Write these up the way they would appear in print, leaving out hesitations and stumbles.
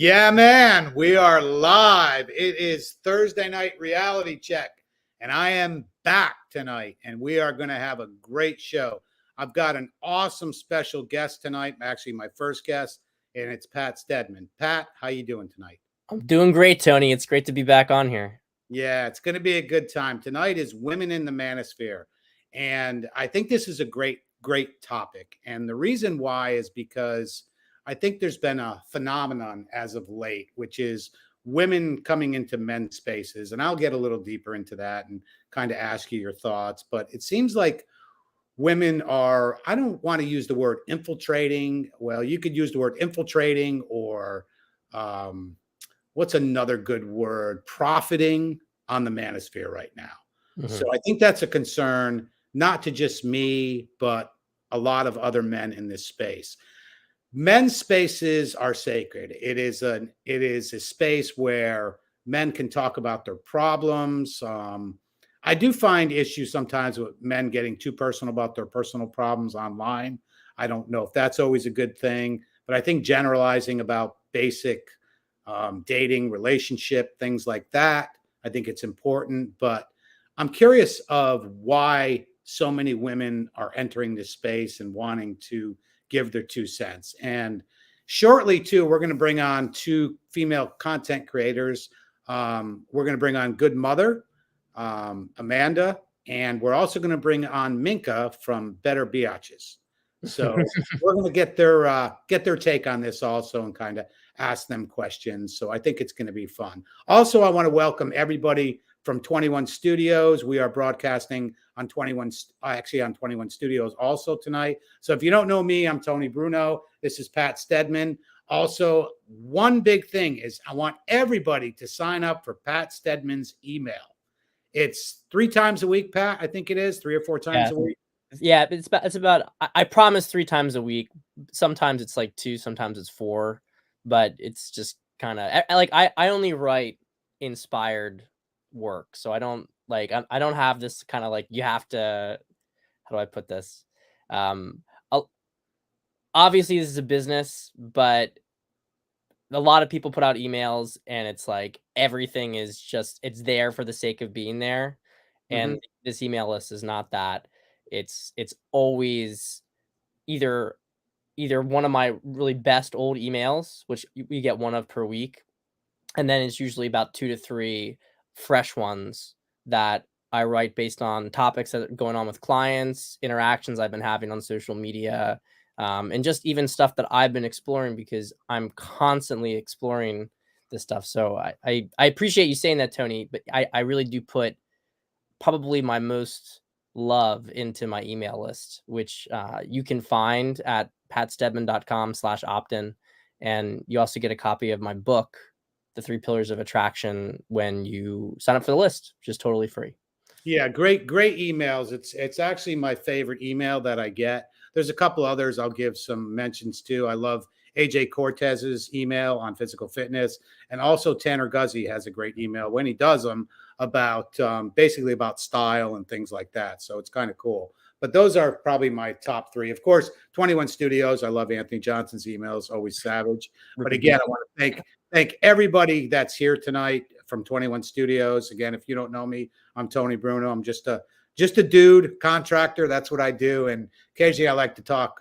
Yeah, man, we are live. It is Thursday night reality check, and I am back tonight, and we are going to have a great show. I've got an awesome special guest tonight, actually my first guest, and it's Pat Stedman. Pat, how you doing tonight? I'm doing great, Tony. It's great to be back on here. Yeah, it's going to be a good time. Tonight is Women in the Manosphere, and I think this is a great topic. And the reason why is because I think there's been a phenomenon as of late, which is women coming into men's spaces. And I'll get a little deeper into that and kind of ask you your thoughts. But it seems like women are, I don't want to use the word infiltrating. Well, you could use the word infiltrating or um, what's another good word? Profiting on the manosphere right now. So I think that's a concern, not to just me, but a lot of other men in this space. Men's spaces are sacred. It is a space where men can talk about their problems. I do find issues sometimes with men getting too personal about their personal problems online. I don't know if that's always a good thing, but I think generalizing about basic dating, relationship, things like that, I think it's important. But I'm curious of why so many women are entering this space and wanting to give their 2 cents. And shortly, too, we're going to bring on 2 female content creators. We're going to bring on Good Mother, Amanda, and we're also going to bring on Minka from Better Biatches. So we're going to get their take on this also and kind of ask them questions. So I think it's going to be fun. Also, I want to welcome everybody from 21 Studios. We are broadcasting on 21 Studios also tonight. So if you don't know me, I'm Tony BRUNO. This is Pat Stedman. Also, one big thing is I want everybody to sign up for Pat Stedman's email. It's 3 times a week, Pat. I think it is 3 or 4 times a week. Yeah, it's about I promise 3 times a week. Sometimes it's like 2, sometimes it's 4, but it's just kind of like I only write inspired work, so I don't I don't have this kind of like you have to. How do I put this? Obviously this is a business, but a lot of people put out emails and it's like everything is just it's there for the sake of being there. And this email list is not that. It's always either one of my really best old emails, which we get one of per week, and then it's usually about 2 to 3 fresh ones that I write based on topics that are going on with clients, interactions I've been having on social media, and just even stuff that I've been exploring because I'm constantly exploring this stuff. So I appreciate you saying that, Tony, but I really do put probably my most love into my email list, which you can find at patstedman.com/opt-in. And you also get a copy of my book, The 3 Pillars of Attraction, when you sign up for the list, which is totally free. Yeah, great emails. It's actually my favorite email that I get. There's a couple others I'll give some mentions to. I love AJ Cortez's email on physical fitness, and also Tanner Guzzi has a great email when he does them about basically about style and things like that. So it's kind of cool. But those are probably my top 3. Of course, 21 Studios. I love Anthony Johnson's emails, always savage. But again, I want to thank everybody that's here tonight from 21 Studios. Again, if you don't know me, I'm Tony BRUNO. I'm just a dude, contractor. That's what I do. And occasionally I like to talk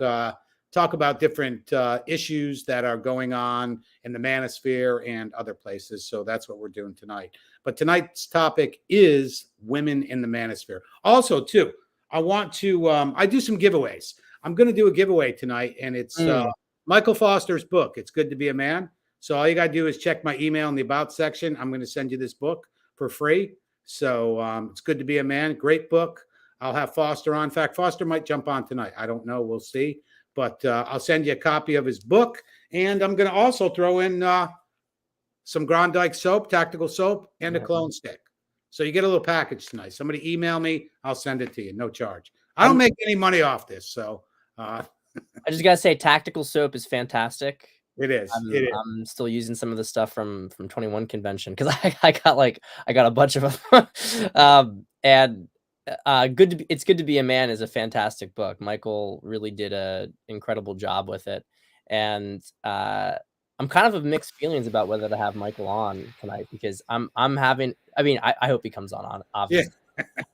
about different issues that are going on in the manosphere and other places. So that's what we're doing tonight. But tonight's topic is women in the manosphere. Also, too, I want to I do some giveaways. I'm going to do a giveaway tonight, and it's Michael Foster's book, It's Good to Be a Man. So all you got to do is check my email in the About section. I'm going to send you this book for free. So It's Good to Be a Man. Great book. I'll have Foster on. In fact, Foster might jump on tonight. I don't know. We'll see. But I'll send you a copy of his book. And I'm going to also throw in some Grondike soap, tactical soap, and a clone stick. So you get a little package tonight. Somebody email me. I'll send it to you. No charge. I don't make any money off this. So I just got to say, tactical soap is fantastic. It is. I'm still using some of the stuff from 21 convention because I got a bunch of them. It's Good to Be a Man is a fantastic book. Michael really did an incredible job with it, and I'm kind of mixed feelings about whether to have Michael on tonight because I'm having. I mean, I hope he comes on. Yeah. Obviously,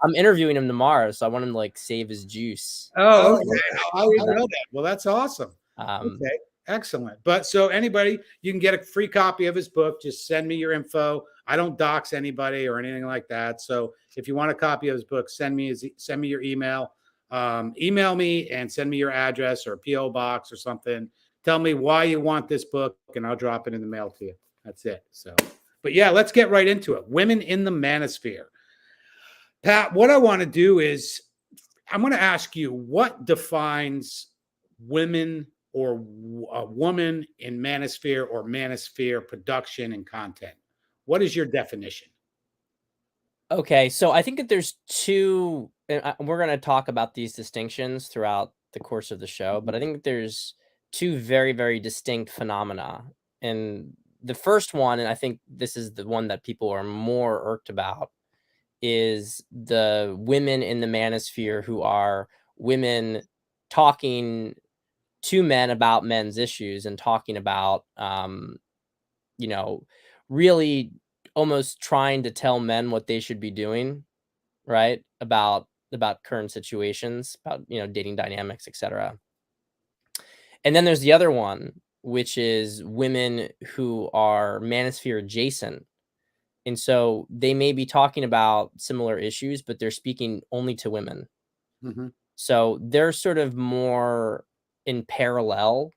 I'm interviewing him tomorrow, so I want him to like save his juice. Oh, Oh, okay. okay. I didn't know that. Well, that's awesome. Um, Okay, excellent. But so anybody, you can get a free copy of his book. Just send me your info. I don't dox anybody or anything like that. So if you want a copy of his book, send me your email. Email me and send me your address or a PO box or something. Tell me why you want this book, and I'll drop it in the mail to you. That's it. So, but yeah, let's get right into it. Women in the Manosphere. Pat, what I want to do is I'm going to ask you what defines women or a woman in manosphere or manosphere production and content. What is your definition? okay, so I think that there's two, and we're going to talk about these distinctions throughout the course of the show, but I think that there's two very, very distinct phenomena. And the first one, and I think this is the one that people are more irked about, is the women in the manosphere who are women talking to men about men's issues and talking about, you know, really almost trying to tell men what they should be doing, right? About current situations, about, dating dynamics, etc. And then there's the other one, which is women who are manosphere adjacent. And so they may be talking about similar issues, but they're speaking only to women. Mm-hmm. So they're sort of more in parallel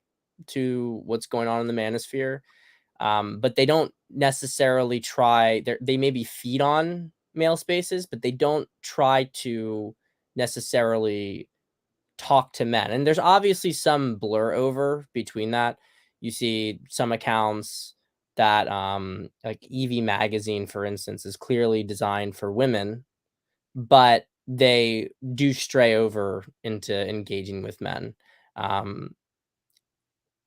to what's going on in the manosphere. But they don't necessarily try, they maybe feed on male spaces, but they don't try to necessarily talk to men. And there's obviously some blur over between that. You see some accounts that, like EV Magazine, for instance, is clearly designed for women, but they do stray over into engaging with men. Um,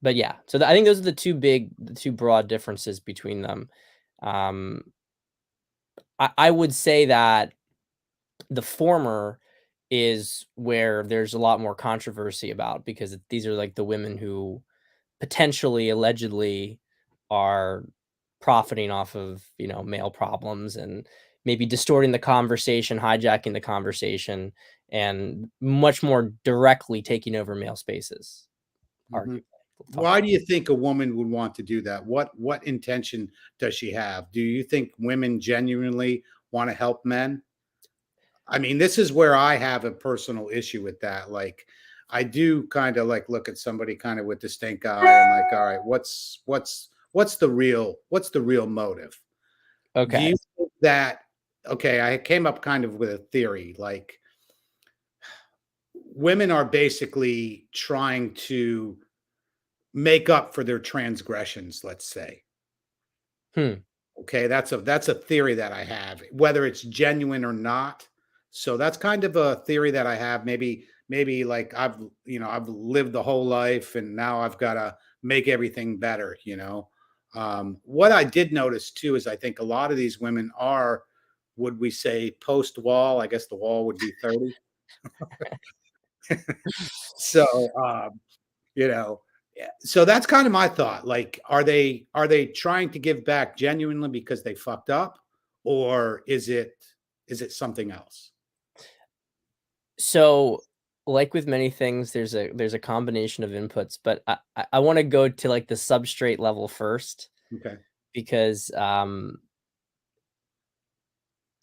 but yeah, so I think those are the two broad differences between them. Um, I would say that the former is where there's a lot more controversy about because these are like the women who potentially, allegedly, are profiting off of male problems and maybe distorting the conversation, hijacking the conversation, and much more directly taking over male spaces. Mm-hmm. Arguably, we'll talk Why about. do you think a woman would want to do that? What intention does she have? Do you think women genuinely want to help men? I mean, this is where I have a personal issue with that. Like, I do kind of like look at somebody kind of with the stink eye and like, all right, what's the real motive? Do Okay. you think that okay, I came up kind of with a theory like women are basically trying to make up for their transgressions, let's say. Hmm. Okay, that's a theory that I have, whether it's genuine or not. So that's kind of a theory that I have. Maybe like I've lived the whole life and now I've got to make everything better. What I did notice too is I think a lot of these women are, would we say post wall? I guess the wall would be 30. So you know yeah, so that's kind of my thought, like are they trying to give back genuinely because they fucked up, or is it something else? So, like with many things, there's a combination of inputs, but I want to go to like the substrate level first Okay. because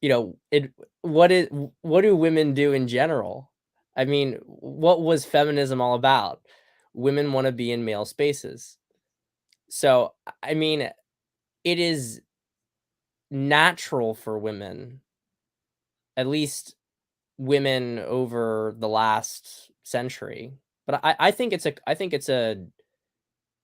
it what do women do in general? I mean, what was feminism all about? Women want to be in male spaces. So, I mean, it is natural for women, at least women over the last century. But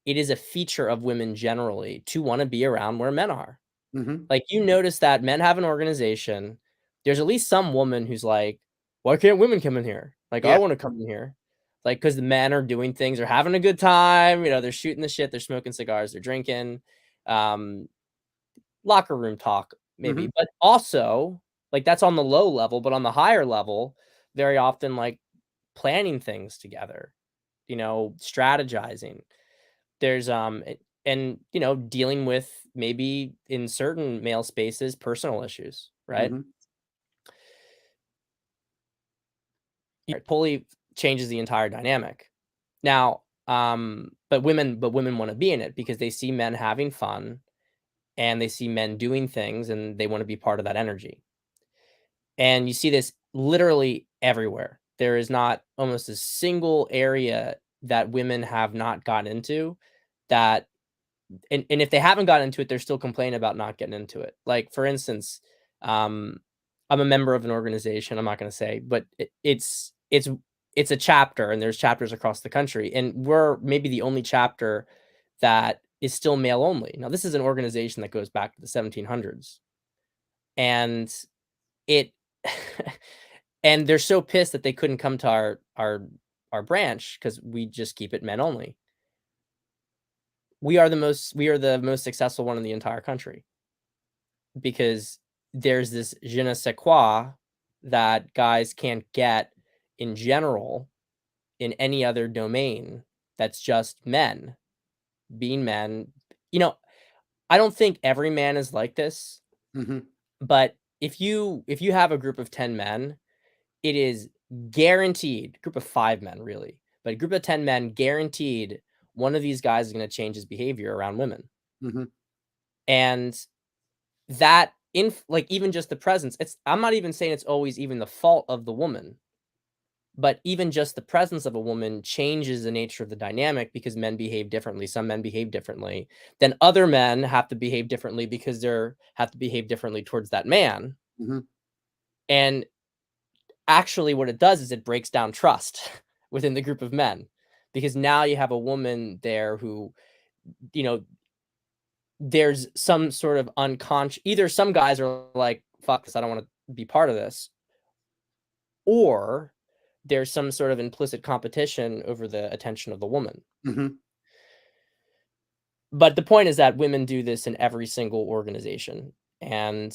it is a feature of women generally to want to be around where men are. Hmm. Like, you notice that men have an organization. There's at least some woman who's like, "Why can't women come in here? Like, I Yeah. wanna come in here." Like, because the men are doing things, they're having a good time, they're shooting the shit, they're smoking cigars, they're drinking, um, locker room talk Hmm. maybe, but also, like, that's on the low level, but on the higher level, very often, like, planning things together, strategizing. There's, and, dealing with maybe in certain male spaces, personal issues, right? Mhm. It totally changes the entire dynamic. Now, but women want to be in it because they see men having fun and they see men doing things and they want to be part of that energy. And you see this literally everywhere. There is not almost a single area that women have not gotten into that and if they haven't gotten into it, they're still complaining about not getting into it. Like for instance, um, I'm a member of an organization. I'm not going to say, but it's a chapter, and there's chapters across the country, and we're maybe the only chapter that is still male only. Now, this is an organization that goes back to the 1700s, and it and they're so pissed that they couldn't come to our branch because we just keep it men only. We are the most successful one in the entire country because there's this je ne sais quoi that guys can't get in general in any other domain that's just men being men. You know, I don't think every man is like this, Mhm. but if you have a group of 10 men, it is guaranteed, group of 5 men really, but a group of 10 men guaranteed one of these guys is going to change his behavior around women. Mhm. And that in like even just the presence, I'm not even saying it's always even the fault of the woman, but even just the presence of a woman changes the nature of the dynamic because men behave differently. Some men behave differently. Then other men have to behave differently because they're have to behave differently towards that man. Mhm. And actually what it does is it breaks down trust within the group of men because now you have a woman there who, you know, there's some sort of unconscious either some guys are like, fuck this, I don't want to be part of this, or there's some sort of implicit competition over the attention of the woman. Mhm. But the point is that women do this in every single organization. And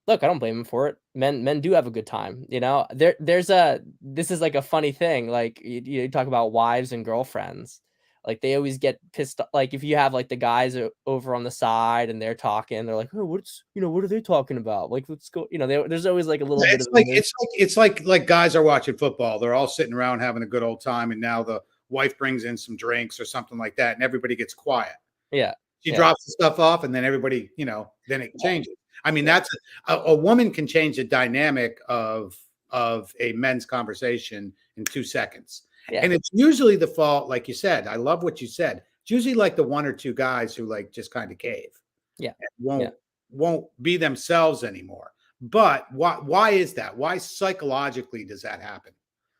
look, I don't blame them for it. Men do have a good time. This is like a funny thing. Like you talk about wives and girlfriends. Like they always get pissed like if you have like the guys over on the side and they're talking, they're like, oh, what are they talking about? Like, let's go. There's always like a little bit It's of a like it's like guys are watching football. They're all sitting around having a good old time, and now the wife brings in some drinks or something like that, and everybody gets quiet. yeah, She yeah, drops the stuff off, and then everybody, then it changes. I mean, yeah, that's a woman can change the dynamic of a men's conversation in 2 seconds, yeah, and it's usually the fault, like you said. I love what you said. It's usually like the one or two guys who like just kind of cave, yeah, yeah. won't be themselves anymore. But why is that? Why psychologically does that happen?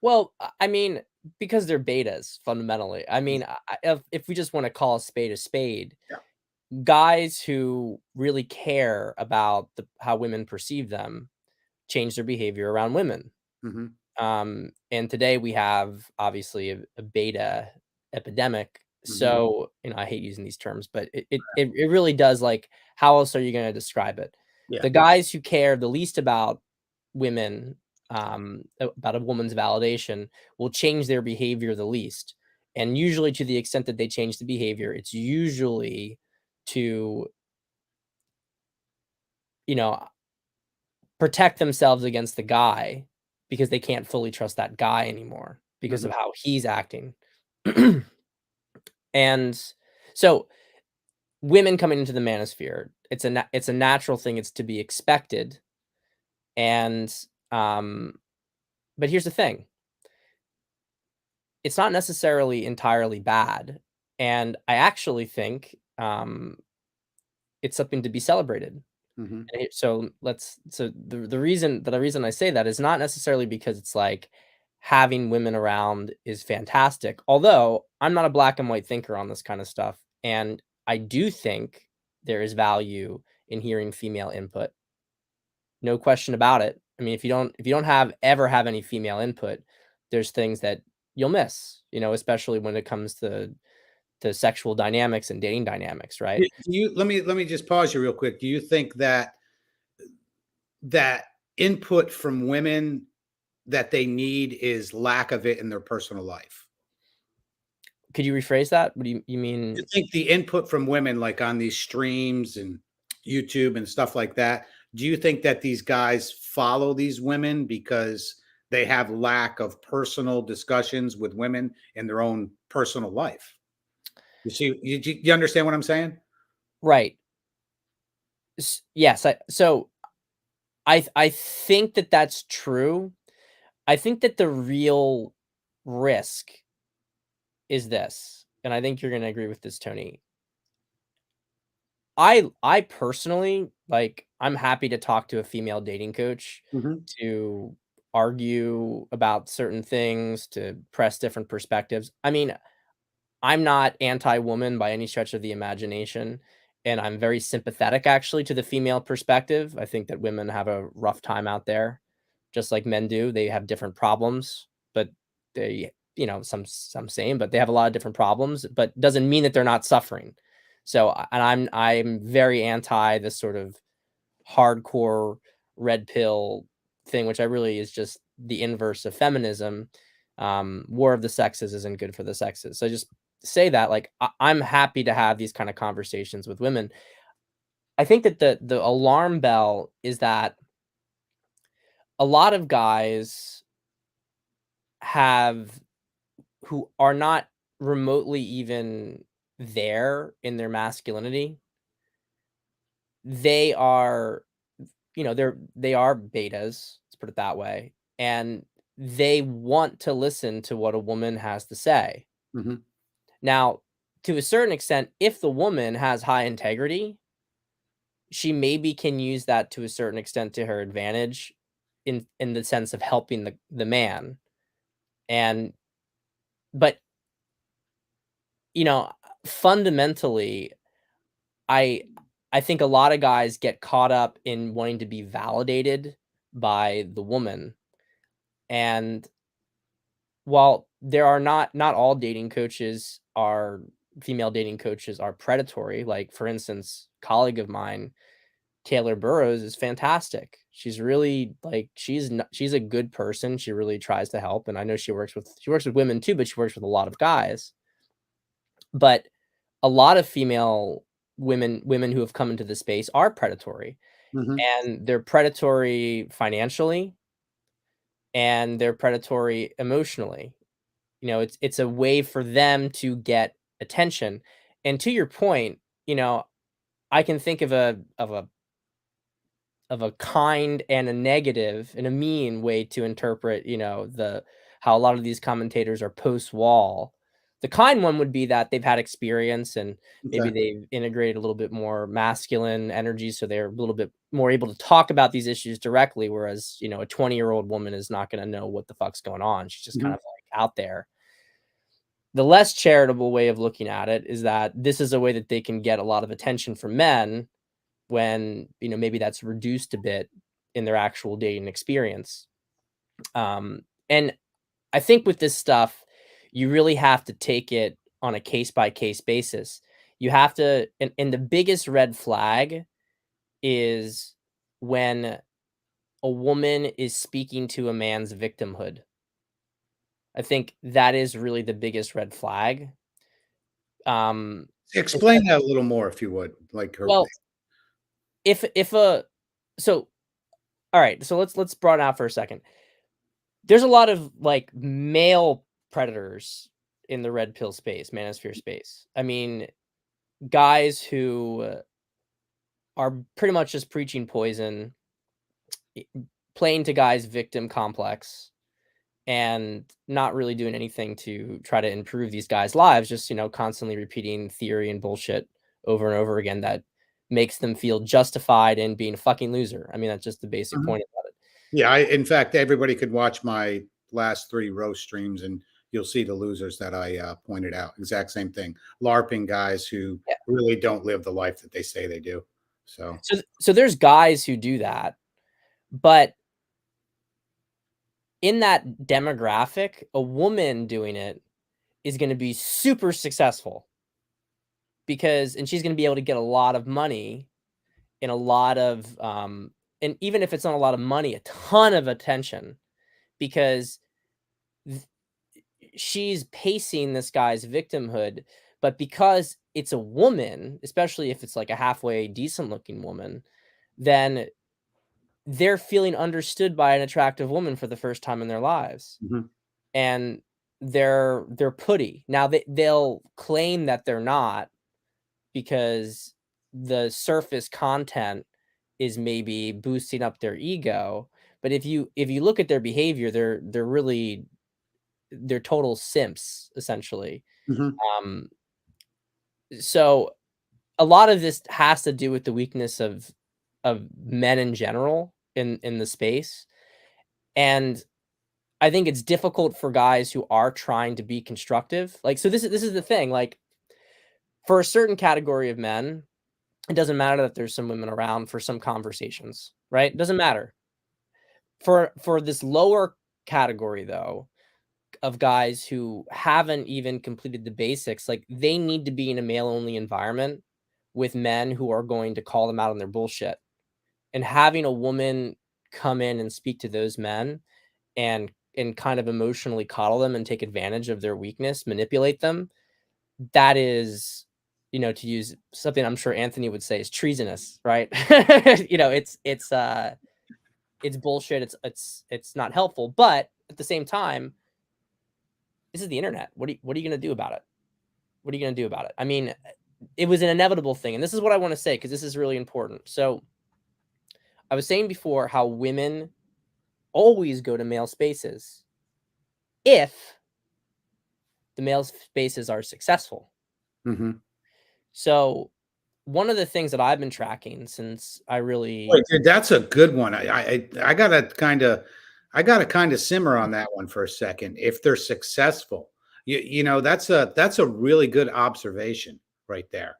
Well, I mean, because they're betas fundamentally. I mean, if we just want to call a spade, Yeah. guys who really care about how women perceive them change their behavior around women. Mhm. And today we have obviously a beta epidemic. Mhm. So, I hate using these terms, but it really does like how else are you going to describe it? Yeah. The guys who care the least about women, about a woman's validation will change their behavior the least. And usually to the extent that they change the behavior, it's usually to, you know, protect themselves against the guy because they can't fully trust that guy anymore because of Mhm. how he's acting. And so women coming into the manosphere, it's a natural thing, it's to be expected. And but here's the thing, it's not necessarily entirely bad. And I actually think it's something to be celebrated. Mhm. So the reason I say that is not necessarily because it's like having women around is fantastic. Although I'm not a black and white thinker on this kind of stuff, and I do think there is value in hearing female input. No question about it. I mean, if you don't have any female input, there's things that you'll miss, especially when it comes to sexual dynamics and dating dynamics, right? Do you let me just pause you real quick. Do you think that input from women that they need is lack of it in their personal life? Could you rephrase that? What do you You mean? think the input from women, like on these streams and YouTube and stuff like that, do you think that these guys follow these women because they have lack of personal discussions with women in their own personal life? You see, you understand what I'm saying? Right. Yes. I think that that's true. I think that the real risk is this, and I think you're going to agree with this, Tony. I personally, like, I'm happy to talk to a female dating coach Mhm. to argue about certain things, to press different perspectives. I mean, I'm not anti-woman by any stretch of the imagination, and I'm very sympathetic actually to the female perspective. I think that women have a rough time out there, just like men do. They have different problems, but they, some same, but they have a lot of different problems, but doesn't mean that they're not suffering. So, and I'm very anti this sort of hardcore red pill thing, which I really is just the inverse of feminism. War of the sexes isn't good for the sexes. So just say that, like, I'm happy to have these kind of conversations with women. I think that the alarm bell is that a lot of guys have who are not remotely even there in their masculinity. They are, they are betas, let's put it that way, and they want to listen to what a woman has to say. Mhm. Now, to a certain extent, if the woman has high integrity, she maybe can use that to a certain extent to her advantage in the sense of helping the man. And but, you know, fundamentally, I I think a lot of guys get caught up in wanting to be validated by the woman. And while there are not all dating coaches are female dating coaches are predatory, like, for instance, colleague of mine, Taylor Burrows, is fantastic. She's really, like, she's a good person. She really tries to help, and I know she works with women too, but she works with a lot of guys. But a lot of female women who have come into the space are predatory, Mhm. and they're predatory financially, and they're predatory emotionally. It's a way for them to get attention. And to your point, I can think of a kind and a negative and a mean way to interpret, the how a lot of these commentators are post-wall. The kind one would be that they've had experience and maybe Okay. they've integrated a little bit more masculine energy, so they're a little bit more able to talk about these issues directly, whereas, a 20-year-old woman is not gonna know what the fuck's going on. She's just kind Mhm. of, like, out there. The less charitable way of looking at it is that this is a way that they can get a lot of attention from men when, maybe that's reduced a bit in their actual dating experience. And I think with this stuff, you really have to take it on a case by case basis. You have to, and the biggest red flag is when a woman is speaking to a man's victimhood. I think that is really the biggest red flag. Um, Explain that a little more if you would, like her. well, if a so all right, so let's broaden out for a second. There's a lot of, like, male predators in the red pill space, manosphere space. I mean, guys who are pretty much just preaching poison, i- playing to guys' victim complex, and not really doing anything to try to improve these guys' lives, just, constantly repeating theory and bullshit over and over again that makes them feel justified in being a fucking loser. I mean, that's just the basic Mhm. point about it. Yeah, in fact, everybody could watch my last 3 roast streams, and you'll see the losers that I, pointed out. Exact same thing. LARPing guys who Yeah. really don't live the life that they say they do. So So there's guys who do that, but in that demographic, a woman doing it is gonna be super successful because and she's gonna be able to get a lot of money and a lot of, and even if it's not a lot of money, a ton of attention because th she's pacing this guy's victimhood, but because it's a woman, especially if it's like a halfway decent looking woman, then they're feeling understood by an attractive woman for the first time in their lives. Mhm. And they're putty. Now they'll claim that they're not because the surface content is maybe boosting up their ego. But if you look at their behavior, they're total simps essentially. Mhm. Um, so a lot of this has to do with the weakness of men in general in the space. And I think it's difficult for guys who are trying to be constructive. Like, so this is the thing. Like, for a certain category of men, it doesn't matter that there's some women around for some conversations, right? It doesn't matter. For this lower category though, of guys who haven't even completed the basics, like they need to be in a male only environment with men who are going to call them out on their bullshit. And having a woman come in and speak to those men and kind of emotionally coddle them and take advantage of their weakness, manipulate them, that is, to use something I'm sure Anthony would say is treasonous, right? It's bullshit. It's not helpful, but at the same time, this is the internet. What are you going to do about it? What are you going to do about it? I mean, it was an inevitable thing, and this is what I want to say because this is really important. So, I was saying before how women always go to male spaces if the male spaces are successful. Mhm. So, one of the things that I've been tracking since I really Wait, dude, that's a good one. I gotta kind of simmer on that one for a second. If they're successful, that's a really good observation right there.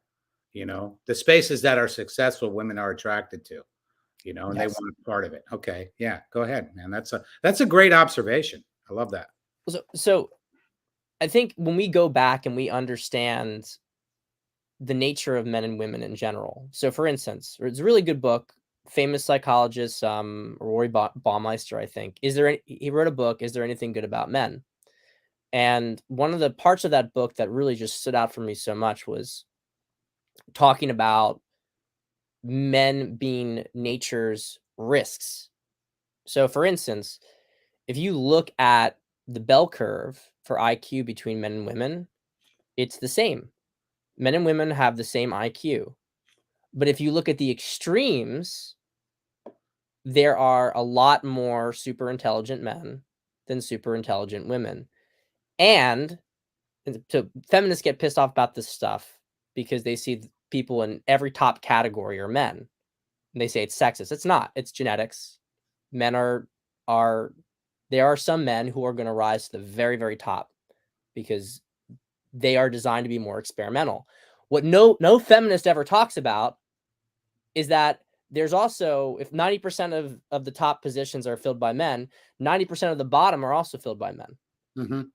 The spaces that are successful, women are attracted to. And they yes. want part of it. Okay, yeah, go ahead, man. That's a great observation. I love that. So I think when we go back and we understand the nature of men and women in general. So, for instance, it's a really good book, famous psychologist, Roy Baumeister, I think. He wrote a book, Is There Anything Good About Men? And one of the parts of that book that really just stood out for me so much was talking about men being nature's risks. So, for instance, if you look at the bell curve for IQ between men and women, it's the same. Men and women have the same IQ. But if you look at the extremes, there are a lot more super intelligent men than super intelligent women. And so feminists get pissed off about this stuff because they see people in every top category are men. And they say it's sexist. It's not. It's genetics. Men are there are some men who are going to rise to the very, very top because they are designed to be more experimental. What no feminist ever talks about is that there's also, if 90% of the top positions are filled by men, 90% of the bottom are also filled by men. Mhm.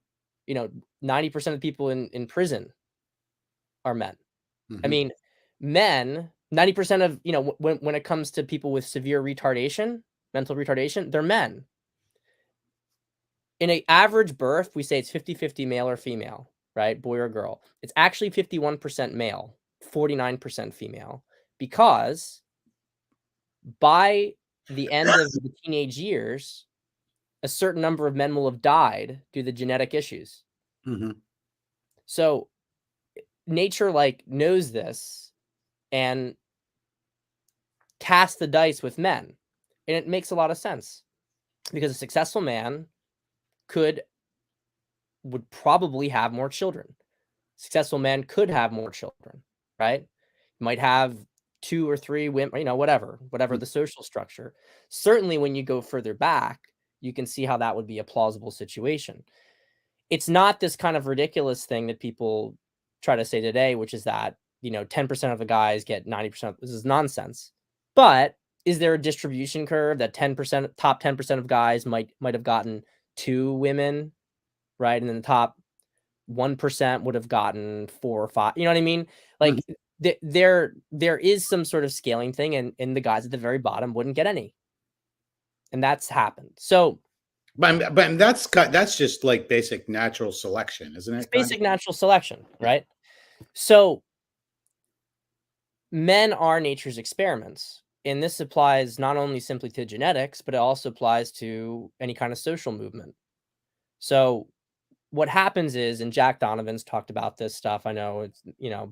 90% of people in prison are men. I Mhm. mean, men, 90% of, when it comes to people with severe retardation, mental retardation, they're men. In an average birth, we say it's 50-50 male or female, right? Boy or girl. It's actually 51% male, 49% female, because by the end of the teenage years, a certain number of men will have died due to genetic issues. Mhm. So nature knows this and casts the dice with men. And it makes a lot of sense because a successful man would probably have more children. Successful men could have more children, right? Might have 2 or 3 women, whatever Mhm. the social structure. Certainly when you go further back, you can see how that would be a plausible situation. It's not this kind of ridiculous thing that people try to say today, which is that, 10% of the guys get 90%. This is nonsense. But is there a distribution curve that 10%, top 10% of guys might have gotten 2 women, right? And then the top 1% would have gotten 4 or 5. You know what I mean? Mhm. Like there is some sort of scaling thing, and the guys at the very bottom wouldn't get any. And that's happened. So But that's just like basic natural selection, isn't It's it? Kind of. basic natural selection, Yeah. right? So men are nature's experiments. And this applies not only simply to genetics, but it also applies to any kind of social movement. So what happens is, and Jack Donovan's talked about this stuff, I know it's,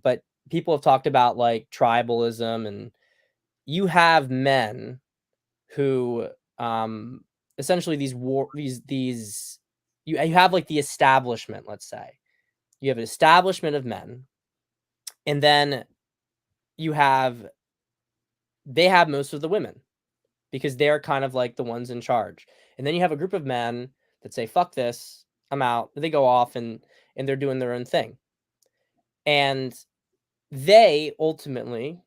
but people have talked about like tribalism, and you have men who um essentially you have like the establishment, let's say. You have an establishment of men, and then you have they have most of the women because they're kind of like the ones in charge. And then you have a group of men that say, fuck this, I'm out. They go off and they're doing their own thing. And they ultimately,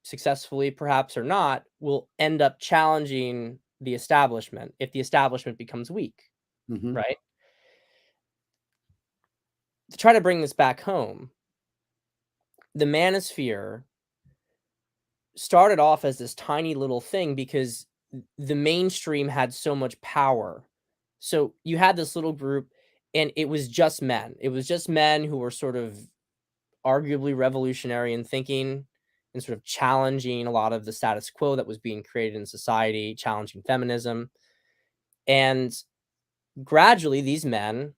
successfully perhaps or not, will end up challenging the establishment if the establishment becomes weak, Hmm. right? To try to bring this back home, the manosphere started off as this tiny little thing because the mainstream had so much power. So you had this little group, and it was just men. It was just men who were sort of arguably revolutionary in thinking and sort of challenging a lot of the status quo that was being created in society, challenging feminism. And gradually, these men,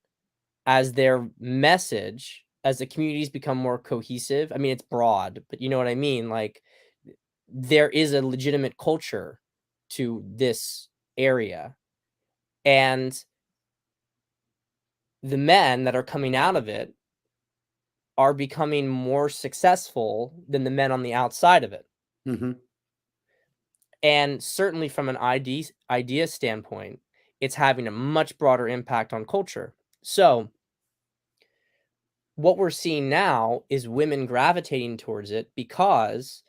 as their message, as the communities become more cohesive, I mean, it's broad, but you know what I mean? Like, there is a legitimate culture to this area. And the men that are coming out of it are becoming more successful than the men on the outside of it. Hmm. And certainly from an idea standpoint, it's having a much broader impact on culture. So what we're seeing now is women gravitating towards it because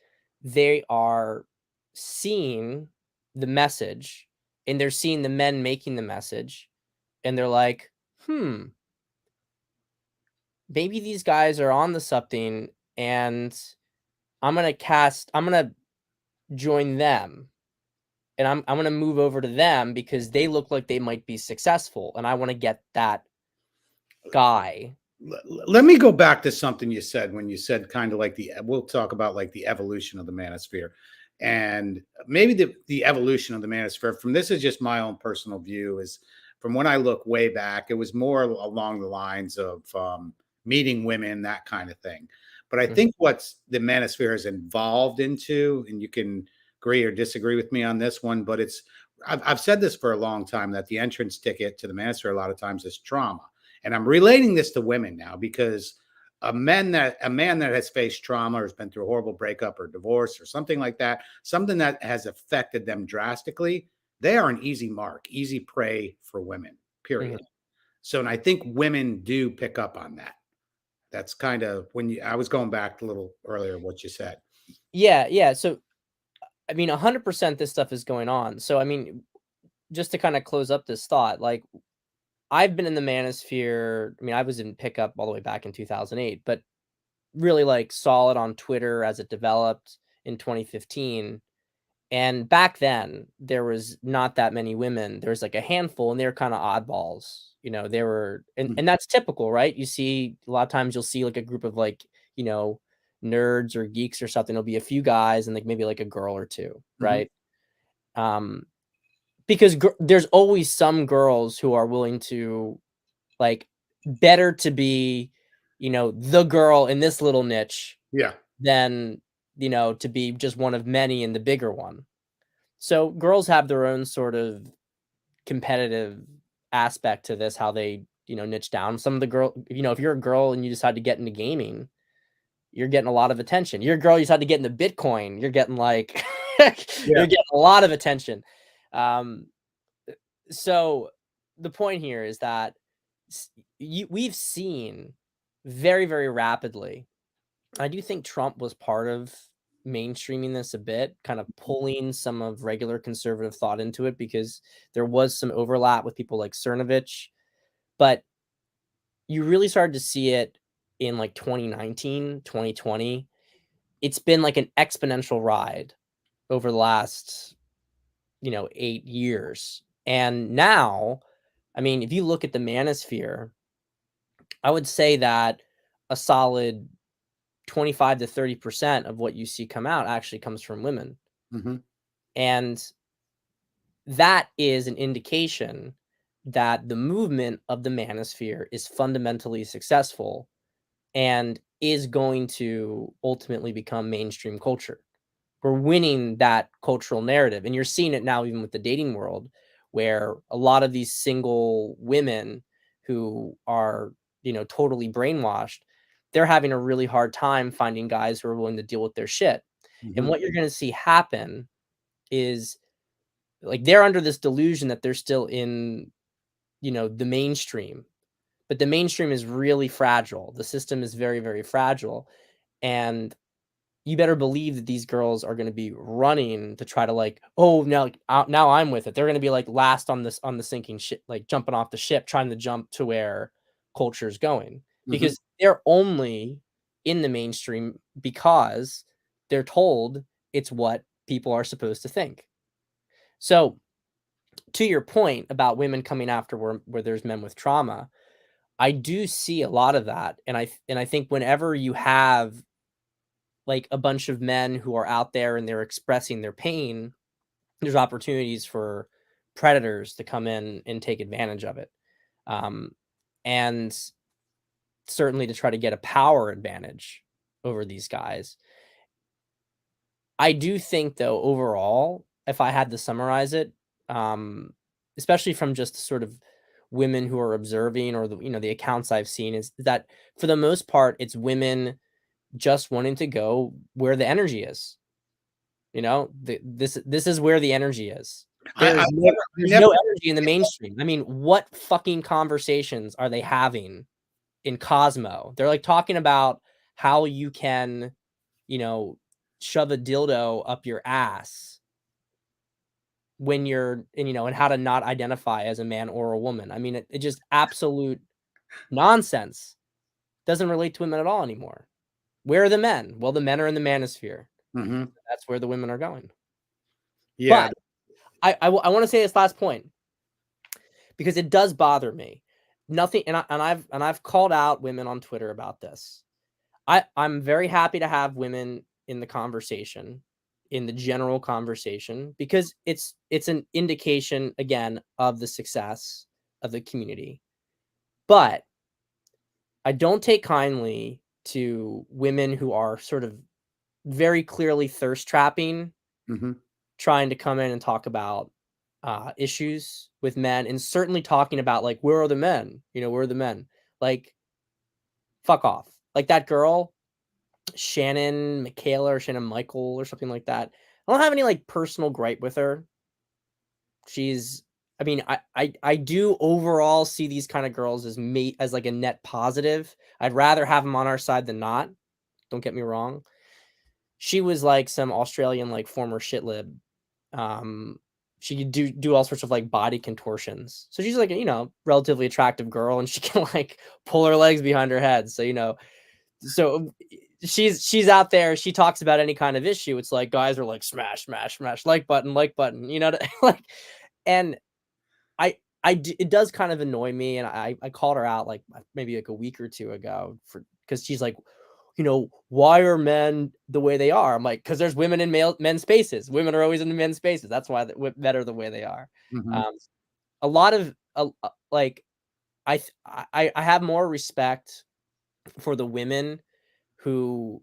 they are seeing the message, and they're seeing the men making the message, and they're like, maybe these guys are on to something, and I'm gonna join them, and I'm gonna move over to them because they look like they might be successful, and I want to get that guy. Let me go back to something you said when you said kind of like we'll talk about like the evolution of the manosphere, and maybe the evolution of the manosphere from this is just my own personal view is from when I look way back, it was more along the lines of meeting women, that kind of thing. But I Mhm, think what's the manosphere has evolved into, and you can agree or disagree with me on this one, but I've said this for a long time that the entrance ticket to the manosphere a lot of times is trauma, and I'm relating this to women now because a man that has faced trauma or has been through a horrible breakup or divorce or something like that, something that has affected them drastically, they are an easy mark, easy prey for women, mhm. period. So, and I think women do pick up on that. That's kind of I was going back a little earlier what you said. Yeah, yeah. So, I mean, 100% this stuff is going on. So, I mean, just to kind of close up this thought, like, I've been in the manosphere. I mean, I was in pickup all the way back in 2008, but really like saw it on Twitter as it developed in 2015. And back then, there was not that many women. There was like a handful, and they were kind of oddballs. They were, Mhm. and that's typical, right? You see a lot of times you'll see like a group of like, you know, nerds or geeks or something. There'll be a few guys and like maybe like a girl or two, Mhm. right? Um, because there's always some girls who are willing to like better to be, the girl in this little niche Yeah. than, to be just one of many in the bigger one. So girls have their own sort of competitive aspect to this, how they, niche down. Some of the if you're a girl and you decide to get into gaming, you're getting a lot of attention. You're a girl, you decide to get into Bitcoin, you're getting like, Yeah. you're getting a lot of attention. Um, so the point here is that we've seen very, very rapidly. I do think Trump was part of mainstreaming this a bit, kind of pulling some of regular conservative thought into it because there was some overlap with people like Cernovich, but you really started to see it in like 2019, 2020. It's been like an exponential ride over the last, 8 years. And now I mean, if you look at the manosphere, I would say that a solid 25 to 30% of what you see come out actually comes from women. Hmm. And that is an indication that the movement of the manosphere is fundamentally successful and is going to ultimately become mainstream culture. We're winning that cultural narrative. And you're seeing it now even with the dating world, where a lot of these single women who are, totally brainwashed, they're having a really hard time finding guys who are willing to deal with their shit. And Hmm. what you're going to see happen is, like, they're under this delusion that they're still in, the mainstream, but the mainstream is really fragile. The system is very, very fragile. And you better believe that these girls are going to be running to try to, like, oh, now I'm with it. They're going to be like last on the sinking ship, like jumping off the ship, trying to jump to where culture's going, Hmm. because they're only in the mainstream because they're told it's what people are supposed to think. So, to your point about women coming after where there's men with trauma, I do see a lot of that, and I think whenever you have, like, a bunch of men who are out there and they're expressing their pain, there's opportunities for predators to come in and take advantage of it. Um, and certainly to try to get a power advantage over these guys. I do think, though, overall, if I had to summarize it, um, especially from just sort of women who are observing, or the accounts I've seen, is that for the most part, it's women just wanting to go where the energy is. This is where the energy is. I There's never, no energy in the mainstream. I mean, what fucking conversations are they having in Cosmo? They're, like, talking about how you can, you know, shove a dildo up your ass when and how to not identify as a man or a woman. I mean, it just absolute nonsense. Doesn't relate to women at all anymore. Where are the men? Well, the men are in the manosphere. Mhm. That's where the women are going. Yeah. But I want to say this last point, because it does bother me. Nothing, and I've called out women on Twitter about this. I'm very happy to have women in the conversation, in the general conversation, because it's an indication, again, of the success of the community. But I don't take kindly to women who are sort of very clearly thirst trapping, Mhm. trying to come in and talk about issues with men, and certainly talking about, like, where are the men? Where are the men? Like, fuck off. Like, that girl, Shannon Michaela or Shannon Michael or something like that. I don't have any, like, personal gripe with her. She's I mean, I do overall see these kind of girls as like a net positive. I'd rather have them on our side than not. Don't get me wrong. She was like some Australian, like, former shit lib. Um, she could do all sorts of, like, body contortions. So she's like a, relatively attractive girl, and she can, like, pull her legs behind her head. So she's out there. She talks about any kind of issue. It's like guys are like, smash, smash, smash, like button. Like, and it does kind of annoy me, and I called her out, like, maybe like a week or two ago, because she's like, why are men the way they are? I'm like, because there's women in men's spaces. Women are always in the men's spaces. That's why men are the way they are. Mhm. Um, a lot of like, I have more respect for the women who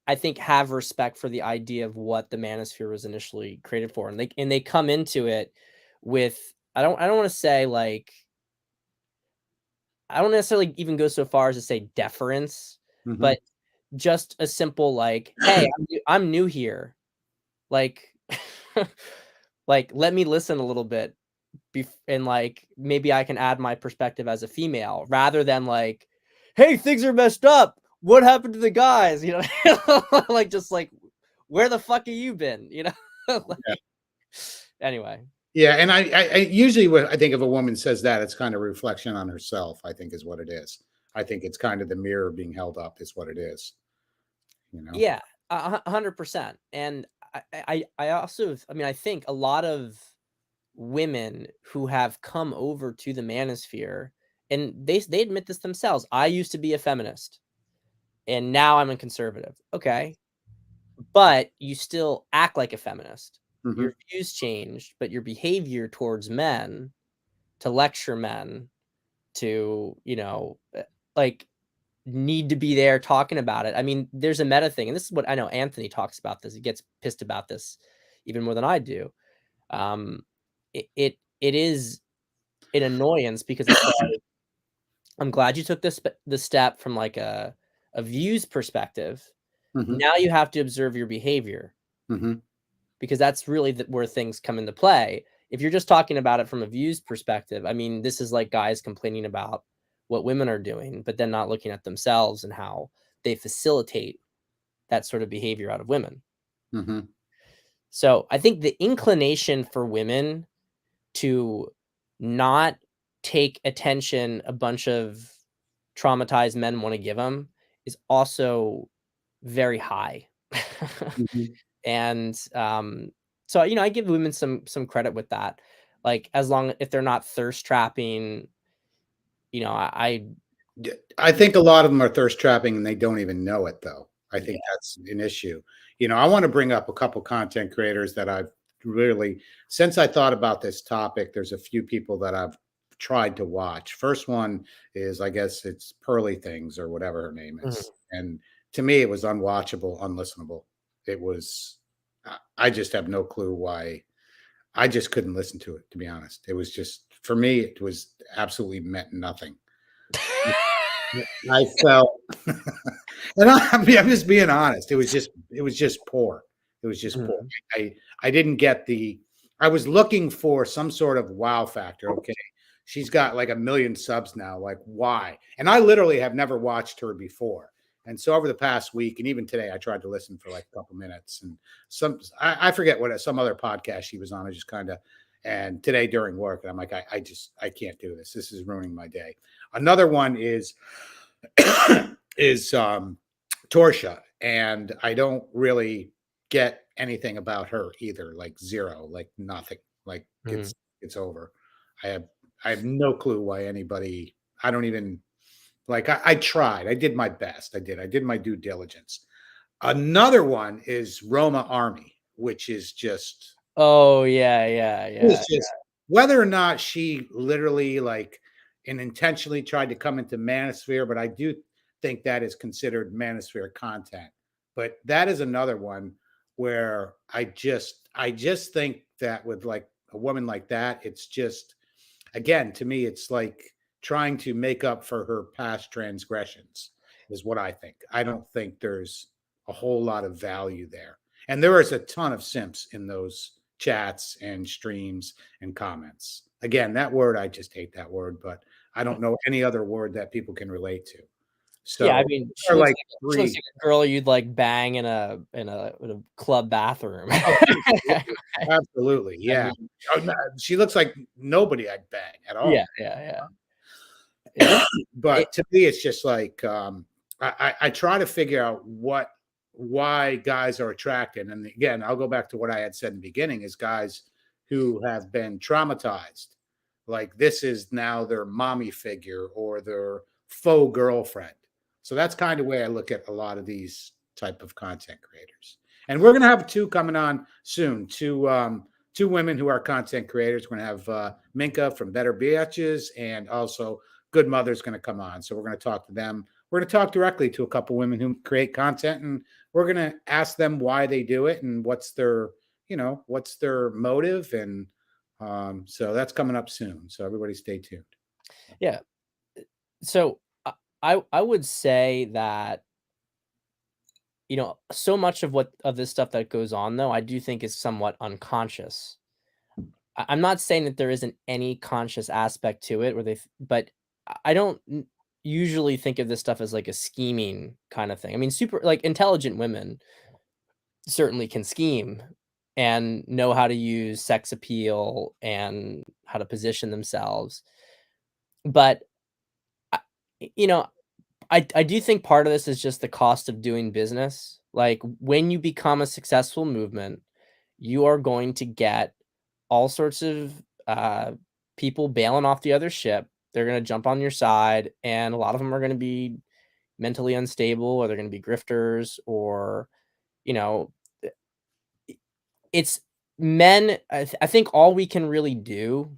I think have respect for the idea of what the manosphere was initially created for, and they come into it with, I don't want to say, like, I don't necessarily even go so far as to say deference, Mhm. but just a simple, like, hey, I'm new here, like, like, let me listen a little bit, and, like, maybe I can add my perspective as a female, rather than like, hey, things are messed up. What happened to the guys? Like, just like, where the fuck have you been? Yeah. Like, anyway. Yeah, and I usually when I think if a woman says that, it's kind of a reflection on herself, I think is what it is. I think it's kind of the mirror being held up is what it is, you know? Yeah, 100%. And I also, I mean, I think a lot of women who have come over to the manosphere, and they admit this themselves. I used to be a feminist, and now I'm a conservative. Okay, but you still act like a feminist. Your Mhm. views changed, but your behavior towards men, to lecture men, to like need to be there talking about it. I mean, there's a meta thing, and this is what I know Anthony talks about this. He gets pissed about this even more than I do. Um, it is an annoyance because it's like, I'm glad you took the step from like a views perspective. Mhm. Now you have to observe your behavior Mhm. because that's really where things come into play. If you're just talking about it from a views perspective, I mean, this is like guys complaining about what women are doing, but then not looking at themselves and how they facilitate that sort of behavior out of women. Mhm. So I think the inclination for women to not take attention a bunch of traumatized men want to give them is also very high. Mhm. And so I give women some credit with that. Like as long if they're not thirst trapping, I Yeah, I think a lot of them are thirst trapping and they don't even know it though. I think yeah. that's an issue. I want to bring up a couple content creators that I've really, since I thought about this topic, there's a few people that I've tried to watch. First one is, I guess it's Pearly Things or whatever her name is. Mhm. And to me, it was unwatchable, unlistenable. It was, I just have no clue why. I just couldn't listen to it, to be honest. It was just, for me, it was absolutely meant nothing. I felt, and I'm just being honest. It was just poor. It was just poor. Mhm. I didn't get the. I was looking for some sort of wow factor. Okay, she's got like 1 million subs now. Like why? And I literally have never watched her before. And so over the past week, and even today, I tried to listen for like a couple minutes, and I forget what some other podcast she was on. I just kind of, and today during work, and I'm like, I can't do this. This is ruining my day. Another one is Torsha, and I don't really get anything about her either. Like zero, like nothing. Like Mhm. it's over. I have I have no clue why anybody. I don't even like. I tried. I did my best. I did my due diligence. Another one is Roma Army, which is just Oh yeah, yeah, yeah. it's just whether or not she literally like and intentionally tried to come into manosphere, but I do think that is considered manosphere content. But that is another one where I just think that with like a woman like that, it's just again to me, it's like trying to make up for her past transgressions, is what I think. I don't think there's a whole lot of value there. And there is a ton of simps in those chats and streams and comments. Again, that word, I just hate that word, but I don't know any other word that people can relate to. Yeah, I So mean, are like she looks three. like a girl you'd like bang in a club bathroom. Oh, absolutely. Absolutely. I Yeah. mean, Oh, no, she looks like nobody I'd bang at yeah, all. yeah, yeah, yeah. It But to me, it's just like I try to figure out why guys are attracted. And again, I'll go back to what I had said in the beginning: is guys who have been traumatized, like this is now their mommy figure or their faux girlfriend. So that's kind of the way I look at a lot of these type of content creators. And we're gonna have two coming on soon. Two women who are content creators. We're gonna have Minka from Better Bitches and also Good Mother's going to come on. So we're going to talk to them. We're going to talk directly to a couple women who create content, and we're going to ask them why they do it and what's their motive. And so that's coming up soon. So everybody stay tuned. yeah. So I would say that, so much of this stuff that goes on though, I do think is somewhat unconscious. I'm not saying that there isn't any conscious aspect to it but I don't usually think of this stuff as like a scheming kind of thing. I mean, super like intelligent women certainly can scheme and know how to use sex appeal and how to position themselves. But I, you know, I do think part of this is just the cost of doing business. Like when you become a successful movement, you are going to get all sorts of people bailing off the other ship. They're going to jump on your side, and a lot of them are going to be mentally unstable, or they're going to be grifters, or, you know, it's men. I think all we can really do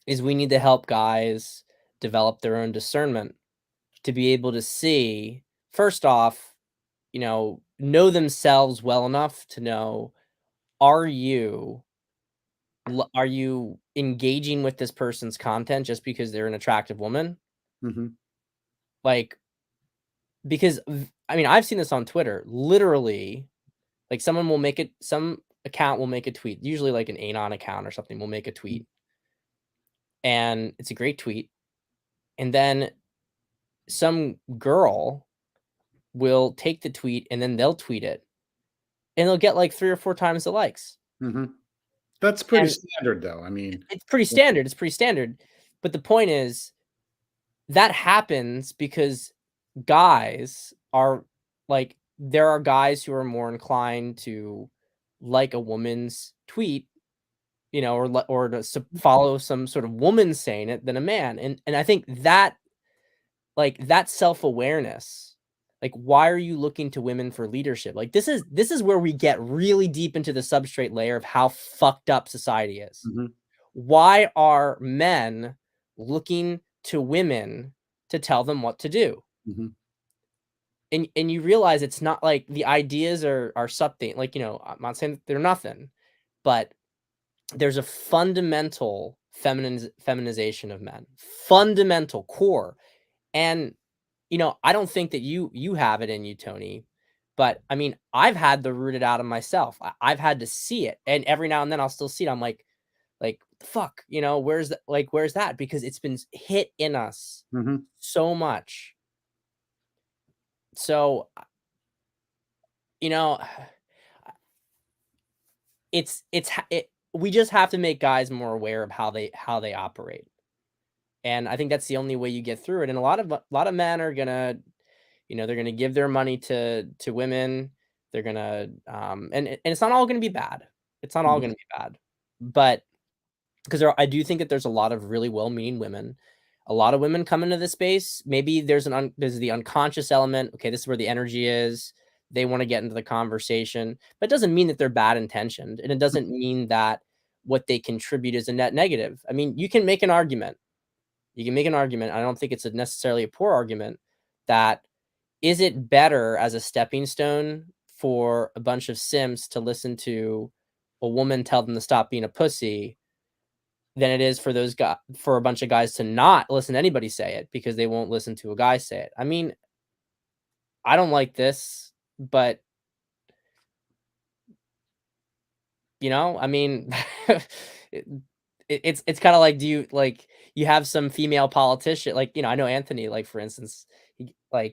is we need to help guys develop their own discernment to be able to see, first off, know themselves well enough to know, are you are you engaging with this person's content just because they're an attractive woman? Hmm. Like, because I mean, I've seen this on Twitter. Literally, like some account will make a tweet, usually like an anon account or something will make a tweet, and it's a great tweet. And then some girl will take the tweet and then they'll tweet it, and they'll get like 3 or 4 times the likes. Hmm. That's pretty And standard, though. I mean, it's pretty yeah. standard. It's pretty standard. But the point is that happens because guys are like, there are guys who are more inclined to like a woman's tweet, or to follow some sort of woman saying it than a man. And I think that, like, that self-awareness, like, why are you looking to women for leadership? Like, this is where we get really deep into the substrate layer of how fucked up society is. Mhm, Why are men looking to women to tell them what to do? mhm, And you realize it's not like the ideas are something, like, I'm not saying that they're nothing, but there's a fundamental feminization of men, fundamental core. And I don't think that you have it in you, Tony, but I mean, I've had to root it out of myself. I've had to see it, and every now and then I'll still see it. I'm like, fuck, where's that? Because it's been hit in us mhm, so much. So, you know, we just have to make guys more aware of how they operate. And I think that's the only way you get through it. And a lot of men are gonna, they're gonna give their money to women. They're gonna, and it's not all gonna be bad. It's not all mhm, gonna be bad, but because I do think that there's a lot of really well-meaning women. A lot of women come into this space. Maybe there's the unconscious element. Okay, this is where the energy is. They want to get into the conversation, but it doesn't mean that they're bad intentioned, and it doesn't mean that what they contribute is a net negative. I mean, you can make an argument. You can make an argument. I don't think it's necessarily a poor argument. That is it better as a stepping stone for a bunch of simps to listen to a woman tell them to stop being a pussy than it is for a bunch of guys to not listen to anybody say it because they won't listen to a guy say it. I mean, I don't like this, but I mean, it, it's kind of like, do you like, you have some female politician, like, I know Anthony, like, for instance,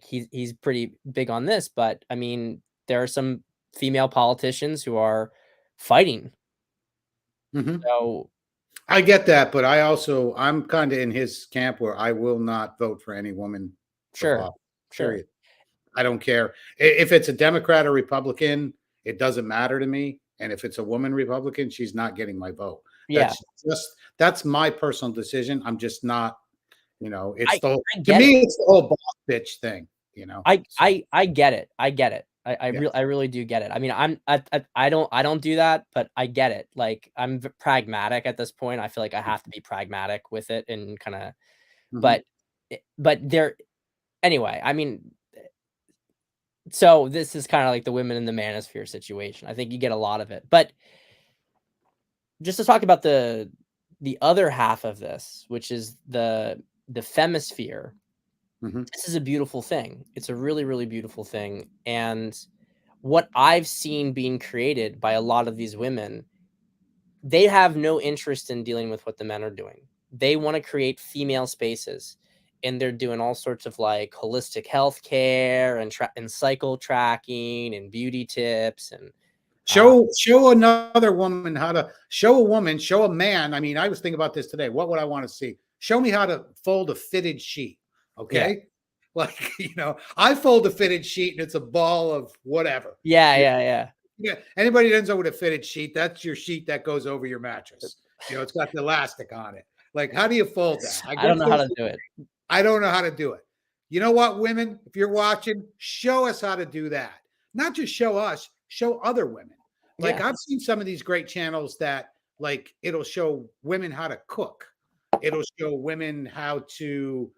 he's pretty big on this, but I mean, there are some female politicians who are fighting. mhm. So I get that, but I'm kind of in his camp where I will not vote for any woman for sure, office. sure, Period. I don't care if it's a Democrat or Republican. It doesn't matter to me. And if it's a woman Republican, she's not getting my vote. yeah, That's my personal decision. I'm just not. It's I the whole, I to get it. me, it's the whole boss bitch thing. I So I I get it. I get it. yeah. I really do get it. I mean, I don't do that, but I get it. Like, I'm pragmatic at this point. I feel like I have to be pragmatic with it and kind of, Mhm, but but there anyway. I mean, so this is kind of like the women in the manosphere situation. I think you get a lot of it, but just to talk about the other half of this, which is the femisphere. mhm. This is a beautiful thing. It's a really, really beautiful thing, and what I've seen being created by a lot of these women, they have no interest in dealing with what the men are doing. They want to create female spaces, and they're doing all sorts of like holistic health care and cycle tracking and beauty tips and uh, Show another woman how to show a man. I mean, I was thinking about this today. What would I want to see? Show me how to fold a fitted sheet. yeah, Okay. Like, I fold a fitted sheet and it's a ball of whatever. yeah, You yeah, yeah. Yeah, anybody that doesn't know what a fitted sheet, that's your sheet that goes over your mattress. It's got the elastic on it. Like, how do you fold that? I I don't guess know how to do it. I don't know how to do it. You know what, women, if you're watching, show us how to do that. Not just show us, show other women. Like, Yeah. I've seen some of these great channels that, like, it'll show women how to cook. It'll show women how to,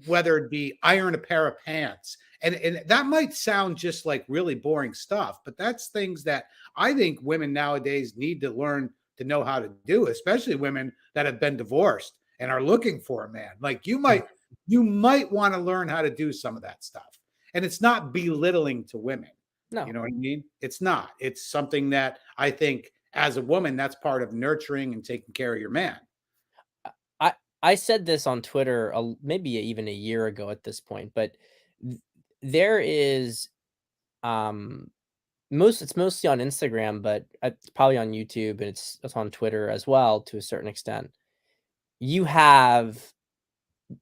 whether it be iron a pair of pants. And that might sound just like really boring stuff, but that's things that I think women nowadays need to learn to know how to do, especially women that have been divorced and are looking for a man. Like, you might want to learn how to do some of that stuff. And it's not belittling to women. You No. know what I mean? It's not. It's something that I think as a woman, that's part of nurturing and taking care of your man. I I said this on Twitter maybe even a year ago at this point, but th- there is um it's mostly on Instagram, but it's probably on YouTube and it's on Twitter as well to a certain extent. You have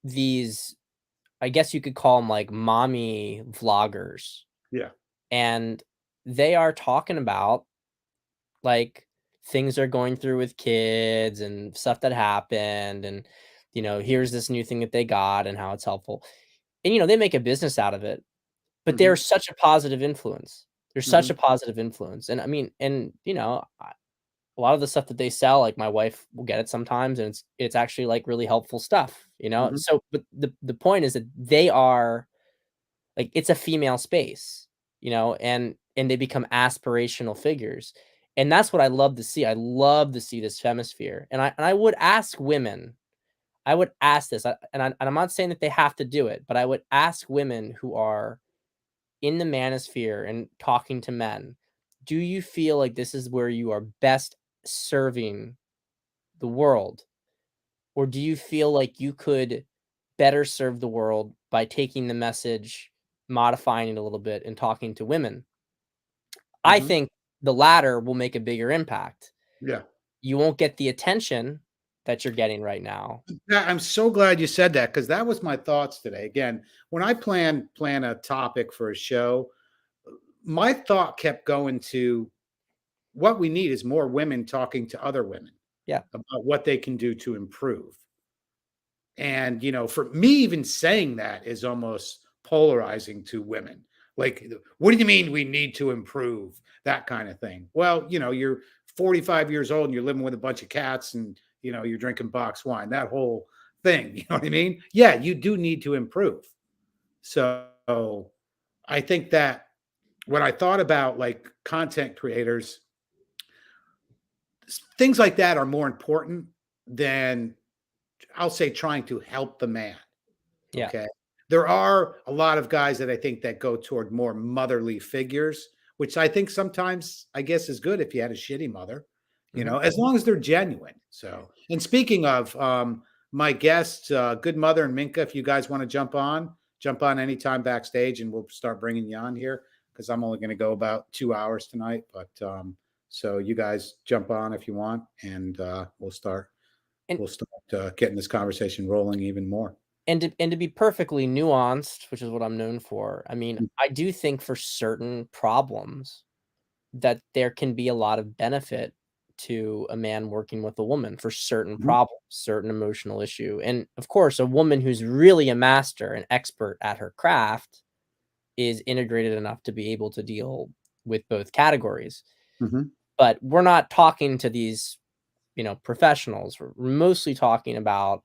these, I guess you could call them like mommy vloggers, Yeah. and they are talking about like things they're going through with kids and stuff that happened, and here's this new thing that they got and how it's helpful. And they make a business out of it, but they're Hmm. such a positive influence. They're such a Hmm. positive influence. And I mean, and a lot of the stuff that they sell, like my wife will get it sometimes, and it's actually like really helpful stuff. Hmm. So, but the point is that they are like, it's a female space, and they become aspirational figures. And that's what I love to see. I love to see this femisphere. And I would ask women, I would ask this, and I'm not saying that they have to do it, but I would ask women who are in the manosphere and talking to men, do you feel like this is where you are best serving the world? Or do you feel like you could better serve the world by taking the message, modifying it a little bit, and talking to women? I Hmm. think the latter will make a bigger impact. Yeah. You won't get the attention that you're getting right now. Yeah, I'm so glad you said that because that was my thoughts today. Again, when I plan a topic for a show, my thought kept going to what we need is more women talking to other women Yeah. about what they can do to improve. And, for me, even saying that is almost polarizing to women. Like, what do you mean we need to improve? That kind of thing. Well, you're 45 years old and you're living with a bunch of cats and, you're drinking box wine, that whole thing. You know what I mean? Yeah, you do need to improve. So I think that when I thought about like content creators, things like that are more important than, I'll say, trying to help the man. Yeah. Okay. There are a lot of guys that I think that go toward more motherly figures, which I think sometimes I guess is good if you had a shitty mother, Mhm. as long as they're genuine. So, and speaking of my guests, Good Mother and Minka, if you guys want to jump on anytime backstage and we'll start bringing you on here because I'm only going to go about 2 hours tonight. But so you guys jump on if you want and And we'll start getting this conversation rolling even more. and to be perfectly nuanced, which is what I'm known for, I mean, I do think for certain problems that there can be a lot of benefit to a man working with a woman for certain Mhm. problems, certain emotional issue. And of course, a woman who's really a master and expert at her craft is integrated enough to be able to deal with both categories. Mhm. But we're not talking to these professionals. We're mostly talking about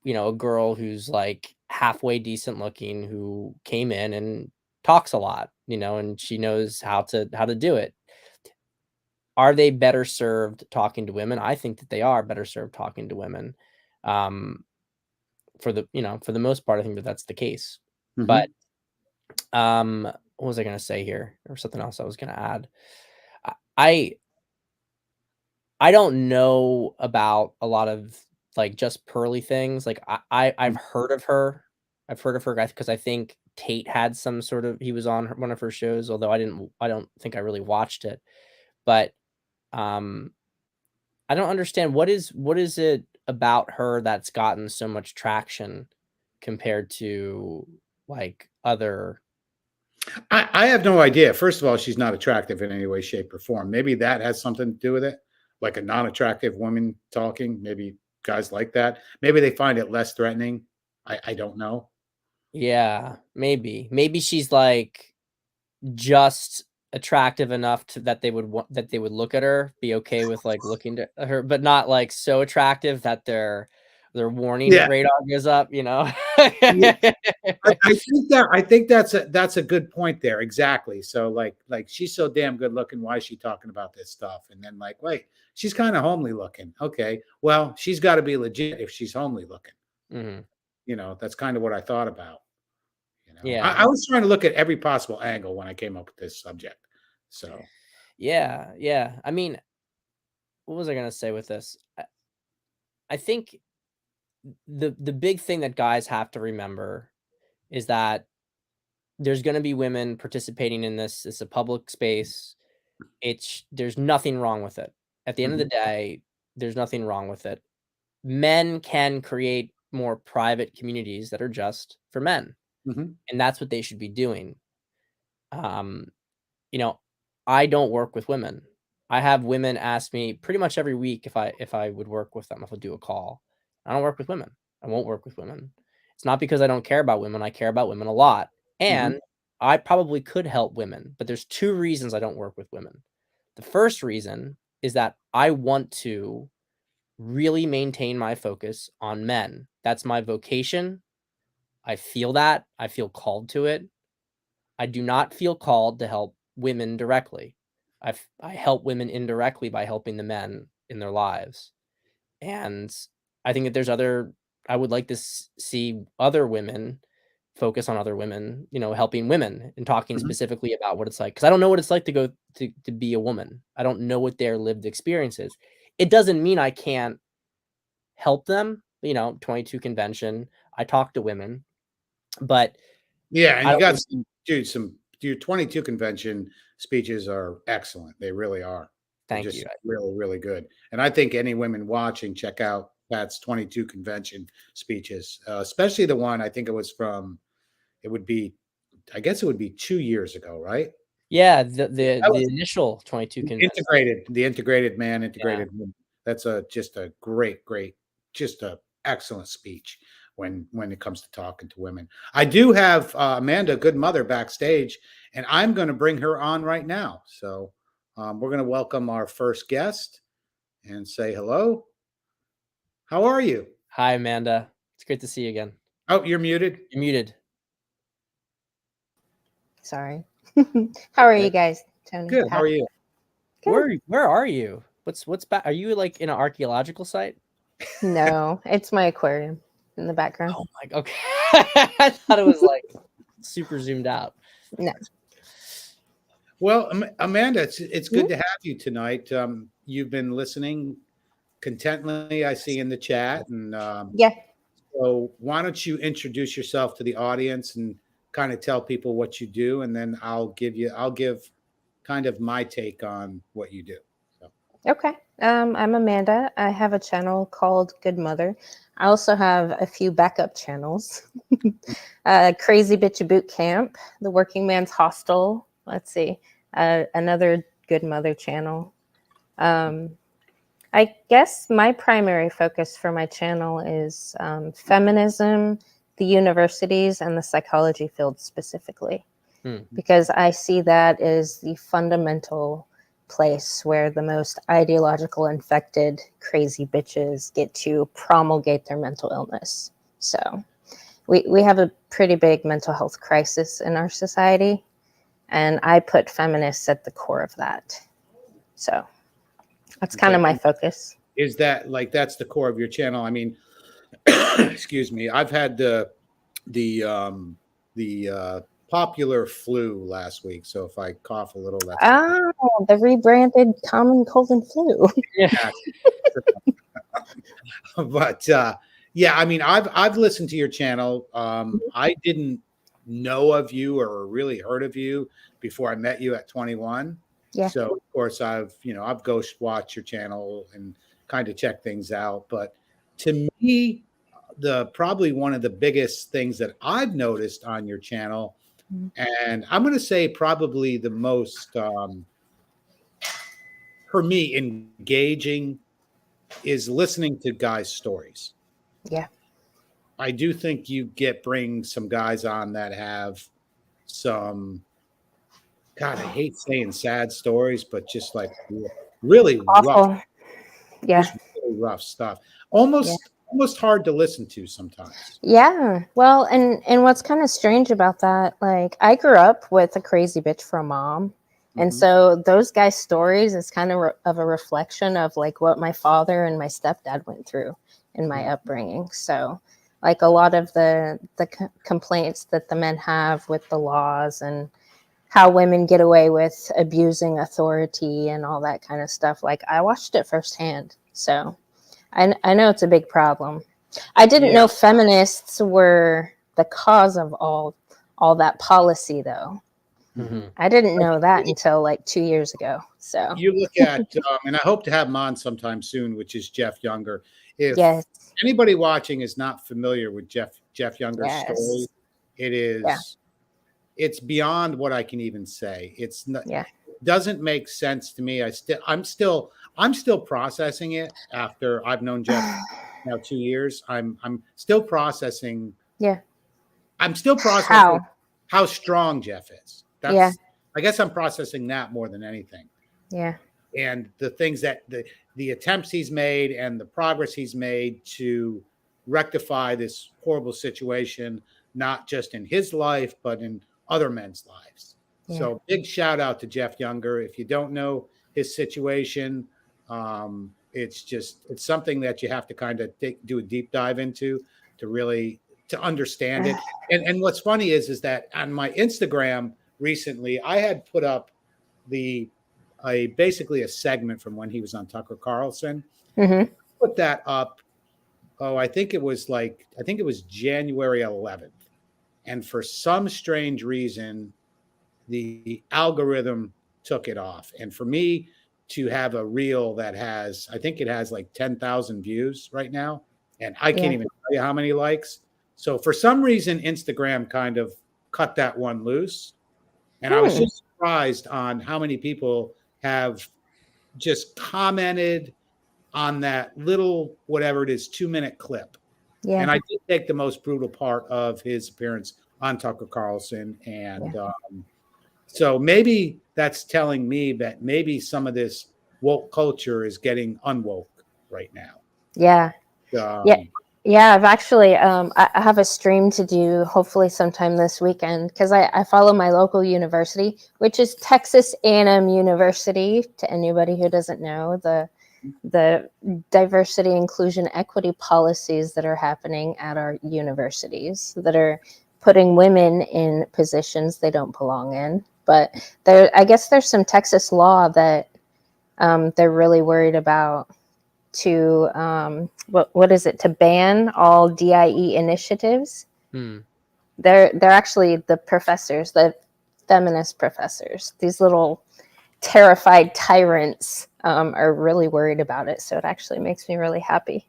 a girl who's like halfway decent looking who came in and talks a lot and she knows how to do it. Are they better served talking to women? I think that they are better served talking to women. Um, for the most part, I think that that's the case. But Mhm. what was I going to say here? Or something else I was going to add. I I I don't know about a lot of like just Pearly things. Like I've Mhm. heard of her. I've heard of her guys because I think Tate had some sort of he was on one of her shows, although I don't think I really watched it. But um I don't understand what is it about her that's gotten so much traction compared to like other. I have no idea. First of all, she's not attractive in any way, shape, or form. Maybe that has something to do with it. Like a non-attractive woman talking. Maybe guys like that. Maybe they find it less threatening. I don't know. Yeah, maybe. Maybe she's like just attractive enough to that they would look at her, be okay with like looking at her, but not like so attractive that their warning Yeah. radar goes up, you know? Yeah. I think that's a good point there. Exactly. So like she's so damn good looking. Why is she talking about this stuff? And then like, wait, she's kind of homely looking. Okay. Well, she's got to be legit if she's homely looking. Mhm. That's kind of what I thought about. I, Yeah. I was trying to look at every possible angle when I came up with this subject. So Yeah, yeah. I mean, what was I gonna say with this? I think the big thing that guys have to remember is that there's gonna be women participating in this. It's a public space. There's nothing wrong with it. At the end of the mhm, day, there's nothing wrong with it. Men can create more private communities that are just for men, mhm, and that's what they should be doing. Um, you know, I don't work with women. I have women ask me pretty much every week if I would work with them, if I'll do a call. I don't work with women. I won't work with women. It's not because I don't care about women. I care about women a lot. mhm. And I probably could help women, but there's two reasons I don't work with women. The first reason is that I want to really maintain my focus on men. That's my vocation. I feel that. I feel called to it. I do not feel called to help women directly. I help women indirectly by helping the men in their lives. And I think that there's other I would like to see other women focus on other women, helping women and talking Mhm. specifically about what it's like. Because I don't know what it's like to go to be a woman. I don't know what their lived experience is. It doesn't mean I can't help them, 22 convention. I talk to women, but Yeah, and I you don't got think some your 22 convention speeches are excellent. They really are. They're thank you. just really, really good. And I think any women watching, check out Pat's 22 convention speeches, especially the one I think it was from. It would be, I guess it would be 2 years ago, right? Yeah, the That the was initial 22 convention. the integrated man, Yeah. integrated woman. That's just a great, great, just a excellent speech when it comes to talking to women. I do have Amanda, good mother, backstage, and I'm going to bring her on right now. So we're going to welcome our first guest and say hello. How are you? Hi, Amanda. It's great to see you again. Oh, you're muted. You're muted. Sorry. How are you Okay. guys, Tony, Good. How are Pat? you? Good. Where are you? What's back? Are you like in an archaeological site? No, it's my aquarium in the background. Oh my, okay. I thought it was like super zoomed out. No. Well, Amanda, it's good Mhm. to have you tonight. You've been listening contently, I see in the chat, and Yeah. so why don't you introduce yourself to the audience and kind of tell people what you do, and then I'll give kind of my take on what you do. So, Okay. I'm Amanda. I have a channel called Good Mother. I also have a few backup channels. Crazy Bitch Boot Camp, The Working Man's Hostel. Let's see. Another Good Mother channel. Um, I guess my primary focus for my channel is feminism, the universities, and the psychology field specifically, Hmm. because I see that as the fundamental place where the most ideological, infected, crazy bitches get to promulgate their mental illness. So we have a pretty big mental health crisis in our society, and I put feminists at the core of that. So that's kind of okay, my and focus. is that like that's the core of your channel? I mean, excuse me, I've had the popular flu last week, so if I cough a little, that's because. Oh, the rebranded common cold and flu. Yeah. But yeah, I mean, I've listened to your channel. I didn't know of you or really heard of you before I met you at 21. Yeah. So of course I've ghost watched your channel and kind of checked things out. But to me, the probably one of the biggest things that I've noticed on your channel And I'm going to say probably the most, for me, engaging is listening to guys' stories. Yeah. I do think you bring some guys on that have some, God, I hate saying sad stories, but just like really rough, Awful. Yeah. just really rough stuff. Yeah. Almost hard to listen to sometimes. Yeah. Well, and what's kind of strange about that, like I grew up with a crazy bitch for a mom. And so those guys' stories is kind of of a reflection of like what my father and my stepdad went through in my upbringing. So like a lot of the complaints that the men have with the laws and how women get away with abusing authority and all that kind of stuff. Like I watched it firsthand. So I know it's a big problem. I didn't know feminists were the cause of all that policy though. I didn't know that until like 2 years ago. So You look at, and I hope to have him on sometime soon, which is Jeff Younger. If yes, anybody watching is not familiar with Jeff Younger's yes, story, it is it's beyond what I can even say. It's not doesn't make sense to me. I'm still processing it after I've known Jeff now 2 years. I'm still processing. Yeah. I'm still processing How? how strong Jeff is. That's I guess I'm processing that more than anything. Yeah. And the things that the attempts he's made and the progress he's made to rectify this horrible situation, not just in his life, but in other men's lives. Yeah. So big shout out to Jeff Younger. If you don't know his situation, it's something that you have to kind of do a deep dive into to really to understand it. And what's funny is that on my Instagram recently, I had put up basically a segment from when he was on Tucker Carlson. Put that up. Oh, I think it was January 11th. And for some strange reason, the algorithm took it off. And for me to have a reel that I think it has like 10,000 views right now. And I can't even tell you how many likes. So for some reason, Instagram kind of cut that one loose. And I was just surprised on how many people have just commented on that little, whatever it is, 2-minute clip. Yeah. And I did take the most brutal part of his appearance on Tucker Carlson. And so maybe that's telling me that maybe some of this woke culture is getting unwoke right now. Yeah. Yeah, I've actually, I have a stream to do hopefully sometime this weekend because I follow my local university, which is Texas A&M University. To anybody who doesn't know, the diversity, inclusion, equity policies that are happening at our universities that are putting women in positions they don't belong in. But I guess there's some Texas law that they're really worried about to what is it, to ban all DIE initiatives. They're actually the professors, the feminist professors, these little terrified tyrants are really worried about it. So it actually makes me really happy.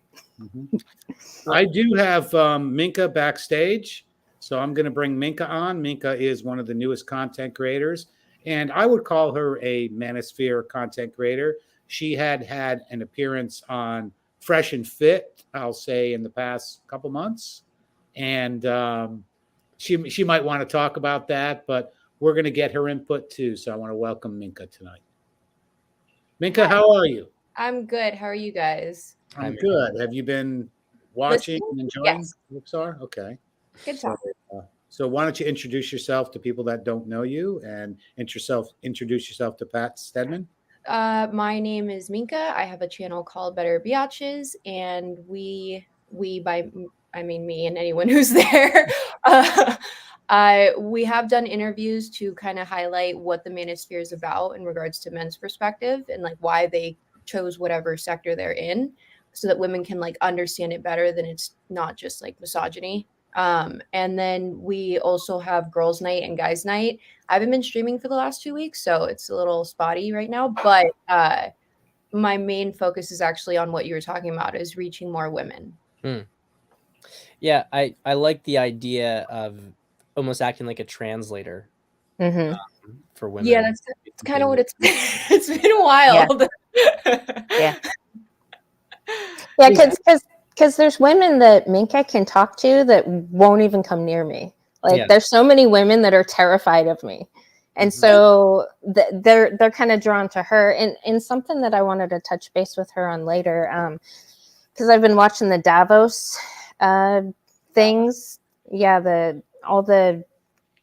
I do have Minka backstage, so I'm going to bring Minka on. Minka is one of the newest content creators, and I would call her a manosphere content creator. She had an appearance on Fresh and Fit, I'll say, in the past couple months, and she might want to talk about that, but we're going to get her input too. So I want to welcome Minka tonight. Minka, how are you? I'm good. How are you guys? I'm good. Have you been watching and enjoying Pixar? Okay. Good talk. So why don't you introduce yourself to people that don't know you and introduce yourself to Pat Stedman? My name is Minka. I have a channel called Better Biatches, and we by I mean me and anyone who's there. We have done interviews to kind of highlight what the manosphere is about in regards to men's perspective and like why they chose whatever sector they're in, so that women can like understand it better than it's not just like misogyny. And then we also have girls' night and guys' night. I haven't been streaming for the last 2 weeks, so it's a little spotty right now. But my main focus is actually on what you were talking about, is reaching more women. Yeah, I like the idea of almost acting like a translator Mm-hmm. for women. Yeah, that's kind of what it's been. It's been wild. Yeah. Yeah, because there's women that Minka can talk to that won't even come near me. Like Yeah. there's so many women that are terrified of me. And so they're kind of drawn to her. And something that I wanted to touch base with her on later, because I've been watching the Davos things. Yeah, all the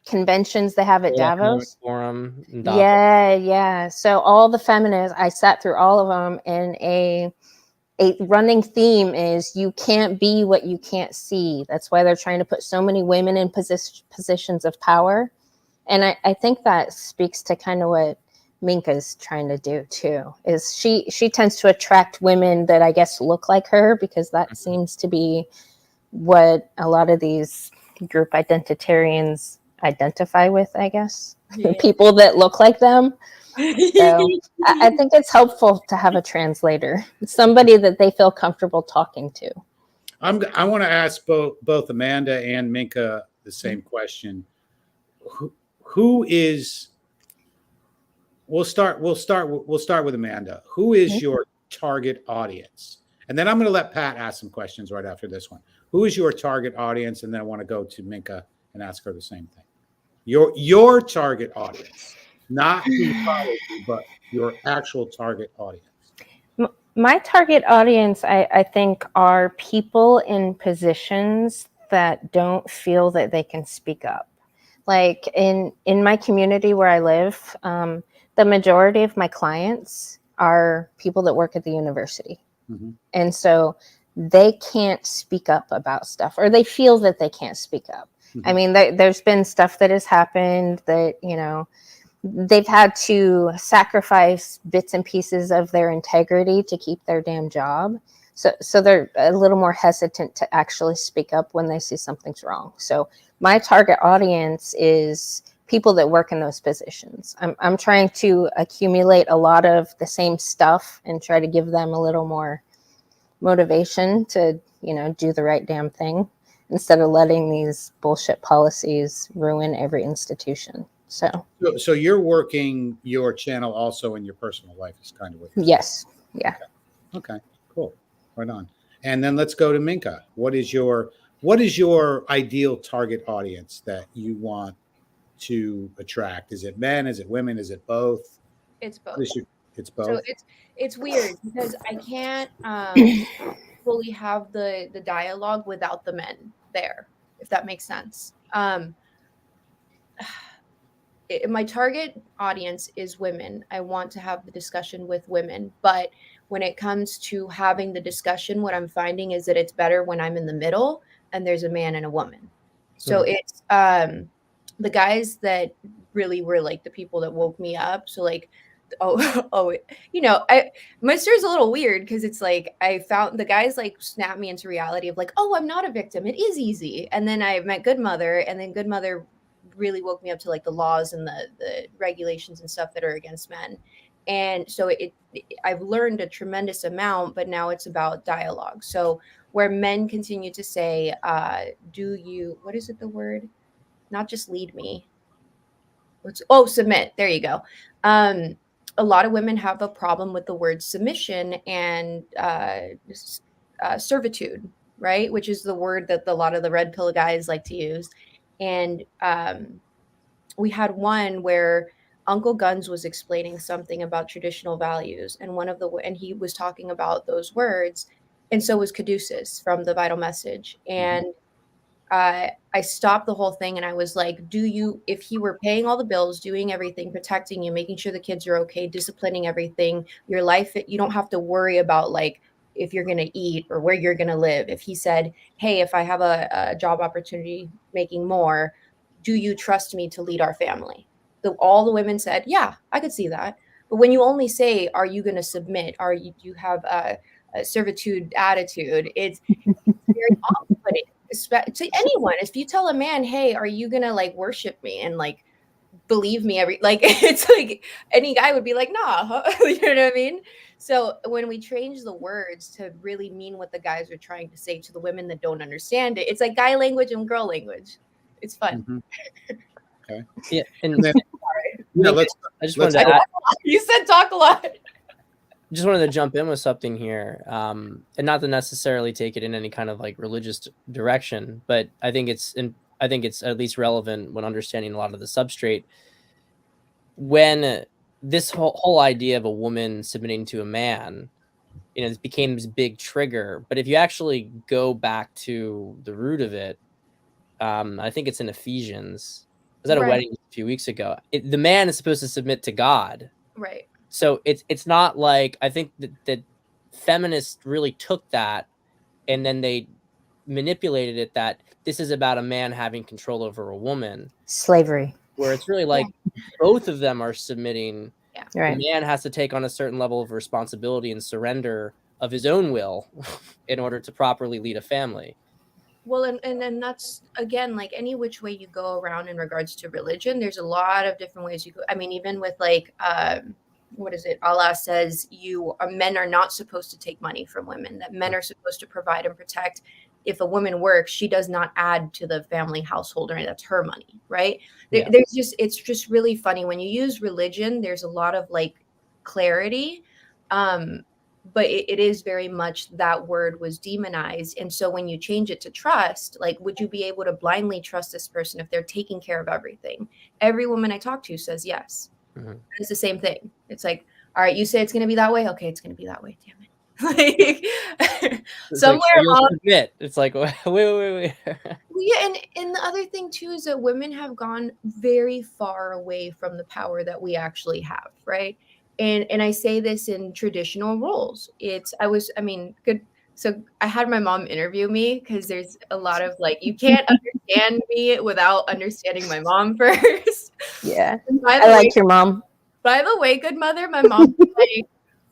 conventions they have at Davos. Forum. Yeah. So all the feminists, I sat through all of them, and a running theme is you can't be what you can't see. That's why they're trying to put so many women in positions of power. And I think that speaks to kind of what Minka's trying to do too, is she tends to attract women that I guess look like her, because that seems to be what a lot of these group identitarians identify with, I guess. Yeah. People that look like them. So I think it's helpful to have a translator, somebody that they feel comfortable talking to. I want to ask both Amanda and Minka the same question. Who is? We'll start with Amanda. Who is your target audience? And then I'm going to let Pat ask some questions right after this one. Who is your target audience? And then I want to go to Minka and ask her the same thing. Your target audience, not who follows you, but your actual target audience. My target audience, I think, are people in positions that don't feel that they can speak up. Like in my community where I live, the majority of my clients are people that work at the university. Mm-hmm. And so they can't speak up about stuff, or they feel that they can't speak up. Mm-hmm. I mean, there's been stuff that has happened that, they've had to sacrifice bits and pieces of their integrity to keep their damn job. So they're a little more hesitant to actually speak up when they see something's wrong. So my target audience is people that work in those positions. I'm trying to accumulate a lot of the same stuff and try to give them a little more motivation to, do the right damn thing, instead of letting these bullshit policies ruin every institution. So you're working your channel also in your personal life is kind of what you're yes. Saying. Yeah. Okay, cool. Right on. And then let's go to Minka. What is your ideal target audience that you want to attract? Is it men? Is it women? Is it both? It's both. It's both. So it's weird because I can't fully have the dialogue without the men there, if that makes sense. My target audience is women. I want to have the discussion with women, but when it comes to having the discussion, what I'm finding is that it's better when I'm in the middle and there's a man and a woman. So it's the guys that really were like the people that woke me up. So like, my story's a little weird because it's like I found the guys like snap me into reality of like, oh, I'm not a victim. It is easy. And then I met Good Mother, and then Good Mother really woke me up to like the laws and the regulations and stuff that are against men. And so I've learned a tremendous amount, but now it's about dialogue. So where men continue to say, what is it, the word? Not just lead me. Submit. There you go. A lot of women have a problem with the word submission and servitude, right? Which is the word that a lot of the red pill guys like to use. And we had one where Uncle Guns was explaining something about traditional values, and he was talking about those words, and so was Caduceus from the Vital Message. And I stopped the whole thing, and I was like, if he were paying all the bills, doing everything, protecting you, making sure the kids are okay, disciplining everything, your life, you don't have to worry about like if you're going to eat or where you're going to live. If he said, hey, if I have a job opportunity making more, do you trust me to lead our family? All the women said, yeah, I could see that. But when you only say, are you going to submit? Do you have a servitude attitude? It's very off-putting to anyone. If you tell a man, hey, are you going to like worship me and like believe me it's like any guy would be like, nah, you know what I mean? So when we change the words to really mean what the guys are trying to say to the women that don't understand it, it's like guy language and girl language. It's fun. Mhm. Okay. Yeah, and And then, yeah, I just let's wanted to add, You said talk a lot. just wanted to jump in with something here, and not to necessarily take it in any kind of like religious direction, but I think it's at least relevant when understanding a lot of the substrate. When this whole idea of a woman submitting to a man, it became this big trigger. But if you actually go back to the root of it, I think it's in Ephesians. I was at a Right. wedding a few weeks ago. The man is supposed to submit to God. Right. So it's not like, I think that feminists really took that and then they manipulated it that this is about a man having control over a woman, Slavery. where it's really like both of them are submitting. Yeah. Right. The man has to take on a certain level of responsibility and surrender of his own will in order to properly lead a family. Well, and that's again, like any which way you go around in regards to religion, there's a lot of different ways you go. I mean, even with like what is it? Allah says men are not supposed to take money from women, that men are supposed to provide and protect. If a woman works, she does not add to the family household, right? That's her money, right? Yeah. It's just really funny when you use religion, there's a lot of like clarity. But it is very much that word was demonized. And so when you change it to trust, like, would you be able to blindly trust this person if they're taking care of everything? Every woman I talk to says yes. Mm-hmm. It's the same thing. It's like, all right, you say it's going to be that way. Okay, it's going to be that way. Damn it. Like, somewhere like, you'll on, submit. It's like, wait. yeah, and the other thing too is that women have gone very far away from the power that we actually have, right? And I say this in traditional roles. Good. So I had my mom interview me because there's a lot of like, you can't understand me without understanding my mom first. Yeah. By I the like way, your mom. by the way, good mother, my mom was like,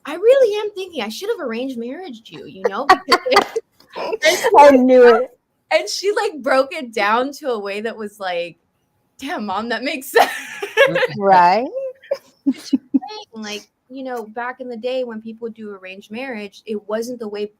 I really am thinking I should have arranged marriaged you, because I knew it. and she like broke it down to a way that was like, damn, mom, that makes sense. Right. Like, back in the day when people do arranged marriage, it wasn't the way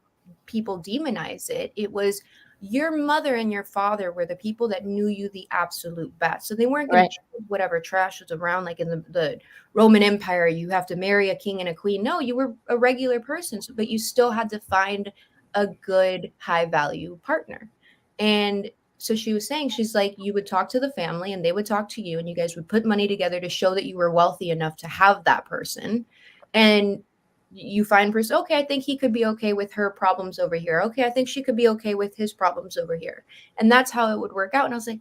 people demonize it. It was your mother and your father were the people that knew you the absolute best. So they weren't going to choose whatever trash was around, like in the Roman Empire, you have to marry a king and a queen. No, you were a regular person, but you still had to find a good high value partner. And so she was saying, she's like, you would talk to the family and they would talk to you and you guys would put money together to show that you were wealthy enough to have that person. And you find person, okay, I think he could be okay with her problems over here. Okay, I think she could be okay with his problems over here. And that's how it would work out. And I was like,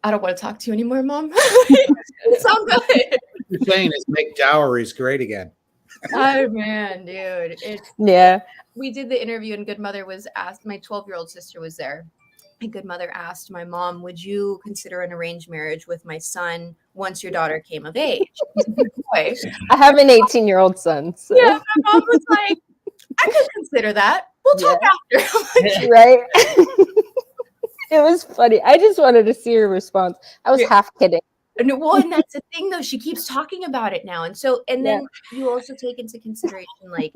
I don't want to talk to you anymore, mom. It sounds good. what you're saying is make dowries great again. Oh man, dude. Yeah. We did the interview and Good Mother was asked, my 12-year-old sister was there. And Good Mother asked my mom, would you consider an arranged marriage with my son once your daughter came of age? Boy. I have an 18-year-old son. So. Yeah, my mom was like, I could consider that. We'll talk after. Right. It was funny. I just wanted to see her response. I was half kidding. Well, and that's the thing though. She keeps talking about it now. And so, and then you also take into consideration like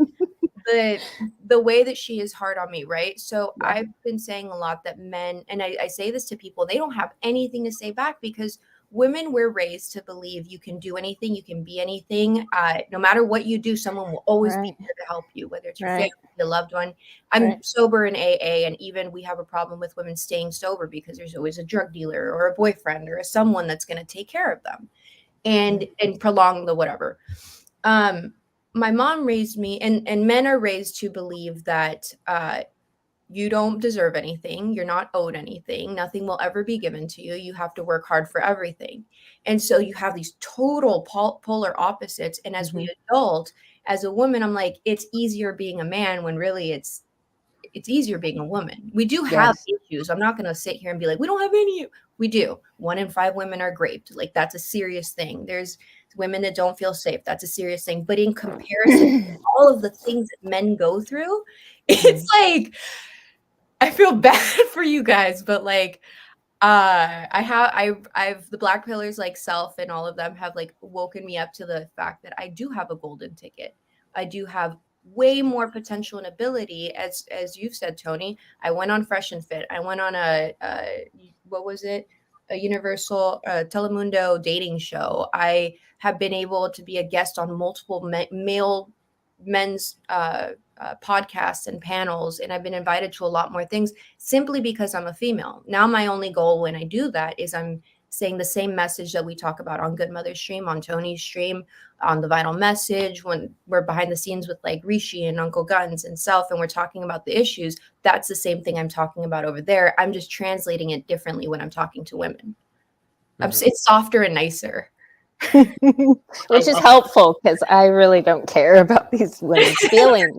the way that she is hard on me, right? So I've been saying a lot that men, and I say this to people, they don't have anything to say back because women were raised to believe you can do anything, you can be anything. No matter what you do, someone will always be there to help you, whether it's your family, your loved one. I'm sober in AA, and even we have a problem with women staying sober because there's always a drug dealer or a boyfriend or someone that's going to take care of them and prolong the whatever. My mom raised me, and men are raised to believe that you don't deserve anything. You're not owed anything. Nothing will ever be given to you. You have to work hard for everything. And so you have these total polar opposites. And as we adult, as a woman, I'm like, it's easier being a man when really it's easier being a woman. We do have issues. I'm not going to sit here and be like, we don't have any. We do. 1 in 5 women are raped. Like that's a serious thing. There's women that don't feel safe. That's a serious thing. But in comparison to all of the things that men go through, it's like, I feel bad for you guys, but like, I've the black pillars like self and all of them have like woken me up to the fact that I do have a golden ticket. I do have way more potential and ability. As you've said, Tony, I went on Fresh and Fit. I went on a what was it? A Universal Telemundo dating show. I have been able to be a guest on multiple men's podcasts and panels, and I've been invited to a lot more things simply because I'm a female. Now my only goal when I do that is I'm saying the same message that we talk about on Good Mother stream, on Tony's stream, on the Vital Message, when we're behind the scenes with like Rishi and Uncle Guns and Self, and we're talking about the issues. That's the same thing I'm talking about over there. I'm just translating it differently when I'm talking to women. It's softer and nicer. Which is helpful because I really don't care about these women's feelings.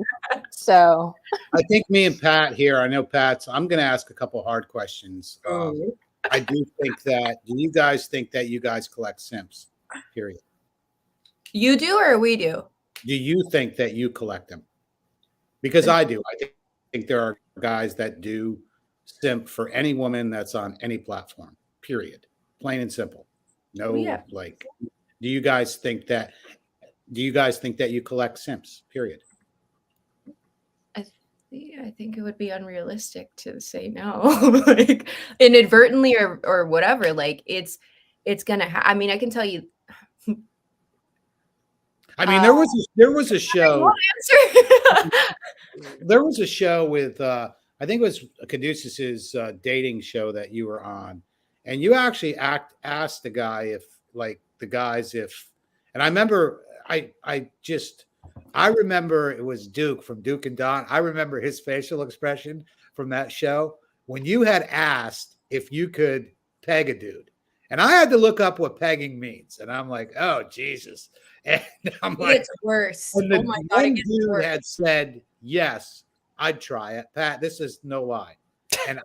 So I think me and Pat here, I know Pat's, I'm going to ask a couple hard questions. I do think that, do you guys think that you guys collect simps? Period. You do or we do? Do you think that you collect them? Because I do. I think there are guys that do simp for any woman that's on any platform, period. Plain and simple. No, like, do you guys think that you collect simps, period? I think it would be unrealistic to say no, like inadvertently or whatever. Like it's gonna. I mean, I can tell you. I mean, there was a show. There was a show with I think it was Caduceus's dating show that you were on, and you actually asked the guy if and I remember I remember it was Duke from Duke and Don. I remember his facial expression from that show when you had asked if you could peg a dude. And I had to look up what pegging means. And I'm like, oh, Jesus. And I'm like, it's worse. And the one dude had said, yes, I'd try it. Pat, this is no lie. And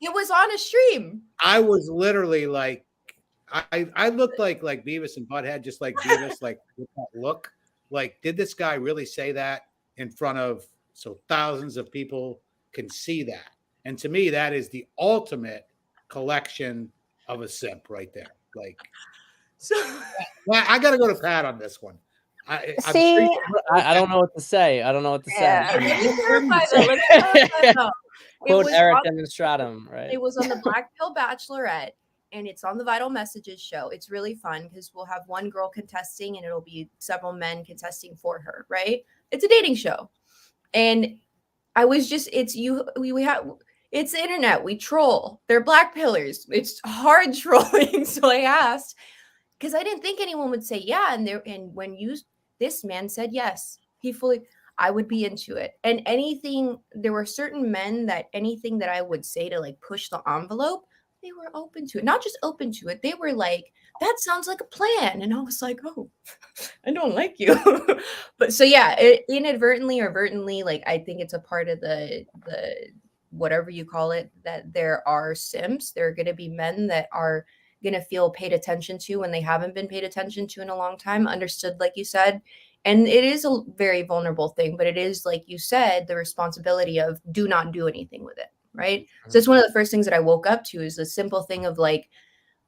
it was on a stream. I was literally like, I looked like Beavis and Butthead, just like Beavis, like with that look. Like, did this guy really say that in front of so thousands of people can see that? And to me, that is the ultimate collection of a simp right there. Like, so well, I got to go to Pat on this one. I don't know what to say. I don't know what to say. Let's clarify that. Quote Eric Demonstratum, right? It was on the Black Pill Bachelorette. And it's on the Vital Messages show. It's really fun because we'll have one girl contesting and it'll be several men contesting for her, right? It's a dating show. And I was just, it's the internet. We troll. They're black pillars. It's hard trolling. So I asked, because I didn't think anyone would say yeah. And when this man said yes, I would be into it. And there were certain men that anything that I would say to like push the envelope, they were open to it. Not just open to it. They were like, that sounds like a plan. And I was like, oh, I don't like you. But so yeah, inadvertently or vertently, like I think it's a part of the whatever you call it, that there are simps. There are going to be men that are going to feel paid attention to when they haven't been paid attention to in a long time, understood, like you said. And it is a very vulnerable thing, but it is, like you said, the responsibility of do not do anything with it. Right. So that's one of the first things that I woke up to is the simple thing of like,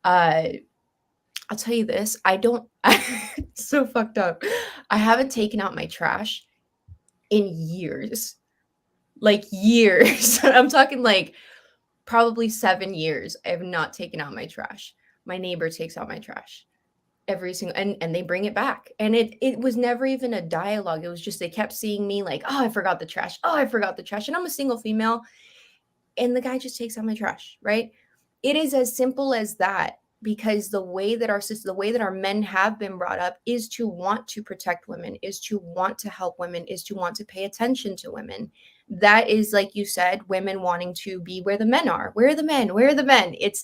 I'll tell you this. It's so fucked up. I haven't taken out my trash in years, like years. I'm talking like probably 7 years. I have not taken out my trash. My neighbor takes out my trash every single, and they bring it back. And it was never even a dialogue. It was just, they kept seeing me like, oh, I forgot the trash. Oh, I forgot the trash. And I'm a single female. And the guy just takes out my trash, right? It is as simple as that, because the way that our men have been brought up is to want to protect women, is to want to help women, is to want to pay attention to women. That is, like you said, women wanting to be where the men are. Where are the men? Where are the men? It's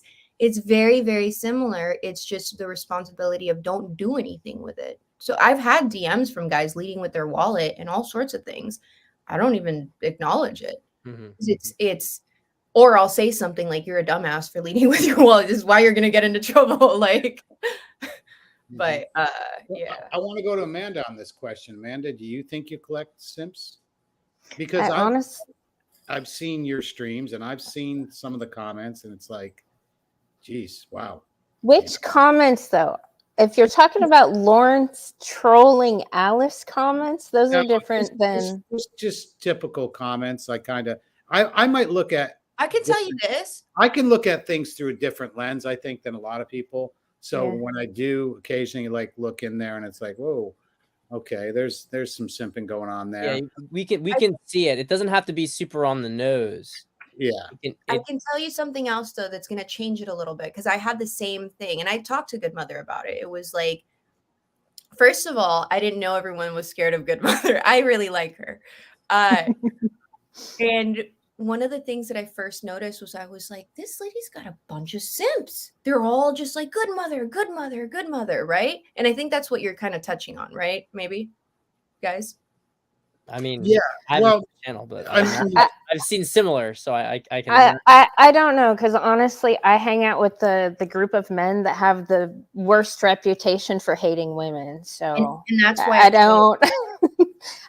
very, very similar. It's just the responsibility of don't do anything with it. So I've had DMs from guys leading with their wallet and all sorts of things. I don't even acknowledge it. Mm-hmm. It's or I'll say something like, you're a dumbass for leading with your wallet. This is why you're going to get into trouble. Like, but yeah. I want to go to Amanda on this question. Amanda, do you think you collect simps? Because I've seen your streams and I've seen some of the comments and it's like, geez, wow. Which comments though? if you're talking about Lawrence trolling Alice comments, those No, are different than. just typical comments. I might look at. I can tell you this. I can look at things through a different lens, I think, than a lot of people. So Yeah. when I do occasionally like look in there, and it's like, whoa, okay, there's some simping going on there. Yeah, we can see it. It doesn't have to be super on the nose. Yeah. I can tell you something else though that's going to change it a little bit, because I had the same thing and I talked to Good Mother about it. It was like, first of all, I didn't know everyone was scared of Good Mother. I really like her. And one of the things that I first noticed was, I was like, this lady's got a bunch of simps. They're all just like, good mother, good mother, good mother, right? And I think that's what you're kind of touching on, right? Maybe, guys? I mean, Yeah, I haven't well, seen the channel, but I mean, I've seen similar, so I can. I don't know, because honestly, I hang out with the group of men that have the worst reputation for hating women. So And that's why I don't.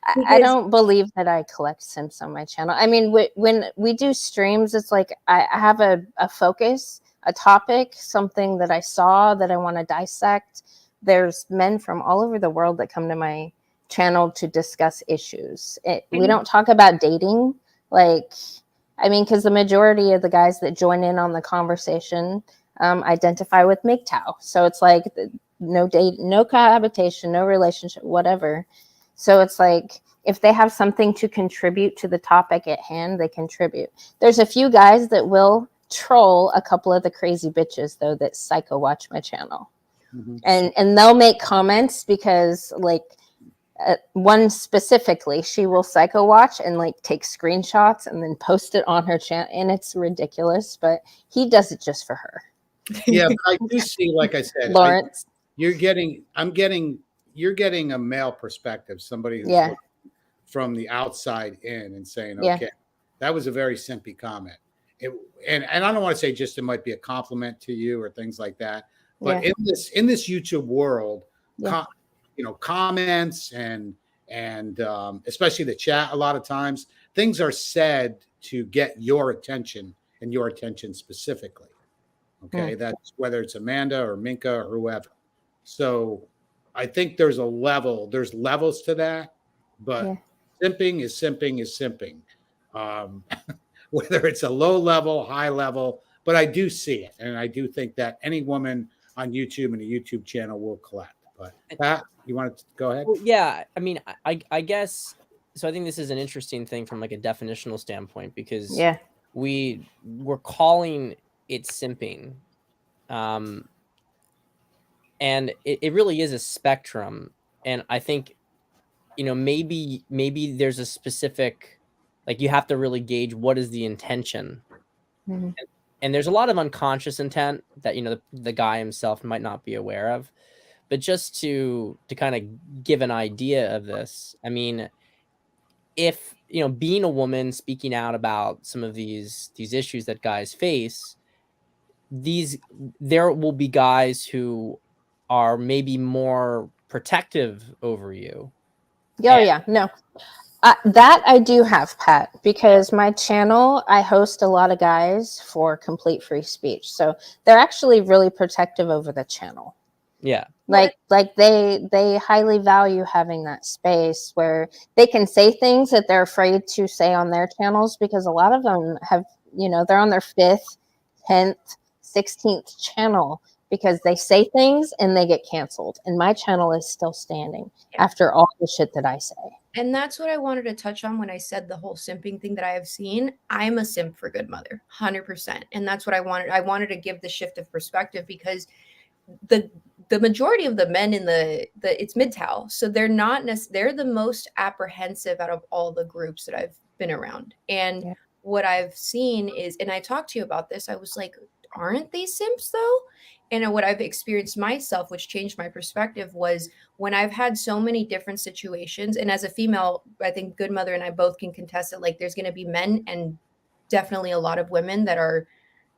I Because- don't believe that I collect simps on my channel. I mean, when we do streams, it's like I have a focus, a topic, something that I saw that I want to dissect. There's men from all over the world that come to my channel to discuss issues. We don't talk about dating. Like, I mean, because the majority of the guys that join in on the conversation identify with MGTOW. So it's like no date, no cohabitation, no relationship, whatever. So it's like, if they have something to contribute to the topic at hand, they contribute. There's a few guys that will troll a couple of the crazy bitches, though, that psycho watch my channel. Mm-hmm. And they'll make comments because, like, one specifically, she will psycho watch and like take screenshots and then post it on her channel, and it's ridiculous, but he does it just for her. Yeah, but I do see, like I said, Lawrence, you're getting a male perspective, somebody who's looking from the outside in and saying, okay, that was a very simpy comment. And I don't want to say just it might be a compliment to you or things like that, but in this YouTube world, comments and especially the chat, a lot of times things are said to get your attention, and your attention specifically. Okay, that's whether it's Amanda or Minka or whoever. So I think there's levels to that, but simping is simping is simping. Whether it's a low level, high level, but I do see it. And I do think that any woman on YouTube and a YouTube channel will collect. But Pat, you want to go ahead? Well, yeah, I mean, I guess, so I think this is an interesting thing from like a definitional standpoint, because we're calling it simping. And it really is a spectrum. And I think, maybe there's a specific, like, you have to really gauge what is the intention. And there's a lot of unconscious intent that, the guy himself might not be aware of. But just to kind of give an idea of this, I mean, if, being a woman speaking out about some of these issues that guys face, there will be guys who are maybe more protective over you. No. That I do have, Pat, because my channel, I host a lot of guys for complete free speech. So they're actually really protective over the channel. Yeah. Like they highly value having that space where they can say things that they're afraid to say on their channels, because a lot of them have, they're on their 5th, 10th, 16th channel because they say things and they get canceled. And my channel is still standing after all the shit that I say. And that's what I wanted to touch on when I said the whole simping thing that I have seen. I'm a simp for Good Mother, 100%. And that's what I wanted. I wanted to give the shift of perspective, because the majority of the men in the it's MGTOW, so they're not they're the most apprehensive out of all the groups that I've been around. And what I've seen is, and I talked to you about this, I was like, aren't they simps though? And what I've experienced myself, which changed my perspective, was when I've had so many different situations. And as a female, I think Good Mother and I both can contest it. Like, there's going to be men and definitely a lot of women that are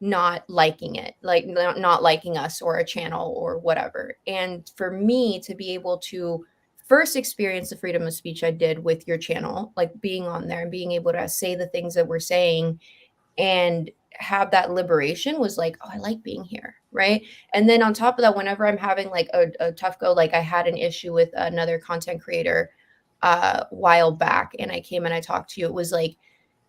not liking it, like not liking us or a channel or whatever. And for me to be able to first experience the freedom of speech I did with your channel, like being on there and being able to say the things that we're saying, and have that liberation was like, oh, I like being here, right? And then on top of that, whenever I'm having like a tough go, like I had an issue with another content creator a while back, and I came and I talked to you, it was like,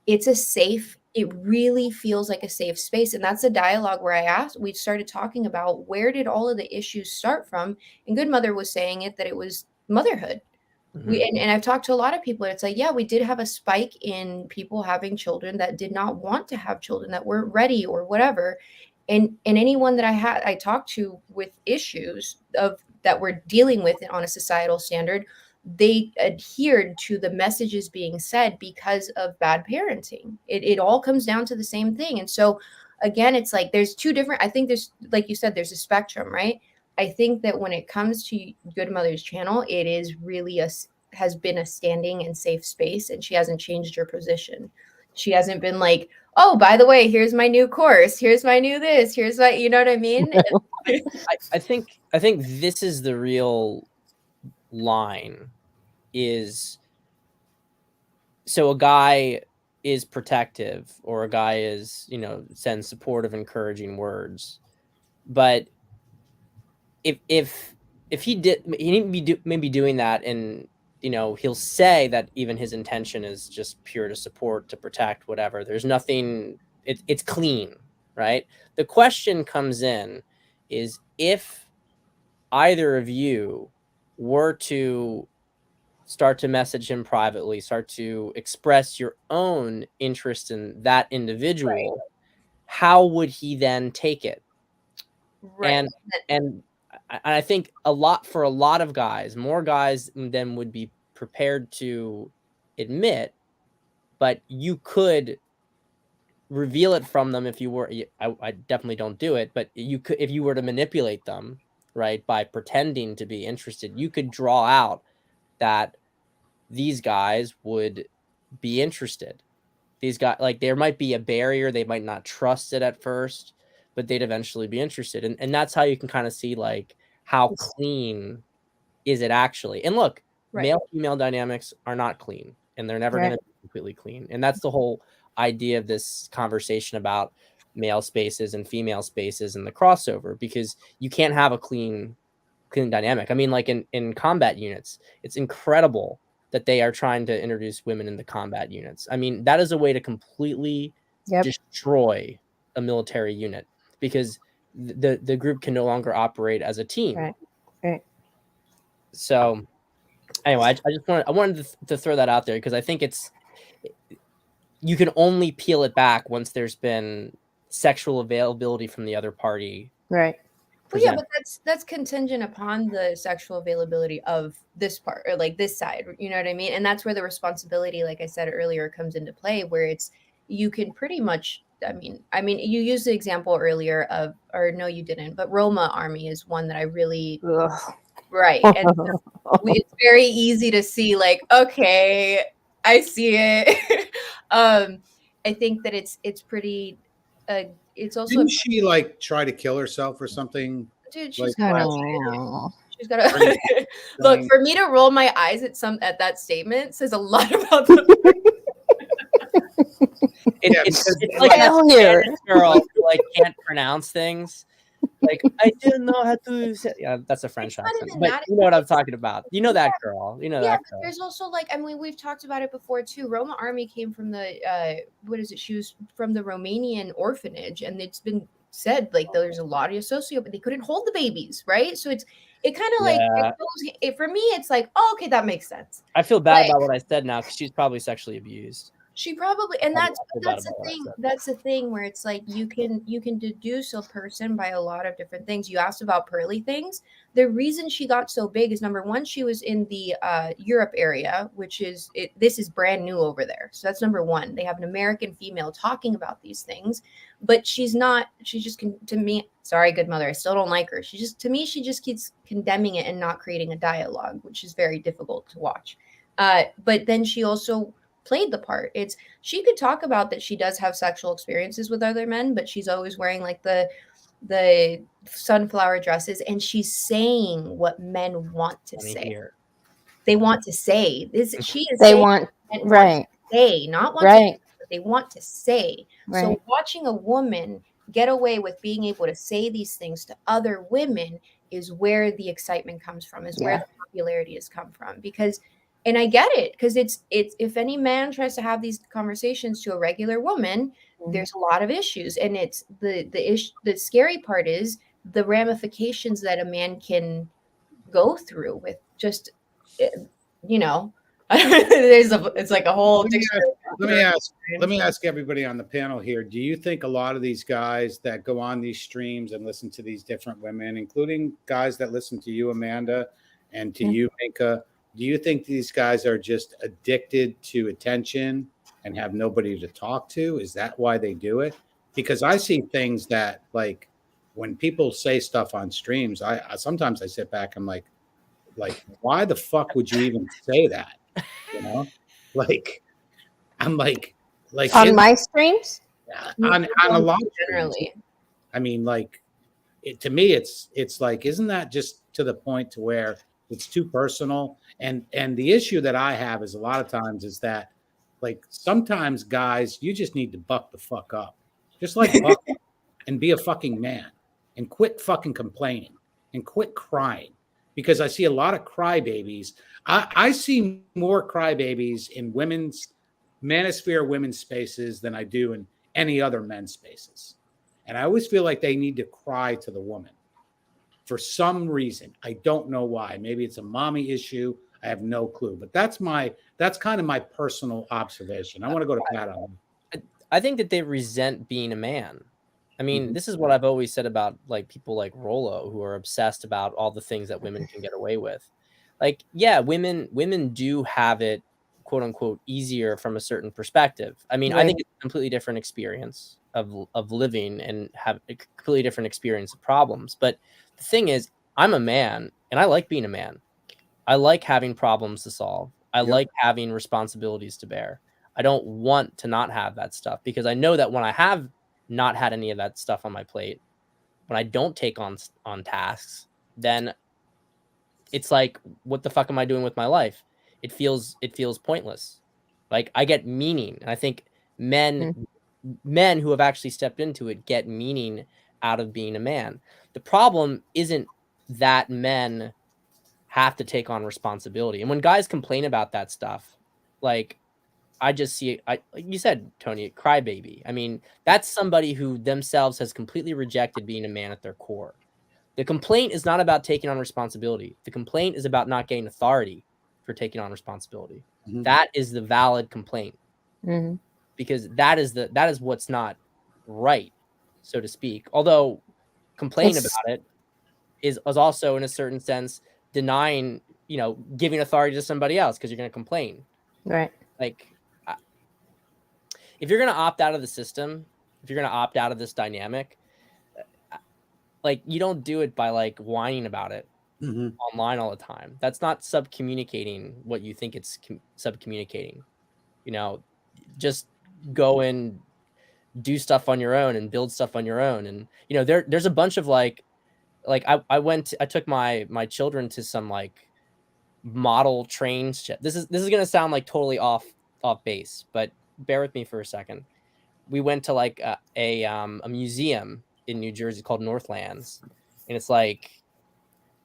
it's a safe, it really feels like a safe space. And that's a dialogue where we started talking about where did all of the issues start from? And Good Mother was saying that it was motherhood. And I've talked to a lot of people. It's like, yeah, we did have a spike in people having children that did not want to have children, that weren't ready or whatever. And anyone that I talked to with issues that we're dealing with on a societal standard, they adhered to the messages being said because of bad parenting. It all comes down to the same thing. And so again, it's like there's two different, I think there's, like you said, there's a spectrum, right? I think that when it comes to Good Mother's channel, it is really has been a standing and safe space, and she hasn't changed her position. She hasn't been like, oh, by the way, here's my new course, here's my new this, here's my, you know what I mean? I think this is the real line, is so a guy is protective, or a guy is, you know, sends supportive, encouraging words, but if he needn't be doing that, and you know, he'll say that even his intention is just pure to support, to protect, whatever. There's nothing, it's clean, right? The question comes in is, if either of you were to start to message him privately, start to express your own interest in that individual, right, how would he then take it? Right. And I think for a lot of guys, more guys than would be prepared to admit, but you could reveal it from them if you were, I definitely don't do it, but you could, if you were to manipulate them, right, by pretending to be interested, you could draw out that these guys would be interested. These guys, like, there might be a barrier, they might not trust it at first, but they'd eventually be interested. And that's how you can kind of see, like, how clean is it actually. And look, right, male-female dynamics are not clean, and they're never going to be completely clean. And that's the whole idea of this conversation about male spaces and female spaces and the crossover, because you can't have a clean dynamic. I mean, like in combat units, it's incredible that they are trying to introduce women in the combat units. I mean, that is a way to completely destroy a military unit, because the group can no longer operate as a team. Right. So anyway, I wanted to throw that out there, because I think you can only peel it back once there's been sexual availability from the other party. Right. Well, yeah, but that's contingent upon the sexual availability of this part, or like this side, you know what I mean? And that's where the responsibility, like I said earlier, comes into play, where it's, you can pretty much, I mean, you used the example earlier of, or no, you didn't, but Roma Army is one that I really, right. And it's very easy to see, like, okay, I see it. I think that it's pretty, it's also, didn't she like try to kill herself or something? Dude, like, she's gotta look, for me to roll my eyes at that statement says a lot about the it's like that Spanish girl who, like, can't pronounce things. Like, I didn't know how to say, yeah, that's a French accent, but you know what I'm talking about. You know that girl. You know that girl. There's also, like, I mean, we've talked about it before too. Roma Army came from the what is it? She was from the Romanian orphanage, and it's been said, like, there's a lot of sociopaths. They couldn't hold the babies, right? So it kind of like, for me, it's like, oh, okay, that makes sense. I feel bad about what I said now, because she's probably sexually abused. She probably, and that's the thing. That's the thing where it's like you can deduce a person by a lot of different things. You asked about pearly things. The reason she got so big is, number one, she was in the Europe area, which is this is brand new over there. So that's number one. They have an American female talking about these things, but she's not. She just to me. Sorry, Good Mother, I still don't like her. To me, she just keeps condemning it and not creating a dialogue, which is very difficult to watch. But then she also played the part. She could talk about that she does have sexual experiences with other men, but she's always wearing like the sunflower dresses, and she's saying what men want to say. They want to say this. She is. They want, right? Say, not want right. to they want to say. Right. So watching a woman get away with being able to say these things to other women is where the excitement comes from, is where Yeah. the popularity has come from. Because, and I get it, because it's if any man tries to have these conversations to a regular woman, there's a lot of issues, and it's the scary part is the ramifications that a man can go through with just, you know, it's like a whole Let me ask everybody on the panel here. Do you think a lot of these guys that go on these streams and listen to these different women, including guys that listen to you, Amanda, and to you, Minka, do you think these guys are just addicted to attention and have nobody to talk to? Is that why they do it? Because I see things that, like, when people say stuff on streams, I sometimes I sit back and like, why the fuck would you even say that? You know, like, I'm like On my streams? on a lot of streams. generally. I mean, like, to me, it's like, isn't that just to the point to where it's too personal? And the issue that I have is a lot of times is that, like, sometimes guys, you just need to buck the fuck up, just like buck up and be a fucking man and quit fucking complaining and quit crying, because I see a lot of crybabies. I see more crybabies in women's manosphere women's spaces than I do in any other men's spaces. And I always feel like they need to cry to the woman for some reason. I don't know why. Maybe it's a mommy issue. I have no clue. But that's kind of my personal observation. I want to go to Pat on that. I think that they resent being a man. I mean, this is what I've always said about, like, people like Rollo, who are obsessed about all the things that women can get away with. Like, yeah, women do have it, quote unquote, easier from a certain perspective. I mean, I think it's a completely different experience of living and have a completely different experience of problems. But the thing is, I'm a man and I like being a man. I like having problems to solve. I like having responsibilities to bear. I don't want to not have that stuff, because I know that when I have not had any of that stuff on my plate, when I don't take on tasks, then it's like, what the fuck am I doing with my life? It feels pointless. Like, I get meaning. And I think men who have actually stepped into it get meaning out of being a man. The problem isn't that men have to take on responsibility. And when guys complain about that stuff, like, I just see it, like you said, Tony, crybaby. I mean, that's somebody who themselves has completely rejected being a man at their core. The complaint is not about taking on responsibility. The complaint is about not getting authority for taking on responsibility. That is the valid complaint, because that is what's not right, so to speak. Although complaining about it is also, in a certain sense, denying, giving authority to somebody else because you're going to complain. Right. Like, if you're going to opt out of the system, if you're going to opt out of this dynamic, like, you don't do it by, like, whining about it online all the time. That's not sub-communicating what you think it's sub-communicating. Just go and do stuff on your own and build stuff on your own. And, there's a bunch of I took my children to some, like, model train shit. This is going to sound like totally off base, but bear with me for a second. We went to, like, a museum in New Jersey called Northlands, and it's like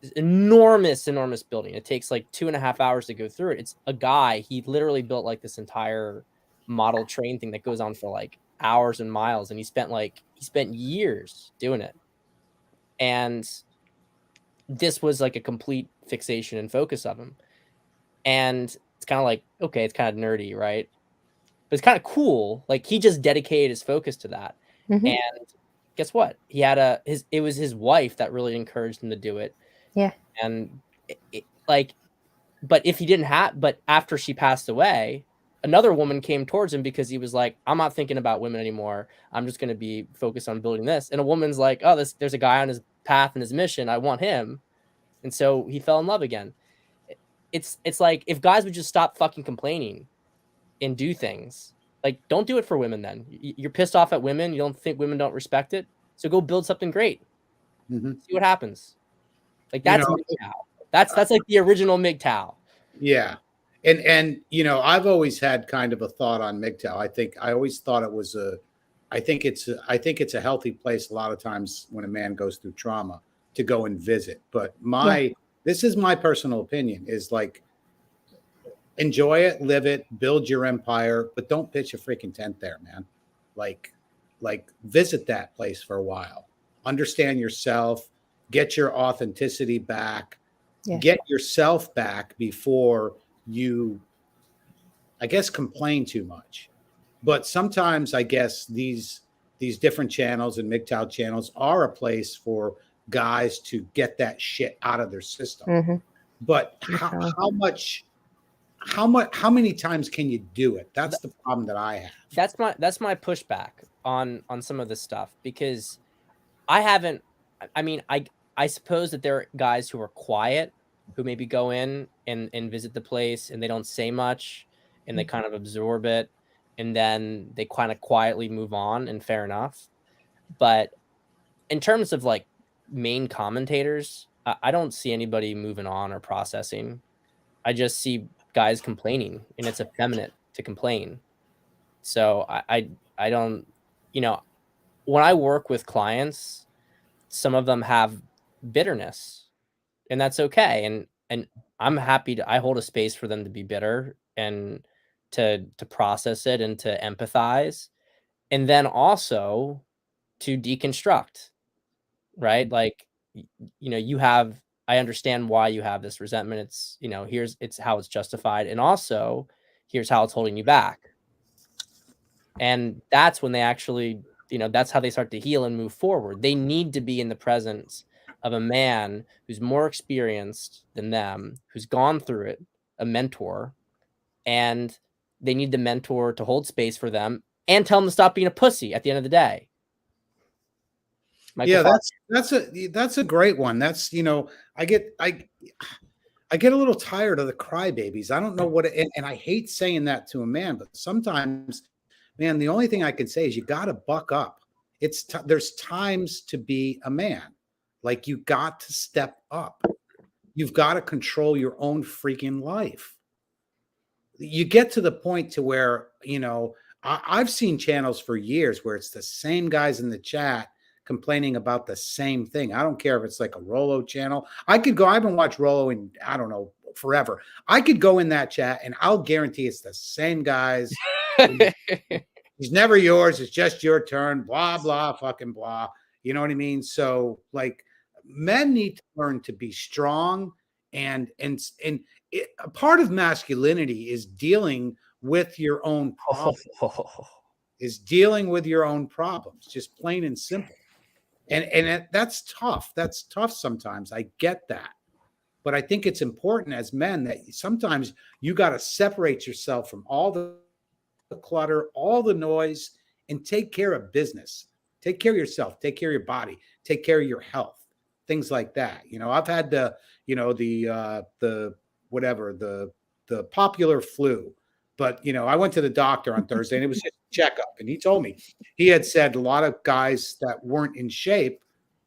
this enormous building. It takes like 2.5 hours to go through it. It's a guy, he literally built, like, this entire model train thing that goes on for, like, hours and miles, and he spent years doing it. And this was, like, a complete fixation and focus of him. And it's kind of like, okay, it's kind of nerdy, right? But it's kind of cool. Like, he just dedicated his focus to that. And guess what? He had it was his wife that really encouraged him to do it. Yeah. And but after she passed away, another woman came towards him because he was like, I'm not thinking about women anymore. I'm just going to be focused on building this. And a woman's like, oh, there's a guy on his path and his mission. I want him. And so he fell in love again. It's like, if guys would just stop fucking complaining and do things. Like, don't do it for women then. You're pissed off at women. You don't think women don't respect it. So go build something great. See what happens. Like, that's MGTOW. That's like the original MGTOW. Yeah. And you know, I've always had kind of a thought on MGTOW. I always thought it was I think it's a healthy place a lot of times when a man goes through trauma to go and visit. But this is my personal opinion, is like, enjoy it, live it, build your empire, but don't pitch a freaking tent there, man. Like visit that place for a while, understand yourself, get your authenticity back, get yourself back before you, I guess, complain too much. But sometimes I guess these different channels and MGTOW channels are a place for guys to get that shit out of their system. But how many times can you do it? That's the problem that I have. That's my pushback on some of this stuff, because I suppose that there are guys who are quiet, who maybe go in and visit the place and they don't say much and they kind of absorb it and then they kind of quietly move on, and fair enough. But in terms of like main commentators, I don't see anybody moving on or processing. I just see guys complaining, and it's effeminate to complain. So I don't, you know, when I work with clients, some of them have bitterness, and that's okay. And I'm happy I hold a space for them to be bitter and to process it and to empathize, and then also to deconstruct, right? Like, you know, I understand why you have this resentment. It's, you know, it's how it's justified. And also here's how it's holding you back. And that's when they actually, you know, that's how they start to heal and move forward. They need to be in the presence of a man who's more experienced than them, who's gone through it, a mentor, and they need the mentor to hold space for them and tell them to stop being a pussy at the end of the day. Michael, that's a great one. That's, you know, I get a little tired of the crybabies. I don't know what and I hate saying that to a man, but sometimes, man, the only thing I can say is you got to buck up. There's times to be a man. Like, you got to step up. You've got to control your own freaking life. You get to the point to where, you know, I've seen channels for years where it's the same guys in the chat complaining about the same thing. I don't care if it's like a Rollo channel. I haven't watched Rollo in, I don't know, forever. I could go in that chat and I'll guarantee it's the same guys. He's never yours. It's just your turn. Blah, blah, fucking blah. You know what I mean? So, like, men need to learn to be strong, and a part of masculinity is dealing with your own problems. Just plain and simple. And that's tough. That's tough sometimes. I get that. But I think it's important as men that sometimes you got to separate yourself from all the clutter, all the noise, and take care of business. Take care of yourself. Take care of your body. Take care of your health. Things like that. You know, I've had the popular flu. But, you know, I went to the doctor on Thursday and it was just a checkup. And he told me, he had said a lot of guys that weren't in shape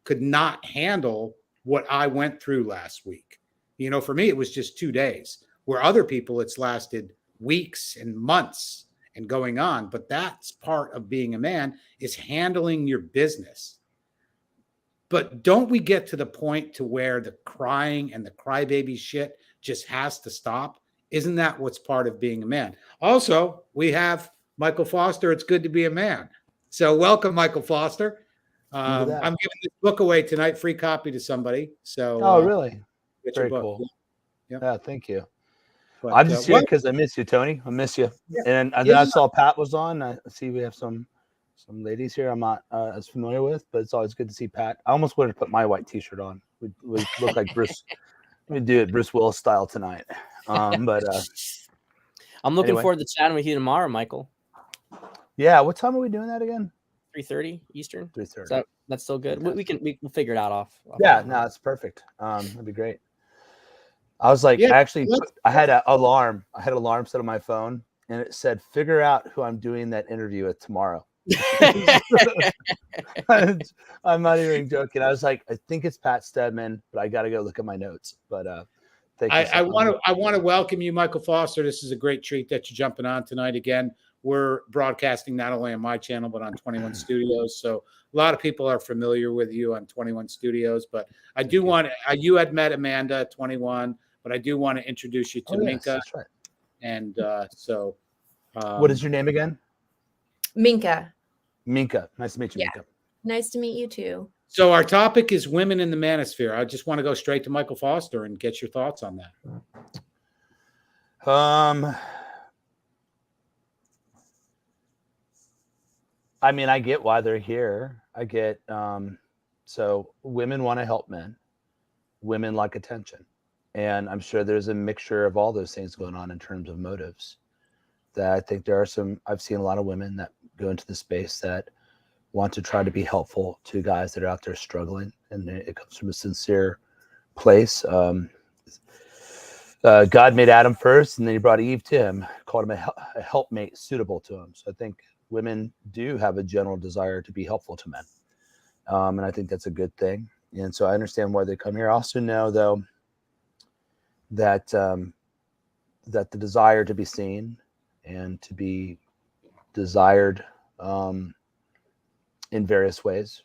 could not handle what I went through last week. You know, for me, it was just 2 days, where other people, it's lasted weeks and months and going on. But that's part of being a man, is handling your business. But don't we get to the point to where the crying and the crybaby shit just has to stop? Isn't that what's part of being a man? Also, we have Michael Foster. It's good to be a man. So welcome, Michael Foster. I'm giving this book away tonight, free copy to somebody. So, really? Very cool. Yeah, thank you. But, I'm just here because I miss you, Tony. I miss you. Yeah. And then I saw Pat was on. I see we have some ladies here I'm not as familiar with, but it's always good to see Pat. I almost wanted to put my white T-shirt on. We look like Bruce. We do it Bruce Willis style tonight. But I'm looking forward to chatting with you tomorrow, Michael. Yeah, what time are we doing that again? 3:30 Eastern. 3:30. So that's still good. We'll figure it out off. Yeah, no, it's perfect. That'd be great. I was like, I had an alarm. I had an alarm set on my phone, and it said, "Figure out who I'm doing that interview with tomorrow." I'm not even joking. I was like, I think it's Pat Stedman, but I got to go look at my notes. But Thank you. I want to welcome you, Michael Foster. This is a great treat that you're jumping on tonight again. We're broadcasting not only on my channel but on 21 Studios, so a lot of people are familiar with you on 21 Studios. But I do want you had met Amanda at 21, but I do want to introduce you to Minka. That's right. And what is your name again? Minka. Minka. Nice to meet you, Yeah. Minka. Nice to meet you too. So our topic is women in the manosphere. I just want to go straight to Michael Foster and get your thoughts on that. I mean, I get why they're here. I get, so women want to help men. Women like attention. And I'm sure there's a mixture of all those things going on in terms of motives. That I think there are some, I've seen a lot of women that go into the space that want to try to be helpful to guys that are out there struggling. And it comes from a sincere place. God made Adam first, and then he brought Eve to him, called him a helpmate suitable to him. So I think women do have a general desire to be helpful to men. And I think that's a good thing. And so I understand why they come here. I also know, though, that that the desire to be seen and to be desired in various ways,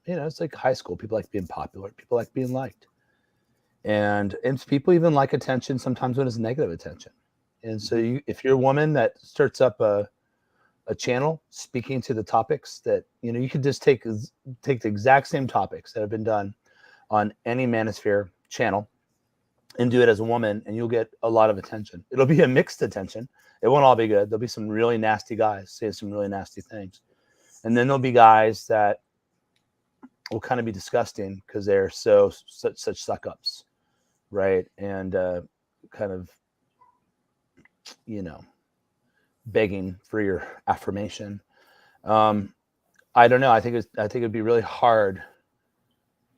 it's like high school. People like being popular. People like being liked. And people even like attention sometimes when it's negative attention. And so if you're a woman that starts up a channel speaking to the topics that, you could just take the exact same topics that have been done on any manosphere channel and do it as a woman, and you'll get a lot of attention. It'll be a mixed attention. It won't all be good. There'll be some really nasty guys saying some really nasty things. And then there'll be guys that will kind of be disgusting because they're such suck-ups, right? And kind of, begging for your affirmation. I don't know. I think it'd be really hard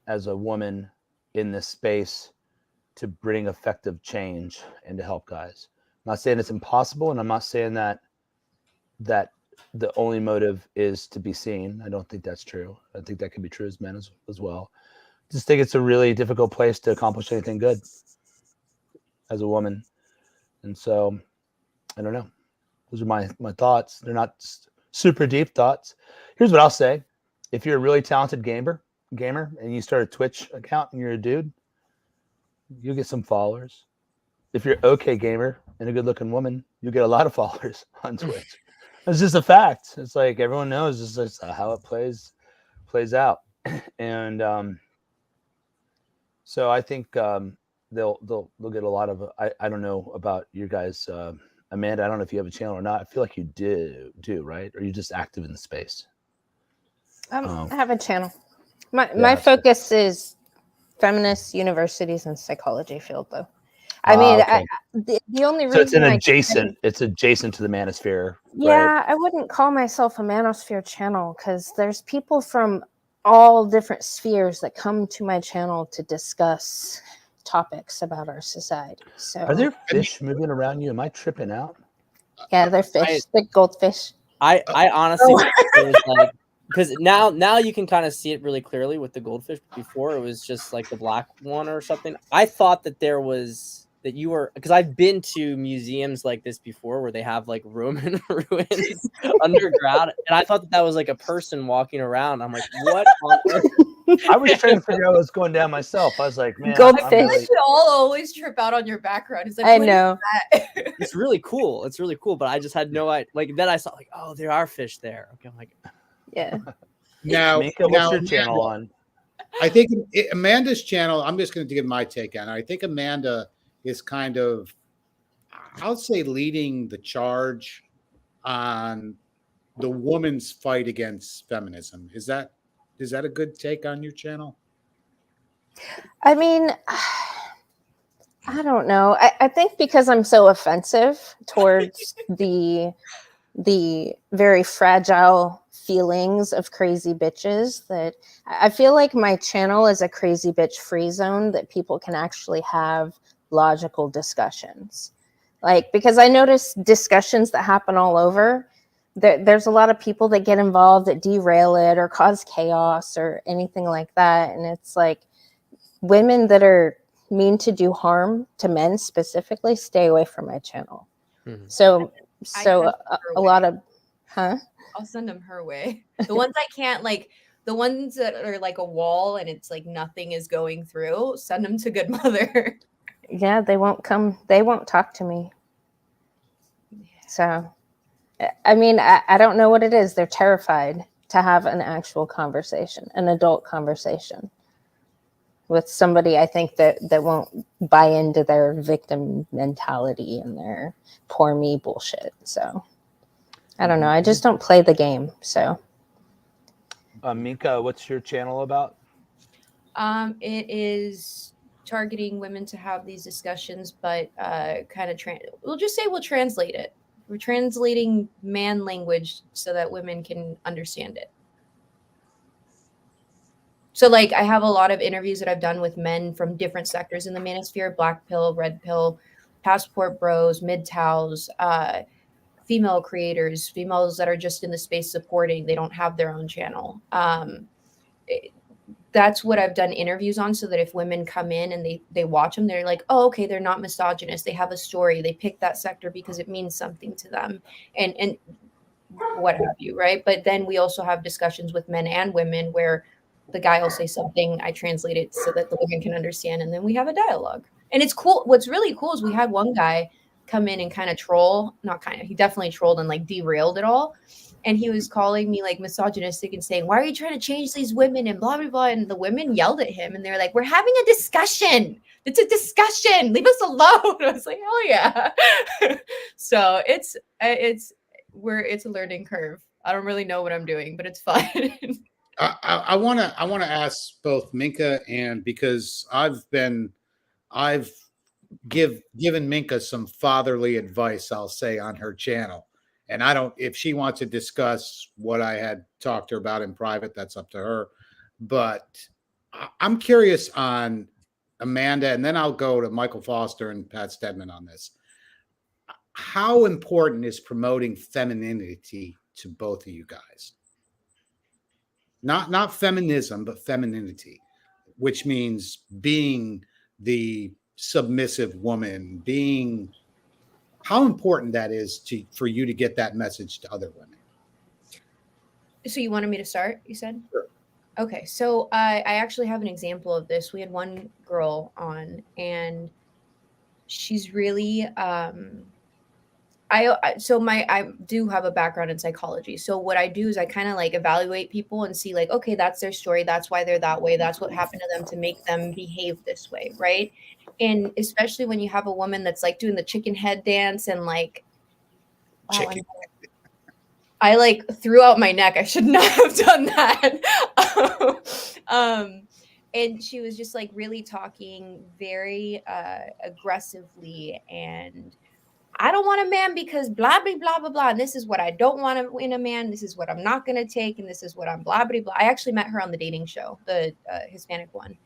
as a woman in this space to bring effective change and to help guys. I'm not saying it's impossible, and I'm not saying that the only motive is to be seen. I don't think that's true. I think that can be true as men as well. Just think it's a really difficult place to accomplish anything good as a woman. And so I don't know. Those are my thoughts. They're not super deep thoughts. Here's what I'll say. If you're a really talented gamer and you start a Twitch account and you're a dude, you'll get some followers. If you're okay gamer and a good looking woman, you'll get a lot of followers on Twitch. It's just a fact. It's like everyone knows this is how it plays out. And so I think they'll get a lot of, I don't know about you guys, Amanda, I don't know if you have a channel or not. I feel like you do, right? Or are you just active in the space? I have a channel. My focus is feminist universities and psychology field, though. I mean, okay. The only reason so it's adjacent to the manosphere. Yeah, right? I wouldn't call myself a manosphere channel because there's people from all different spheres that come to my channel to discuss topics about our society. So Are there fish moving around you? Am I tripping out? Yeah, they're fish. They're goldfish. I honestly think it was like, because now you can kind of see it really clearly with the goldfish. Before it was just like the black one or something. I thought that you were, because I've been to museums like this before where they have like Roman ruins underground, and I thought that was like a person walking around. I'm like, what on earth? I was trying to figure out what's going down myself. I was like, man, Goldfish. I should all always trip out on your background. It's like, I what is know. that? It's really cool. It's really cool, but I just had no idea. Like then I saw like, oh, there are fish there. Okay, I'm like, Yeah. Now, Mika, what's your channel on? I think Amanda's channel, I'm just going to give my take on it. I think Amanda is kind of, I'll say, leading the charge on the woman's fight against feminism. Is that a good take on your channel? I mean, I don't know. I think because I'm so offensive towards the very fragile feelings of crazy bitches, that I feel like my channel is a crazy bitch free zone that people can actually have logical discussions. Like, because I notice discussions that happen all over, there's a lot of people that get involved that derail it or cause chaos or anything like that. And it's like women that are mean to do harm to men specifically, stay away from my channel. Mhm. So I send them her a way. lot of, huh? I'll send them her way. The ones I can't, like the ones that are like a wall and it's like nothing is going through, send them to Good Mother. Yeah, they won't come. They won't talk to me. So, I mean, I don't know what it is. They're terrified to have an actual conversation, an adult conversation with somebody, I think, that won't buy into their victim mentality and their poor me bullshit. So, I don't know. I just don't play the game. So, Minka, what's your channel about? It is targeting women to have these discussions, but kind of we'll just say we'll translate it. We're translating man language so that women can understand it. So like I have a lot of interviews that I've done with men from different sectors in the manosphere: black pill, red pill, passport bros, MGTOWs, female creators, females that are just in the space supporting. They don't have their own channel. That's what I've done interviews on, so that if women come in and they watch them, they're like, oh, okay, they're not misogynist. They have a story. They pick that sector because it means something to them, and what have you, right? But then we also have discussions with men and women where the guy will say something, I translate it so that the women can understand, and then we have a dialogue. And it's cool. What's really cool is we had one guy come in and kind of troll, not kind of, he definitely trolled and like derailed it all. And he was calling me like misogynistic and saying, why are you trying to change these women and blah, blah, blah. And the women yelled at him and they're like, we're having a discussion. It's a discussion. Leave us alone. I was like, oh yeah. So it's a learning curve. I don't really know what I'm doing, but it's fun. I want to ask both Minka, and because I've given Minka some fatherly advice, I'll say, on her channel. And I don't, if she wants to discuss what I had talked to her about in private, that's up to her. But I'm curious on Amanda, and then I'll go to Michael Foster and Pat Stedman on this. How important is promoting femininity to both of you guys? Not feminism, but femininity, which means being the submissive woman, being, how important that is for you to get that message to other women. So you wanted me to start, you said? Sure. Okay, so I actually have an example of this. We had one girl on, and she's really I do have a background in psychology. So what I do is I kind of like evaluate people and see like, okay, that's their story. That's why they're that way. That's what happened to them to make them behave this way, right? And especially when you have a woman that's like doing the chicken head dance and like, wow, I like threw out my neck. I should not have done that. And she was just like really talking very aggressively, and I don't want a man because blah, blah, blah, blah, blah. And this is what I don't want in a man. This is what I'm not going to take. And this is what I'm blah, blah, blah. I actually met her on the dating show, the Hispanic one.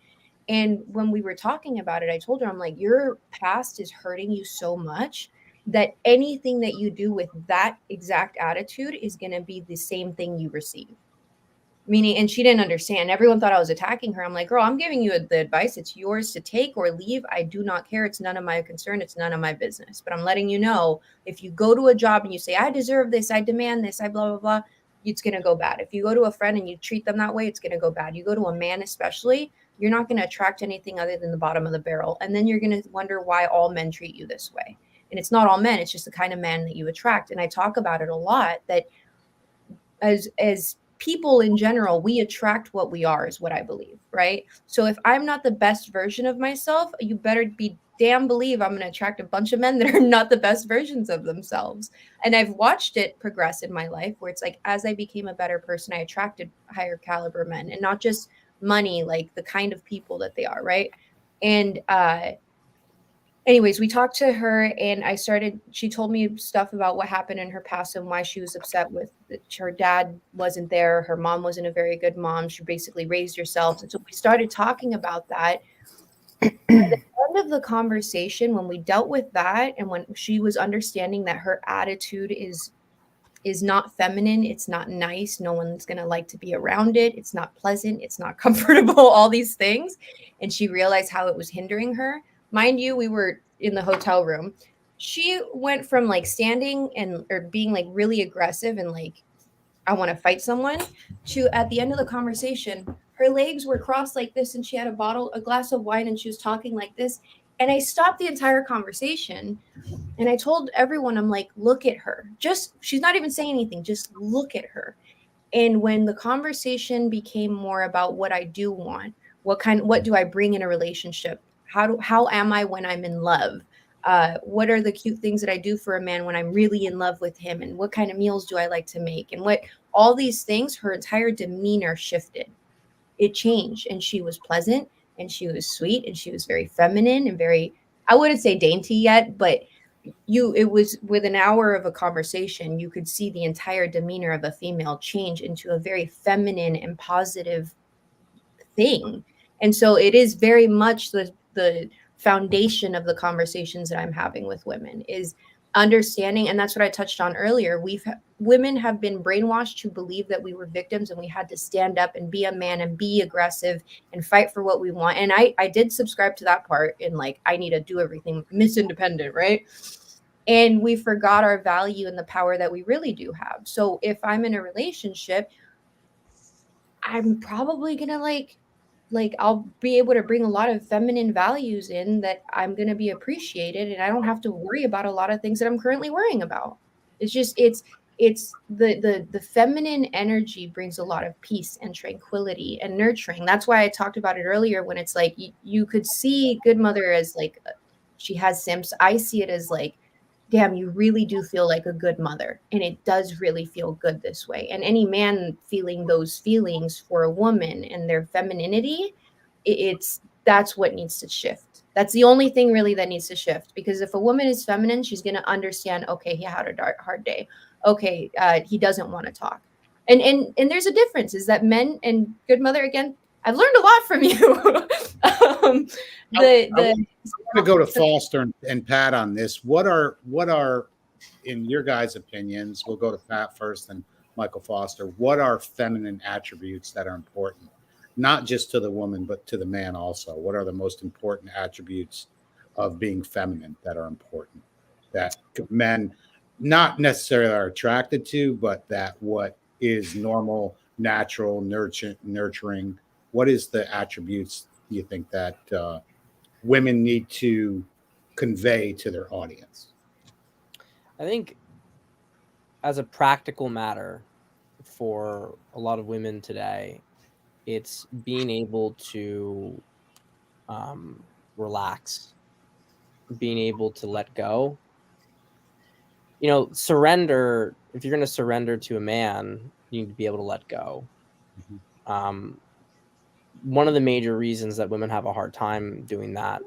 And when we were talking about it, I told her, I'm like, your past is hurting you so much that anything that you do with that exact attitude is going to be the same thing you receive. Meaning, and she didn't understand. Everyone thought I was attacking her. I'm like, girl, I'm giving you the advice. It's yours to take or leave. I do not care. It's none of my concern. It's none of my business. But I'm letting you know, if you go to a job and you say, I deserve this, I demand this, I blah, blah, blah, it's going to go bad. If you go to a friend and you treat them that way, it's going to go bad. You go to a man especially, you're not going to attract anything other than the bottom of the barrel. And then you're going to wonder why all men treat you this way. And it's not all men. It's just the kind of man that you attract. And I talk about it a lot, that as people in general, we attract what we are, is what I believe, right? So if I'm not the best version of myself, you better be damn believe I'm going to attract a bunch of men that are not the best versions of themselves. And I've watched it progress in my life, where it's like, as I became a better person, I attracted higher caliber men, and not just money, like the kind of people that they are, right? And anyways, we talked to her, and she told me stuff about what happened in her past and why she was upset with her dad wasn't there. Her mom wasn't a very good mom. She basically raised herself. And so we started talking about that. At the end of the conversation, when we dealt with that, and when she was understanding that her attitude is is not feminine. It's not nice. No one's going to like to be around it. It's not pleasant. It's not comfortable, all these things. And she realized how it was hindering her. Mind you, we were in the hotel room. She went from like standing and or being like really aggressive and like, I want to fight someone, to at the end of the conversation, her legs were crossed like this and she had a glass of wine and she was talking like this. And I stopped the entire conversation and I told everyone, I'm like, look at her. Just, she's not even saying anything. Just look at her. And when the conversation became more about what I do want, what do I bring in a relationship? How am I when I'm in love? What are the cute things that I do for a man when I'm really in love with him? And what kind of meals do I like to make? And what, all these things, her entire demeanor shifted. It changed, and she was pleasant and she was sweet and she was very feminine and very, I wouldn't say dainty yet, but it was with an hour of a conversation, you could see the entire demeanor of a female change into a very feminine and positive thing. And so it is very much the foundation of the conversations that I'm having with women is understanding. And that's what I touched on earlier. Women have been brainwashed to believe that we were victims and we had to stand up and be a man and be aggressive and fight for what we want. And I did subscribe to that part in like, I need to do everything, Miss Independent, right? And we forgot our value and the power that we really do have. So if I'm in a relationship, I'm probably gonna like I'll be able to bring a lot of feminine values in that I'm going to be appreciated, and I don't have to worry about a lot of things that I'm currently worrying about. It's just it's the feminine energy brings a lot of peace and tranquility and nurturing. That's why I talked about it earlier when it's like you could see Good Mother as like she has simps. I see it as like, damn, you really do feel like a good mother. And it does really feel good this way. And any man feeling those feelings for a woman and their femininity, that's what needs to shift. That's the only thing really that needs to shift. Because if a woman is feminine, she's going to understand, okay, he had a hard day. Okay, he doesn't want to talk. And there's a difference is that men and Good Mother, again, I've learned a lot from you. I want to go to Foster and Pat on this. What are, in your guys' opinions, we'll go to Pat first and Michael Foster. What are feminine attributes that are important, not just to the woman, but to the man also? What are the most important attributes of being feminine that are important, that men not necessarily are attracted to, but that what is normal, natural, nurturing? What is the attributes you think that women need to convey to their audience? I think as a practical matter for a lot of women today, it's being able to relax, being able to let go. You know, surrender. If you're going to surrender to a man, you need to be able to let go. Mm-hmm. One of the major reasons that women have a hard time doing that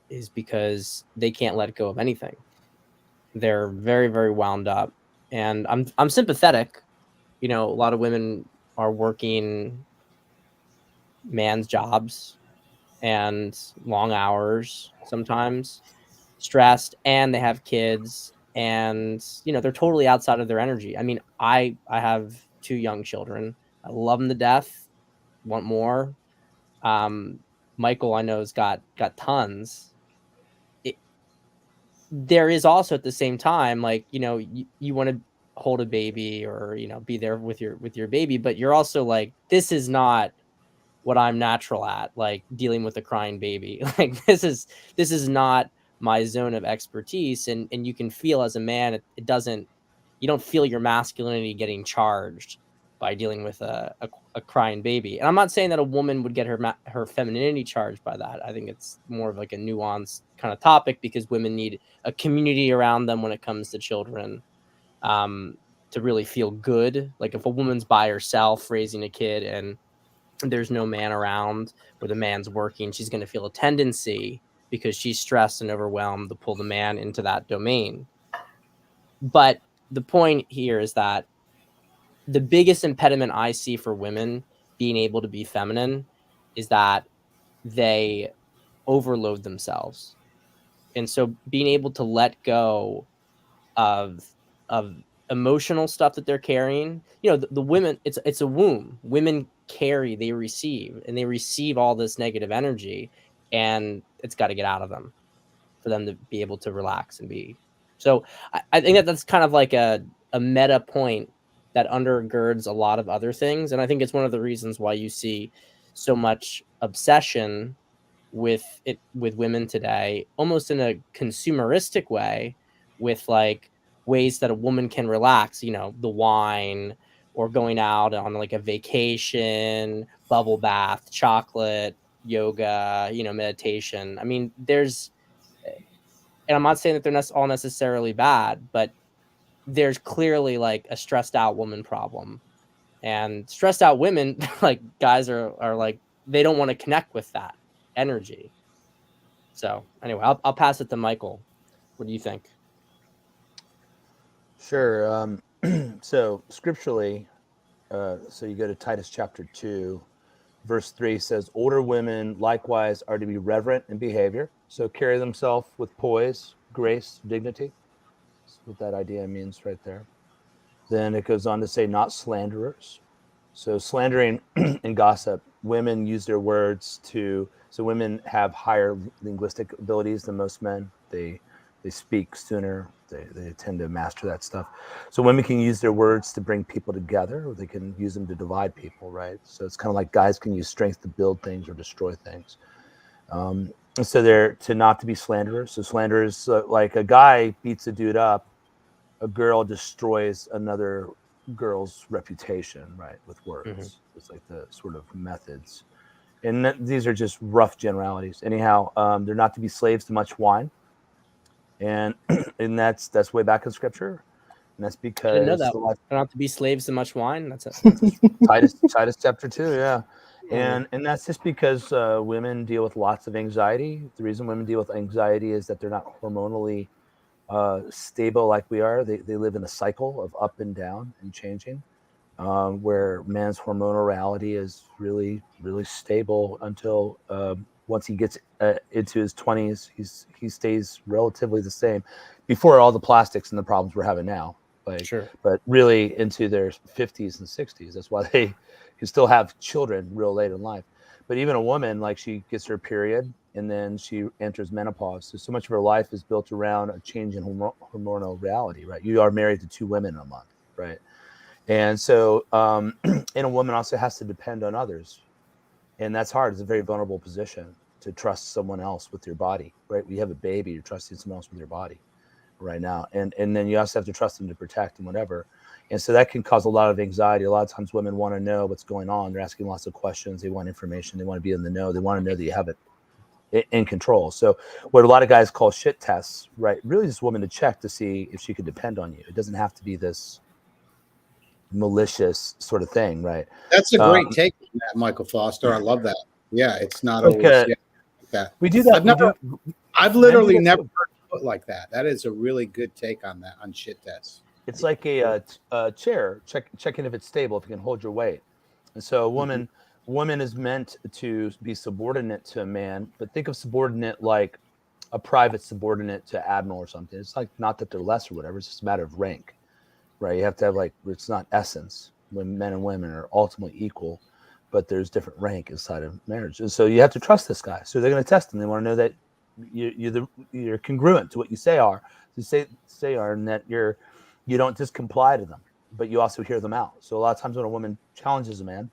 is because they can't let go of anything. They're very, very wound up, and I'm sympathetic. You know, a lot of women are working man's jobs and long hours, sometimes stressed, and they have kids, and you know, they're totally outside of their energy. I mean, I have 2 young children. I love them to death, want more. Michael, I know, has got tons. There is also at the same time, like, you know, you want to hold a baby or, you know, be there with your baby, but you're also like, this is not what I'm natural at, like dealing with a crying baby. Like this is not my zone of expertise. And you can feel as a man, it doesn't, you don't feel your masculinity getting charged by dealing with a crying baby. And I'm not saying that a woman would get her femininity charged by that. I think it's more of like a nuanced kind of topic because women need a community around them when it comes to children, to really feel good. Like if a woman's by herself raising a kid and there's no man around or the man's working, she's going to feel a tendency because she's stressed and overwhelmed to pull the man into that domain. But the point here is that the biggest impediment I see for women being able to be feminine is that they overload themselves. And so being able to let go of emotional stuff that they're carrying. You know, the women, it's a womb. Women carry, they receive all this negative energy, and it's got to get out of them for them to be able to relax and be. So I think that that's kind of like a meta point that undergirds a lot of other things. And I think it's one of the reasons why you see so much obsession with women today, almost in a consumeristic way, with like ways that a woman can relax, you know, the wine, or going out on like a vacation, bubble bath, chocolate, yoga, you know, meditation. I mean, there's, and I'm not saying that they're all necessarily bad, but there's clearly like a stressed out woman problem. And stressed out women, like guys are like, they don't want to connect with that energy. So anyway, I'll pass it to Michael. What do you think? Sure. So scripturally, so you go to Titus chapter 2, verse 3 says, older women likewise are to be reverent in behavior, so carry themselves with poise, grace, dignity. That's what that idea means right there. Then it goes on to say, not slanderers. So slandering and gossip, women use their words to, so women have higher linguistic abilities than most men. They speak sooner. They tend to master that stuff. So women can use their words to bring people together, or they can use them to divide people, right? So it's kind of like guys can use strength to build things or destroy things. And so they're to not to be slanderers. So slanderers, like a guy beats a dude up, a girl destroys another girl's reputation, right, with words. Mm-hmm. It's like the sort of methods. And these are just rough generalities. Anyhow, they're not to be slaves to much wine. And and that's way back in scripture. And that's because I didn't know that. Not to be slaves to much wine. That's Titus chapter 2, yeah. And that's just because women deal with lots of anxiety. The reason women deal with anxiety is that they're not hormonally stable like we are. They live in a cycle of up and down and changing, where man's hormonal reality is really, really stable until once he gets into his 20s, he stays relatively the same before all the plastics and the problems we're having now. Like, sure. But really into their 50s and 60s. That's why they can still have children real late in life. But even a woman, like, she gets her period and then she enters menopause. So much of her life is built around a change in hormonal reality, right? You are married to 2 women in a month, right? And so, and a woman also has to depend on others. And that's hard. It's a very vulnerable position to trust someone else with your body, right? When you have a baby, you're trusting someone else with your body right now. And then you also have to trust them to protect and whatever. And so that can cause a lot of anxiety. A lot of times women want to know what's going on. They're asking lots of questions. They want information. They want to be in the know. They want to know that you have it in control. So what a lot of guys call shit tests, right? Really just a woman to check to see if she could depend on you. It doesn't have to be this malicious sort of thing, right? That's a great take on that, Michael Foster. I love that. Yeah, it's not always like that. We do that. I've literally never heard it put like that. That is a really good take on that, on shit tests. It's like a chair, checking if it's stable, if you can hold your weight. And so a woman is meant to be subordinate to a man, but think of subordinate like a private subordinate to admiral or something. It's like, not that they're less or whatever, it's just a matter of rank, right? You have to have, like, it's not essence when men and women are ultimately equal, but there's different rank inside of marriage. And so you have to trust this guy. So they're going to test him. They want to know that you're congruent to what you say are, and that you don't just comply to them, but you also hear them out. So a lot of times when a woman challenges a man,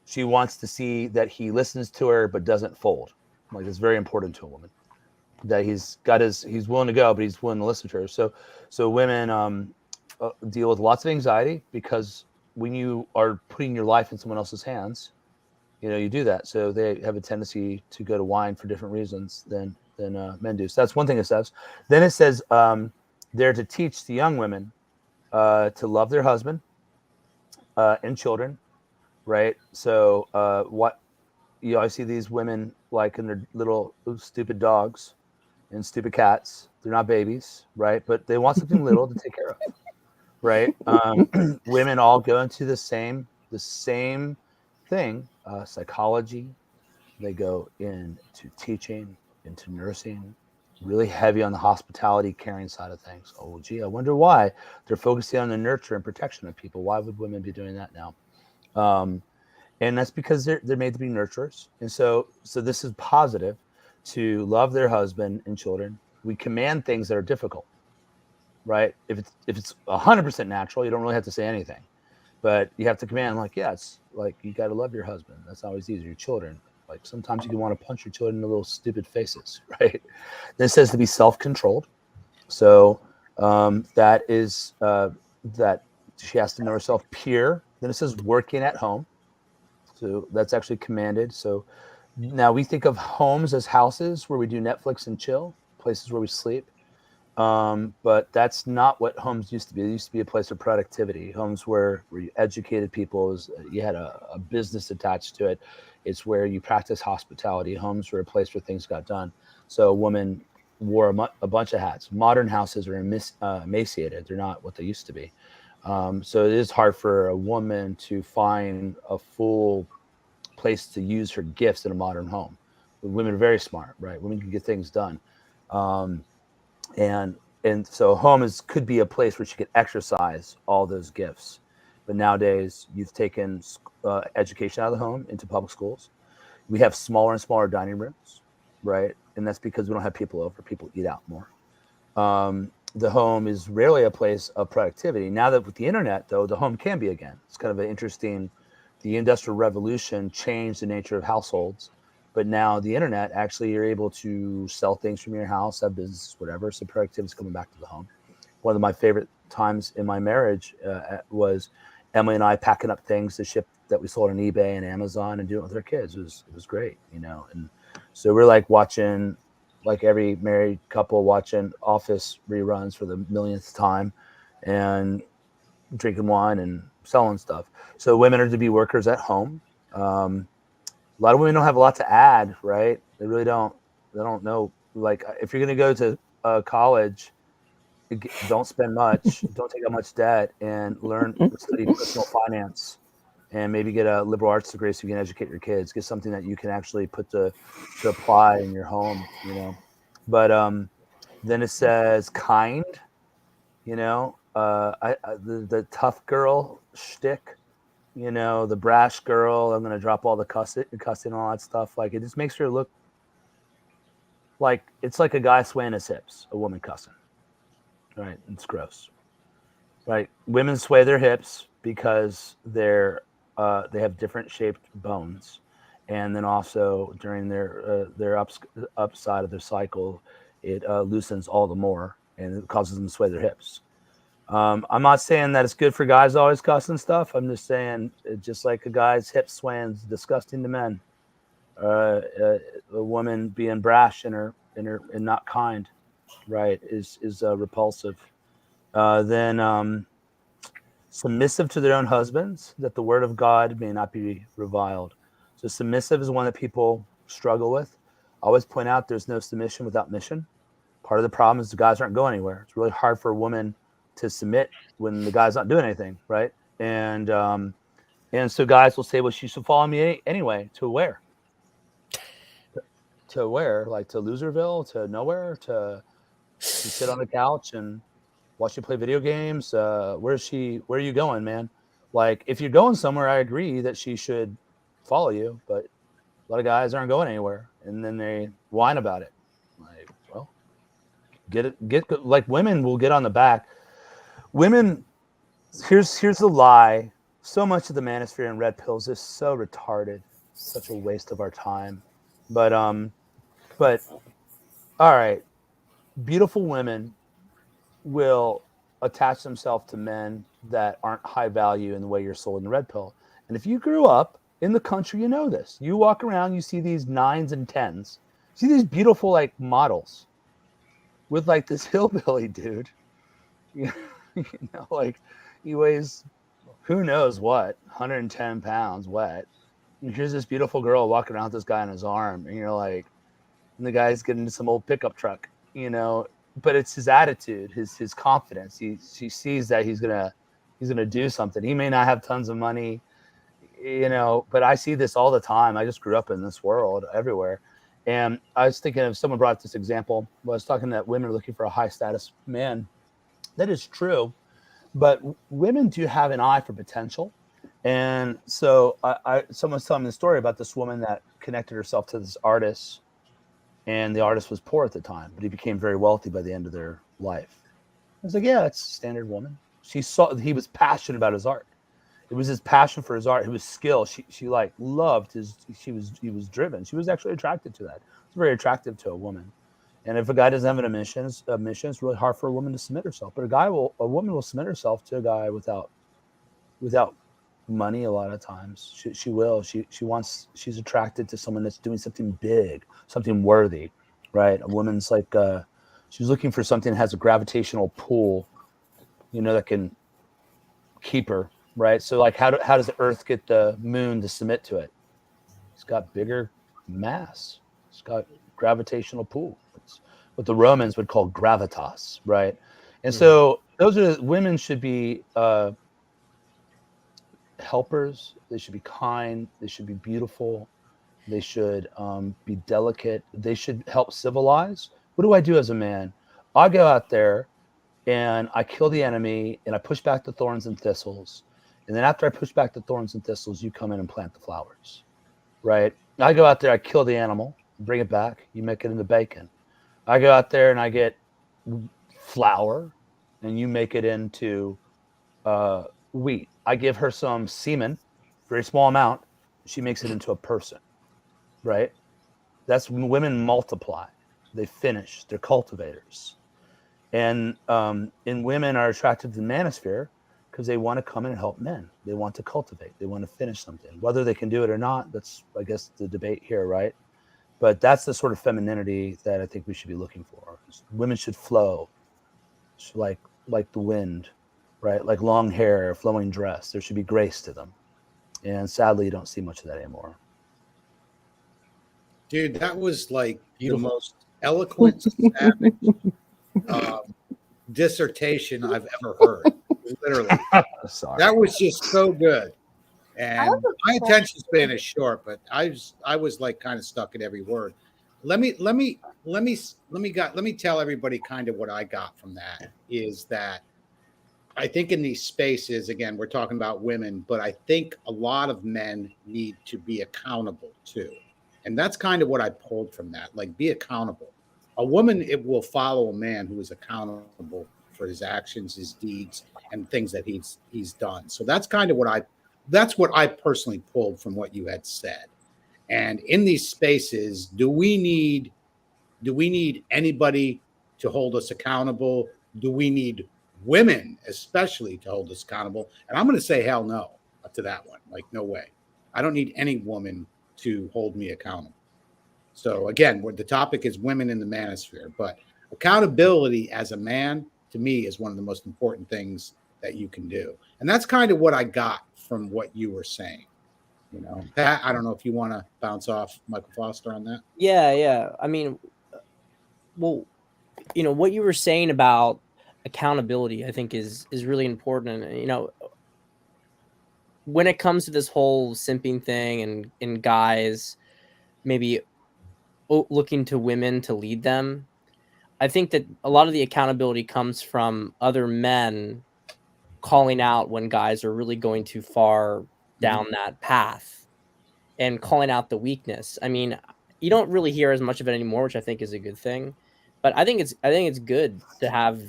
she wants to see that he listens to her but doesn't fold. Like, it's very important to a woman that he's willing to go, but he's willing to listen to her. So women deal with lots of anxiety because when you are putting your life in someone else's hands, you do that. So they have a tendency to go to wine for different reasons than men do. So that's one thing it says. Then it says they're to teach the young women to love their husband and children, right? So I see these women, like, in their little stupid dogs and stupid cats. They're not babies, right? But they want something little to take care of, right? Women all go into the same thing, psychology. They go into teaching, into nursing, really heavy on the hospitality, caring side of things. Oh, gee, I wonder why they're focusing on the nurture and protection of people. Why would women be doing that now? And that's because they're made to be nurturers. And so this is positive to love their husband and children. We command things that are difficult, right? If it's 100% natural, you don't really have to say anything, but you have to command, like, yeah, it's like, you got to love your husband. That's always easier. Your children, like, sometimes you can want to punch your children in the little stupid faces, right? Then it says to be self-controlled. So that is that she has to know herself, pure. Then it says working at home. So that's actually commanded. So now we think of homes as houses where we do Netflix and chill, places where we sleep. But that's not what homes used to be. It used to be a place of productivity. Homes where you educated people, you had a business attached to it. It's where you practice hospitality. Homes were a place where things got done. So a woman wore a bunch of hats. Modern houses are emaciated. They're not what they used to be. So it is hard for a woman to find a full place to use her gifts in a modern home. Women are very smart, right? Women can get things done. And so home could be a place where she could exercise all those gifts. But nowadays, you've taken education out of the home into public schools. We have smaller and smaller dining rooms, right? And that's because we don't have people over. People eat out more. The home is rarely a place of productivity. Now that with the internet, though, the home can be again. It's kind of an interesting. The Industrial Revolution changed the nature of households. But now the internet, actually, you're able to sell things from your house, have business, whatever. So productivity is coming back to the home. One of my favorite times in my marriage was Emily and I packing up things to ship that we sold on eBay and Amazon and doing it with our kids. It was great, you know. And so we're like watching, like every married couple, watching Office reruns for the millionth time and drinking wine and selling stuff. So women are to be workers at home. A lot of women don't have a lot to add, right? They really don't. They don't know. Like, if you're going to go to college, don't spend much. Don't take out much debt, and study personal finance, and maybe get a liberal arts degree so you can educate your kids. Get something that you can actually put to apply in your home, you know. But then it says kind, you know. The tough girl shtick. You know, the brash girl, I'm going to drop all the cussing and all that stuff. Like, it just makes her look like it's like a guy swaying his hips, a woman cussing. Right? It's gross. Right? Women sway their hips because they have different shaped bones. And then also during their upside of their cycle, it loosens all the more and it causes them to sway their hips. I'm not saying that it's good for guys always cussing stuff. I'm just saying, just like a guy's hip swaying is disgusting to men. A woman being brash and not kind, right, is repulsive. Then submissive to their own husbands, that the word of God may not be reviled. So submissive is one that people struggle with. I always point out there's no submission without mission. Part of the problem is the guys aren't going anywhere. It's really hard for a woman to submit when the guy's not doing anything, right? And so guys will say, well, she should follow me anyway. To where? To where? Like to Loserville, to nowhere, to sit on the couch and watch you play video games? Where are you going, man? Like, if you're going somewhere, I agree that she should follow you, but a lot of guys aren't going anywhere, and then they whine about it. Like, well, like, women will get on the back. Women, here's the lie. So much of the manosphere and red pills is so retarded, such a waste of our time. But all right, beautiful women will attach themselves to men that aren't high value in the way you're sold in the red pill. And if you grew up in the country, you know this. You walk around, you see these 9s and 10s, see these beautiful like models with like this hillbilly dude. You know, like he weighs who knows what, 110 pounds wet. And here's this beautiful girl walking around with this guy on his arm, and you're like, and the guy's getting into some old pickup truck, you know. But it's his attitude, his confidence. She sees that he's gonna do something. He may not have tons of money, you know, but I see this all the time. I just grew up in this world everywhere, And I was thinking of someone brought this example. I was talking that women are looking for a high status man. That is true, but women do have an eye for potential. And so someone's telling me the story about this woman that connected herself to this artist, and the artist was poor at the time, but he became very wealthy by the end of their life. I was like, yeah, that's a standard woman. She saw he was passionate about his art. It was his passion for his art, his skill. She like loved he was driven. She was actually attracted to that. It's very attractive to a woman. And if a guy doesn't have an mission, it's really hard for a woman to submit herself. But a woman will submit herself to a guy without money. A lot of times, she will. She's attracted to someone that's doing something big, something worthy, right? A woman's like she's looking for something that has a gravitational pull, that can keep her, right? So like, how does the Earth get the moon to submit to it? It's got bigger mass. It's got gravitational pull. It's what the Romans would call gravitas, right? And so women should be helpers. They should be kind. They should be beautiful. They should be delicate. They should help civilize. What do I do as a man? I go out there and I kill the enemy and I push back the thorns and thistles. And then after I push back the thorns and thistles, you come in and plant the flowers, right? I go out there, I kill the animal, bring it back. You make it into bacon. I go out there and I get flour and you make it into wheat. I give her some semen, very small amount. She makes it into a person, right? That's when women multiply. They finish. They're cultivators. And women are attracted to the manosphere because they want to come in and help men. They want to cultivate. They want to finish something. Whether they can do it or not, that's, I guess, the debate here, right? But that's the sort of femininity that I think we should be looking for. Women should flow, like the wind, right? Like long hair, flowing dress. There should be grace to them. And sadly, you don't see much of that anymore. Dude, that was like Beautiful. the most eloquent, savage dissertation I've ever heard. Literally. Sorry. That was just so good. And have a my attention span is short, but I was like kind of stuck at every word. Let me tell everybody kind of what I got from that is that I think in these spaces, again, we're talking about women, but I think a lot of men need to be accountable too. And that's kind of what I pulled from that. Like, be accountable. A woman, it will follow a man who is accountable for his actions, his deeds, and things that he's done. So that's kind of what I personally pulled from what you had said. And in these spaces, do we need anybody to hold us accountable? Do we need women especially to hold us accountable? And I'm going to say hell no to that one. Like, no way. I don't need any woman to hold me accountable. So again, the topic is women in the manosphere, but accountability as a man, to me, is one of the most important things that you can do. And that's kind of what I got from what you were saying. Pat, I don't know if you want to bounce off Michael Foster on that. Yeah. I mean, well, what you were saying about accountability, I think is really important. And, when it comes to this whole simping thing and guys maybe looking to women to lead them, I think that a lot of the accountability comes from other men calling out when guys are really going too far down that path and calling out the weakness. I mean, you don't really hear as much of it anymore, which I think is a good thing. But I think it's good to have,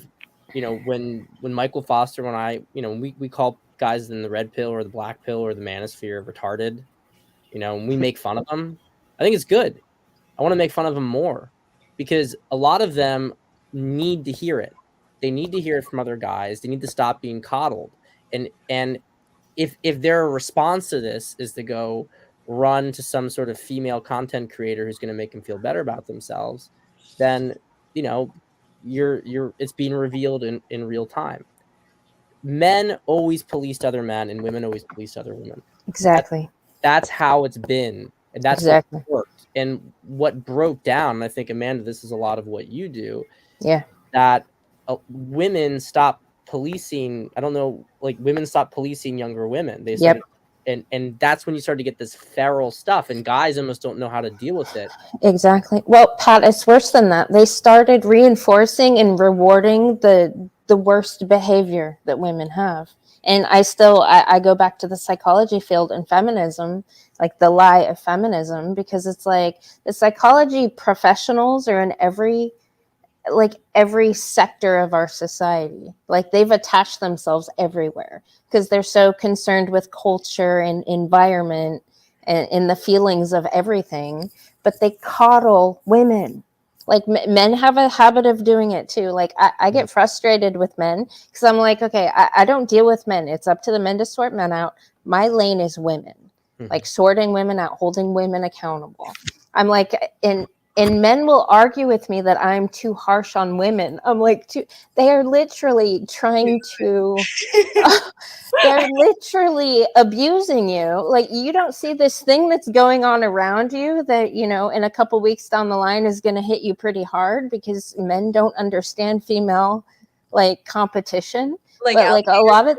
when Michael Foster, when I, we call guys in the red pill or the black pill or the manosphere retarded, and we make fun of them. I think it's good. I want to make fun of them more because a lot of them need to hear it. They need to hear it from other guys. They need to stop being coddled. And if their response to this is to go run to some sort of female content creator who's going to make them feel better about themselves, then it's being revealed in real time. Men always policed other men and women always policed other women. Exactly. That's how it's been. And that's exactly what worked. And what broke down, and I think, Amanda, this is a lot of what you do. Yeah. That women stop policing. I don't know, like women stop policing younger women. They started and that's when you start to get this feral stuff, and guys almost don't know how to deal with it. Exactly. Well, Pat, it's worse than that. They started reinforcing and rewarding the worst behavior that women have. And I go back to the psychology field and feminism, like the lie of feminism, because it's like the psychology professionals are in every sector of our society. Like they've attached themselves everywhere because they're so concerned with culture and environment and the feelings of everything, but they coddle women. Like men have a habit of doing it too. Like I get frustrated with men because I'm like, okay, I don't deal with men. It's up to the men to sort men out. My lane is women, like sorting women out, holding women accountable. I'm like, and men will argue with me that I'm too harsh on women. I'm like, they are literally trying to, they're literally abusing you. Like, you don't see this thing that's going on around you that, you know, in a couple weeks down the line is going to hit you pretty hard because men don't understand female, like, competition. Like, but, like, a lot of,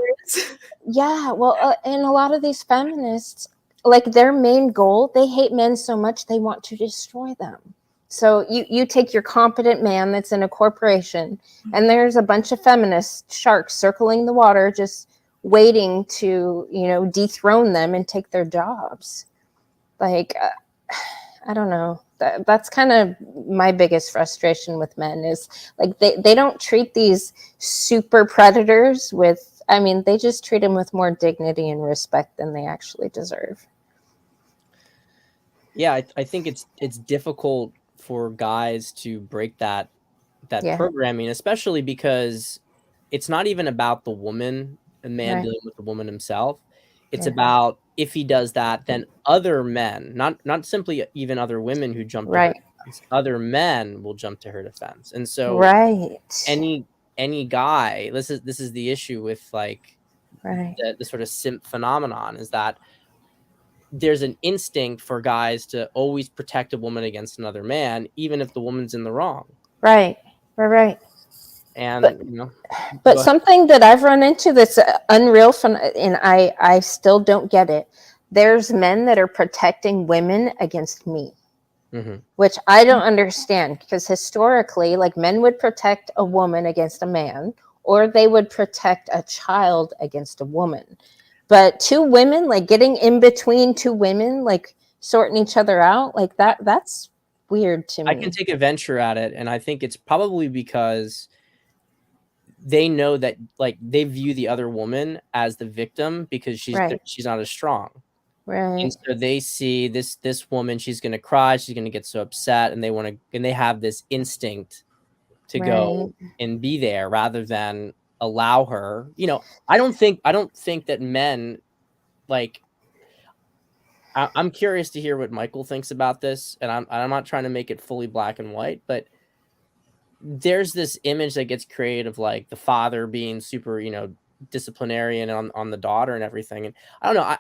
yeah, well, and a lot of these feminists, like, their main goal, they hate men so much they want to destroy them. So you take your competent man that's in a corporation, and there's a bunch of feminist sharks circling the water, just waiting to, you know, dethrone them and take their jobs. Like, I don't know. That's kind of my biggest frustration with men is like they don't treat these super predators with, I mean, they just treat them with more dignity and respect than they actually deserve. Yeah, I think it's difficult for guys to break that programming, especially because it's not even about the woman, a man dealing with the woman himself. It's about if he does that, then other men, not simply even other women who jump to her defense, other men will jump to her defense. And so any guy, this is the issue with like the sort of simp phenomenon, is that there's an instinct for guys to always protect a woman against another man, even if the woman's in the wrong. Right. And but something that I've run into that's unreal, and I still don't get it. There's men that are protecting women against me, which I don't understand, because historically, like, men would protect a woman against a man, or they would protect a child against a woman. But two women, like getting in between two women, like sorting each other out, like that's weird to me. I can take a venture at it, and I think it's probably because they know that, like, they view the other woman as the victim because she's not as strong. And so they see this woman, she's going to cry, she's going to get so upset, and they have this instinct to go and be there rather than allow her. You know, I don't think that men, like, I'm curious to hear what Michael thinks about this, and I'm not trying to make it fully black and white, but there's this image that gets created of like the father being super, you know, disciplinarian on the daughter and everything. And I don't know,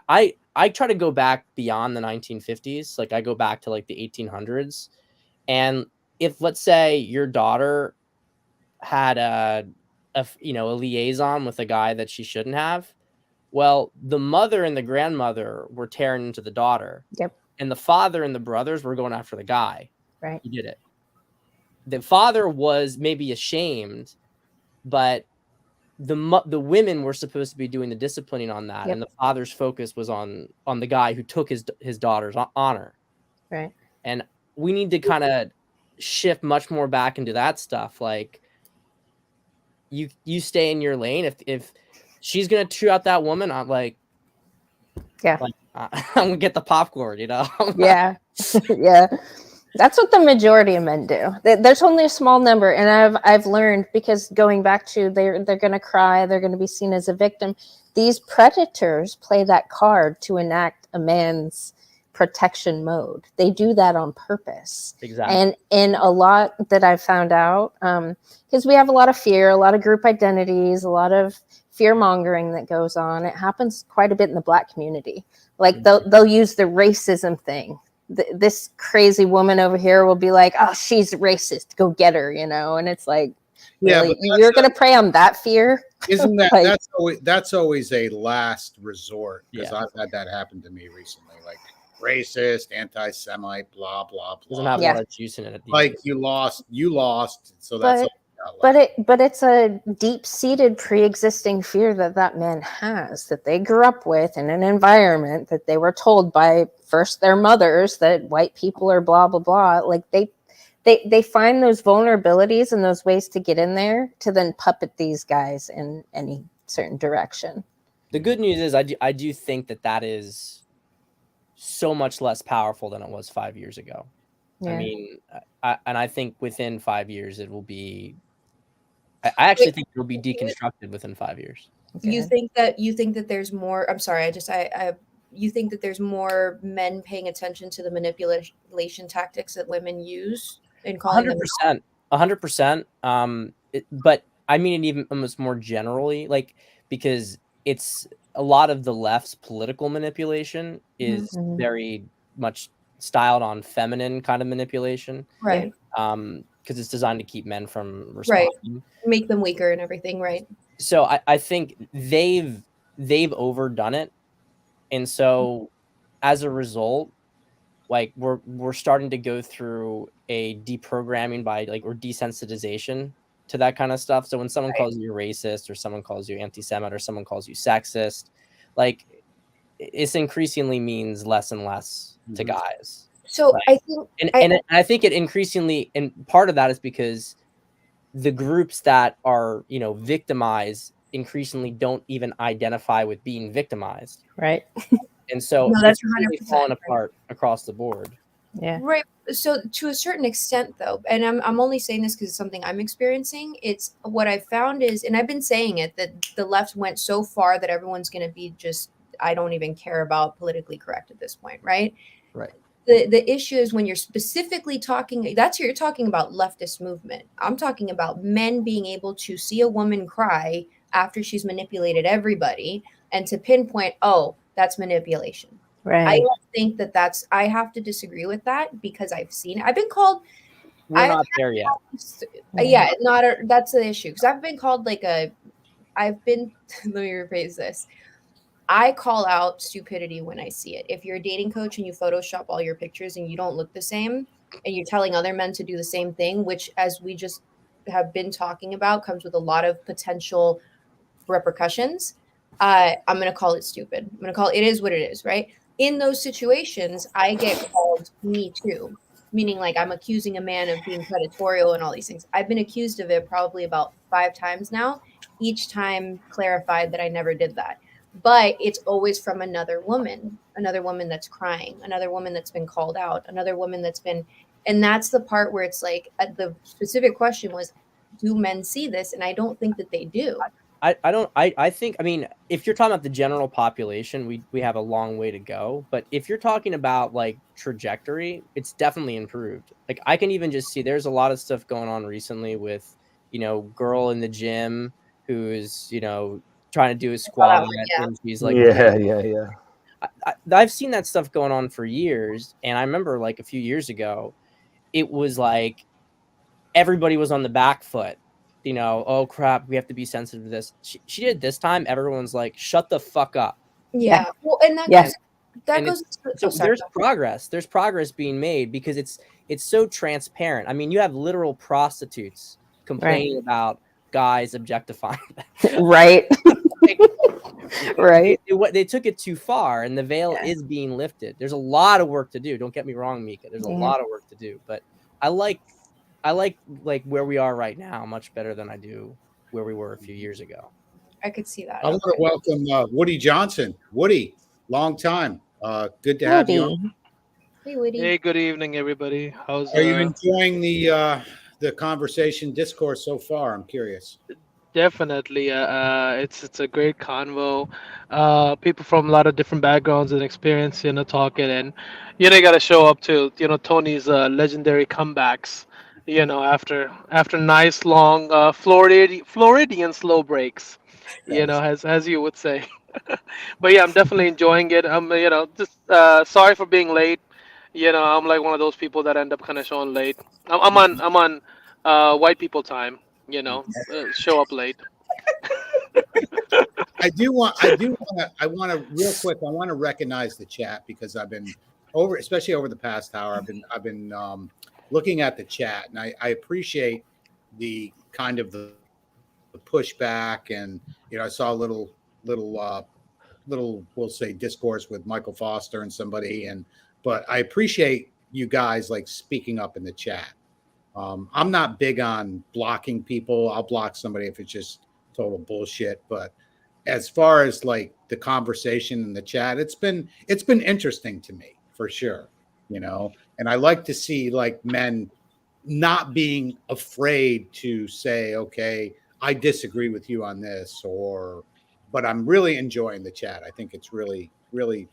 I try to go back beyond the 1950s. Like, I go back to like the 1800s, and if, let's say, your daughter had a liaison with a guy that she shouldn't have, well, the mother and the grandmother were tearing into the daughter. And the father and the brothers were going after the guy who did it. The father was maybe ashamed, but the women were supposed to be doing the disciplining on that, and the father's focus was on the guy who took his daughter's honor. And we need to kind of shift much more back into that stuff. Like, you stay in your lane. If she's gonna chew out that woman, I'm like, I'm gonna get the popcorn, you know. Yeah. That's what the majority of men do. There's only a small number, and I've learned, because going back to they're going to cry, they're going to be seen as a victim. These predators play that card to enact a man's protection mode. They do that on purpose. Exactly. And in a lot that I've found out, because we have a lot of fear, a lot of group identities, a lot of fear mongering that goes on. It happens quite a bit in the Black community. Like, they'll use the racism thing. This crazy woman over here will be like, oh, she's racist, go get her, you know. And it's like, Yeah, Really? but You're going to prey on that fear? isn't that Like- that's always a last resort, because Yeah. I've had that happen to me recently, like racist, anti-Semite, blah blah Doesn't blah. have a Yeah. lot of juice in it. At the Like end. you lost, so that's all you got But left. but it's a deep-seated pre-existing fear that man has, that they grew up with in an environment that they were told by first their mothers that white people are blah blah blah. Like they find those vulnerabilities and those ways to get in there to then puppet these guys in any certain direction. The good news is I do think that is so much less powerful than it was 5 years ago. Yeah. I mean, I think within 5 years it will be. I actually think it will be deconstructed within 5 years. You Okay. think that there's more, I'm sorry, you think that there's more men paying attention to the manipulation tactics that women use in calling them out? 100%. But I mean it even almost more generally, like, because it's a lot of the left's political manipulation is Mhm. very much styled on feminine kind of manipulation, Right. because it's designed to keep men from Right. responding. Make them weaker and everything, right? So I think they've overdone it, and so as a result, like we're starting to go through a deprogramming by or desensitization to that kind of stuff. So when someone Right. calls you racist, or someone calls you anti-Semite, or someone calls you sexist, like it's increasingly means less and less to Mhm. guys. So Like, I think and I think it increasingly, and part of that is because the groups that are victimized increasingly don't even identify with being victimized, Right. and so No, that's it's really 100% falling right. apart across the board. Yeah. Right. So to a certain extent though, and I'm only saying this because it's something I'm experiencing, it's what I found is, and I've been saying it, that the left went so far that everyone's going to be just, I don't even care about politically correct at this point, right? Right. The issue is when you're specifically talking, you're talking about leftist movement. I'm talking about men being able to see a woman cry after she's manipulated everybody and to pinpoint, oh, that's manipulation. I Right. don't think I have to disagree with that because I've seen it. I've been called, We're not there yet. yeah, that's the issue. Because I've been called let me rephrase this. I call out stupidity when I see it. If you're a dating coach and you Photoshop all your pictures and you don't look the same, and you're telling other men to do the same thing, which, as we just have been talking about, comes with a lot of potential repercussions, I'm going to call it stupid. I'm going to call it is what it is, right? In those situations, I get called me too, meaning like I'm accusing a man of being predatory and all these things. I've been accused of it probably about 5 times now, each time clarified that I never did that. But it's always from another woman that's crying, another woman that's been called out, another woman that's been, and that's the part where it's like the specific question was, do men see this? And I don't think that they do. I think, I mean, if you're talking about the general population, we have a long way to go. But if you're talking about like trajectory, it's definitely improved. Like I can even just see there's a lot of stuff going on recently with, girl in the gym who's, trying to do a squat Yeah. and she's like, Yeah. I've seen that stuff going on for years. And I remember like a few years ago, it was like everybody was on the back foot. Oh crap, we have to be sensitive to this. She did it this time. Everyone's like, shut the fuck up. Yeah. Well, and that Yes. goes. So Sorry. there's progress. There's progress being made because it's so transparent. I mean, you have literal prostitutes complaining about guys objectifying them. Right. Right. They took it too far, and the veil is being lifted. There's a lot of work to do. Don't get me wrong, Mika. There's a lot of work to do, but I like where we are right now much better than I do where we were a few years ago. I could see that. I want to welcome Woody Johnson. Woody, long time. Good to have you on. Woody. Hey, Woody. Hey, good evening, everybody. How's Are you enjoying the conversation discourse so far? I'm curious. definitely it's a great convo. People from a lot of different backgrounds and experience, talking, and you got to show up to Tony's legendary comebacks. After nice long Floridian slow breaks, as you would say. But yeah, I'm definitely enjoying it. I'm just sorry for being late. I'm like one of those people that end up kind of showing late. I'm on white people time. show up late. I want to real quick. I want to recognize the chat because I've been especially over the past hour. I've been looking at the chat, and I appreciate the kind of the pushback, and I saw a little we'll say discourse with Michael Foster and somebody, but I appreciate you guys like speaking up in the chat. I'm not big on blocking people. I'll block somebody if it's just total bullshit, but as far as like the conversation in the chat, it's been interesting to me for sure, and I like to see like men not being afraid to say, okay, I disagree with you on this, but I'm really enjoying the chat. I think it's really, really,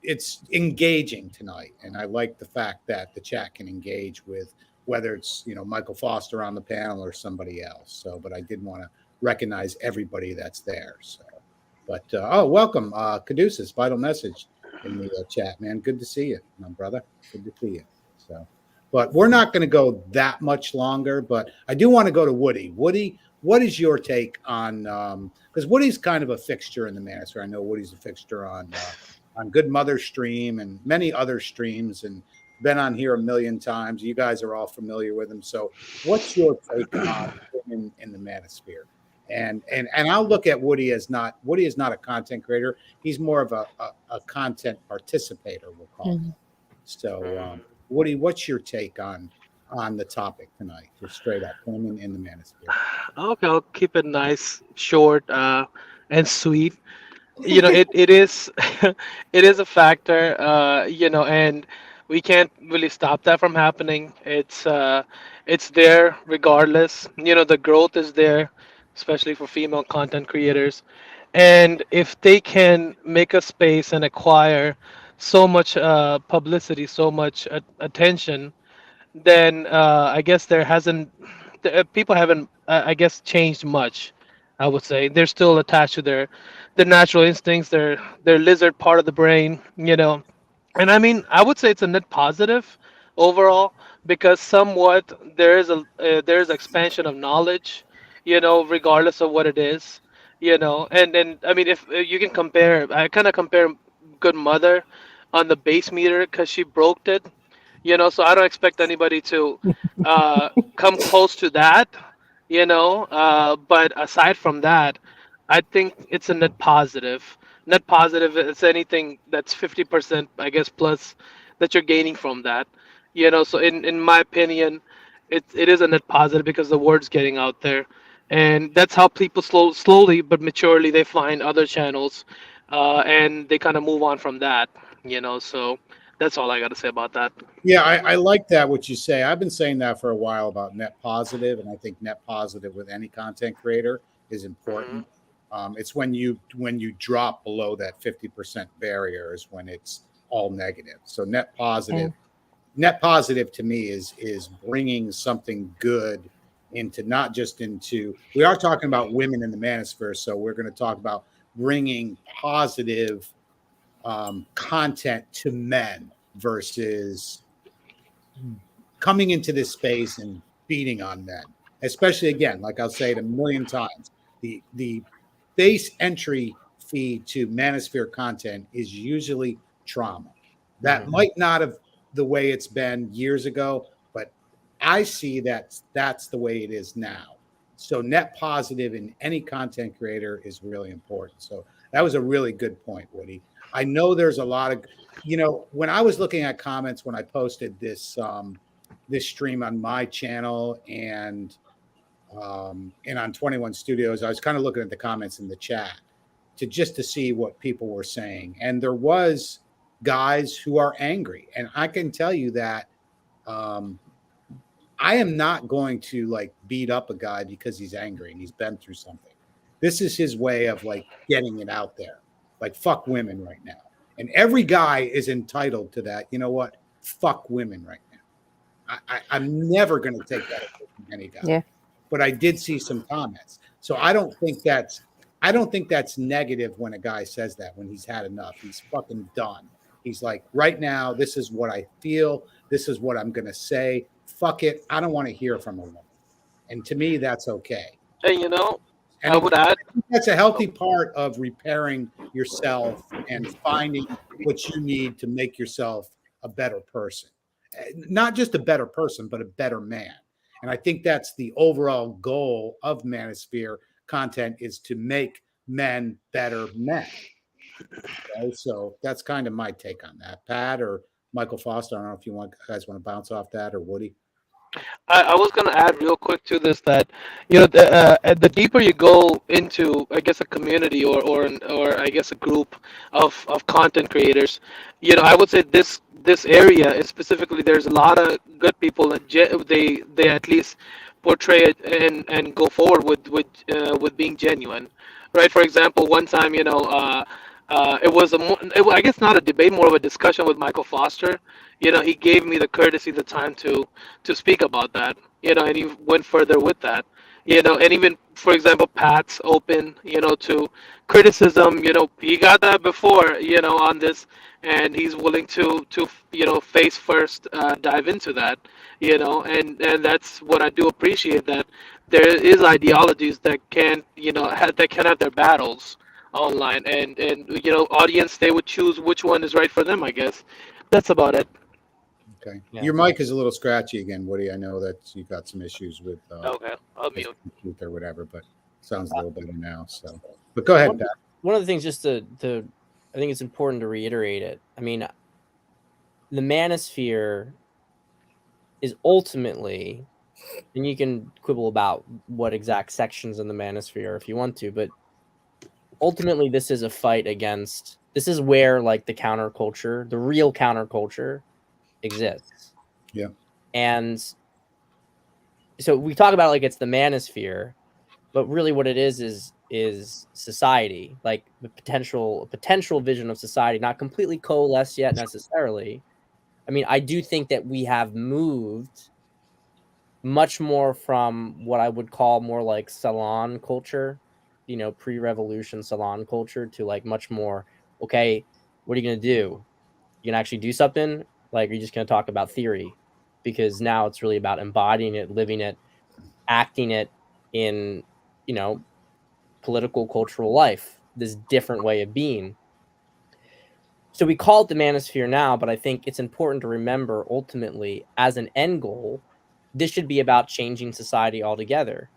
it's engaging tonight. And I like the fact that the chat can engage with whether it's, Michael Foster on the panel or somebody else. So, but I did want to recognize everybody that's there. So, but, welcome, Caduceus, vital message in the chat, man. Good to see you, my brother. Good to see you. So, but we're not going to go that much longer, but I do want to go to Woody. Woody, what is your take on, because Woody's kind of a fixture in the Manosphere. I know Woody's a fixture on Good Mother stream and many other streams, and been on here a million times. You guys are all familiar with him. So what's your take on women in the Manosphere? And I'll look at Woody is not a content creator. He's more of a content participator, we'll call him. So Woody, what's your take on the topic tonight? Just straight up, women in the Manosphere. Okay, I'll keep it nice, short, and sweet. It is it is a factor, and we can't really stop that from happening. It's there regardless. The growth is there, especially for female content creators, and if they can make a space and acquire so much publicity, so much attention, then I guess there hasn't people haven't I guess changed much. I would say they're still attached to their natural instincts, their lizard part of the brain, and I mean, I would say it's a net positive overall because somewhat there is expansion of knowledge, regardless of what it is, and then I mean, if you can compare, I kind of compare Good Mother on the base meter because she broke it, so I don't expect anybody to come close to that, but aside from that, I think it's a net positive is anything that's 50%, I guess, plus that you're gaining from that, so in my opinion, it is a net positive because the word's getting out there, and that's how people slowly but maturely they find other channels, and they kind of move on from that, so that's all I got to say about that. Yeah, I like that what you say. I've been saying that for a while about net positive, and I think net positive with any content creator is important. It's when you drop below that 50% barrier is when it's all negative. So net positive to me is bringing something good into not just into. We are talking about women in the Manosphere, so we're going to talk about bringing positive content to men versus coming into this space and beating on men, especially again, like I'll say it a million times, the base entry fee to Manosphere content is usually trauma. That might not have the way it's been years ago, but I see that's the way it is now. So net positive in any content creator is really important. So that was a really good point, Woody. I know there's a lot of, when I was looking at comments when I posted this this stream on my channel and on 21 Studios, I was kind of looking at the comments in the chat to see what people were saying, and there was guys who are angry, and I can tell you that I am not going to like beat up a guy because he's angry and he's been through something. This is his way of like getting it out there. Like, fuck women right now. And every guy is entitled to that. You know what? Fuck women right now. I'm never going to take that from any guy. Yeah. But I did see some comments. So I don't think that's negative when a guy says that, when he's had enough. He's fucking done. He's like, right now, this is what I feel. This is what I'm going to say. Fuck it. I don't want to hear from a woman. And to me, that's okay. And you know, And I would add, that's a healthy part of repairing yourself and finding what you need to make yourself a better person. Not just a better person, but a better man. And I think that's the overall goal of Manosphere content, is to make men better men. Okay? So that's kind of my take on that. Pat or Michael Foster, I don't know if you guys want to bounce off that, or Woody. I was gonna add real quick to this that, the deeper you go into, I guess, a community or I guess a group of content creators, I would say this area is specifically, there's a lot of good people that they at least portray it and go forward with being genuine, right? For example, one time, it was I guess not a debate, more of a discussion with Michael Foster. He gave me the courtesy, the time to speak about that, and he went further with that, and even, for example, Pat's open, to criticism. He got that before, on this, and he's willing to face first, dive into that, and that's what I do appreciate, that there is ideologies that that can have their battles online, and audience, they would choose which one is right for them, I guess. That's about it. Okay. Yeah. Your mic is a little scratchy again, Woody. I know that you got some issues with Okay, I'll mute. or whatever, but sounds a little better now. So, but go ahead, Pat. One of the things, just to I think it's important to reiterate it. I mean, the manosphere is ultimately, and you can quibble about what exact sections in the manosphere if you want to, but ultimately this is a fight against, this is where like the counterculture, the real counterculture exists. Yeah. And so we talk about like it's the manosphere, but really what it is society, like the potential vision of society, not completely coalesced yet necessarily. I mean, I do think that we have moved much more from what I would call more like salon culture, pre-revolution salon culture, to like much more, okay, what are you going to do? You can actually do something? Like, are you just going to talk about theory? Because now it's really about embodying it, living it, acting it in, political, cultural life, this different way of being. So we call it the manosphere now, but I think it's important to remember, ultimately, as an end goal, this should be about changing society altogether.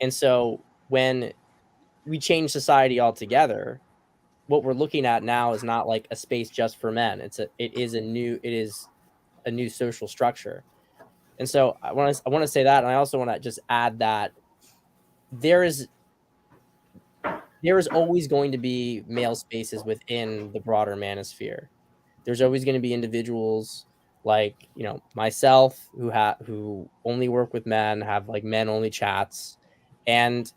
And so when we change society altogether, what we're looking at now is not like a space just for men. It is a new social structure. And so I want to say that, and I also want to just add that there is always going to be male spaces within the broader manosphere. There's always going to be individuals like, myself, who only work with men, have like men only chats. And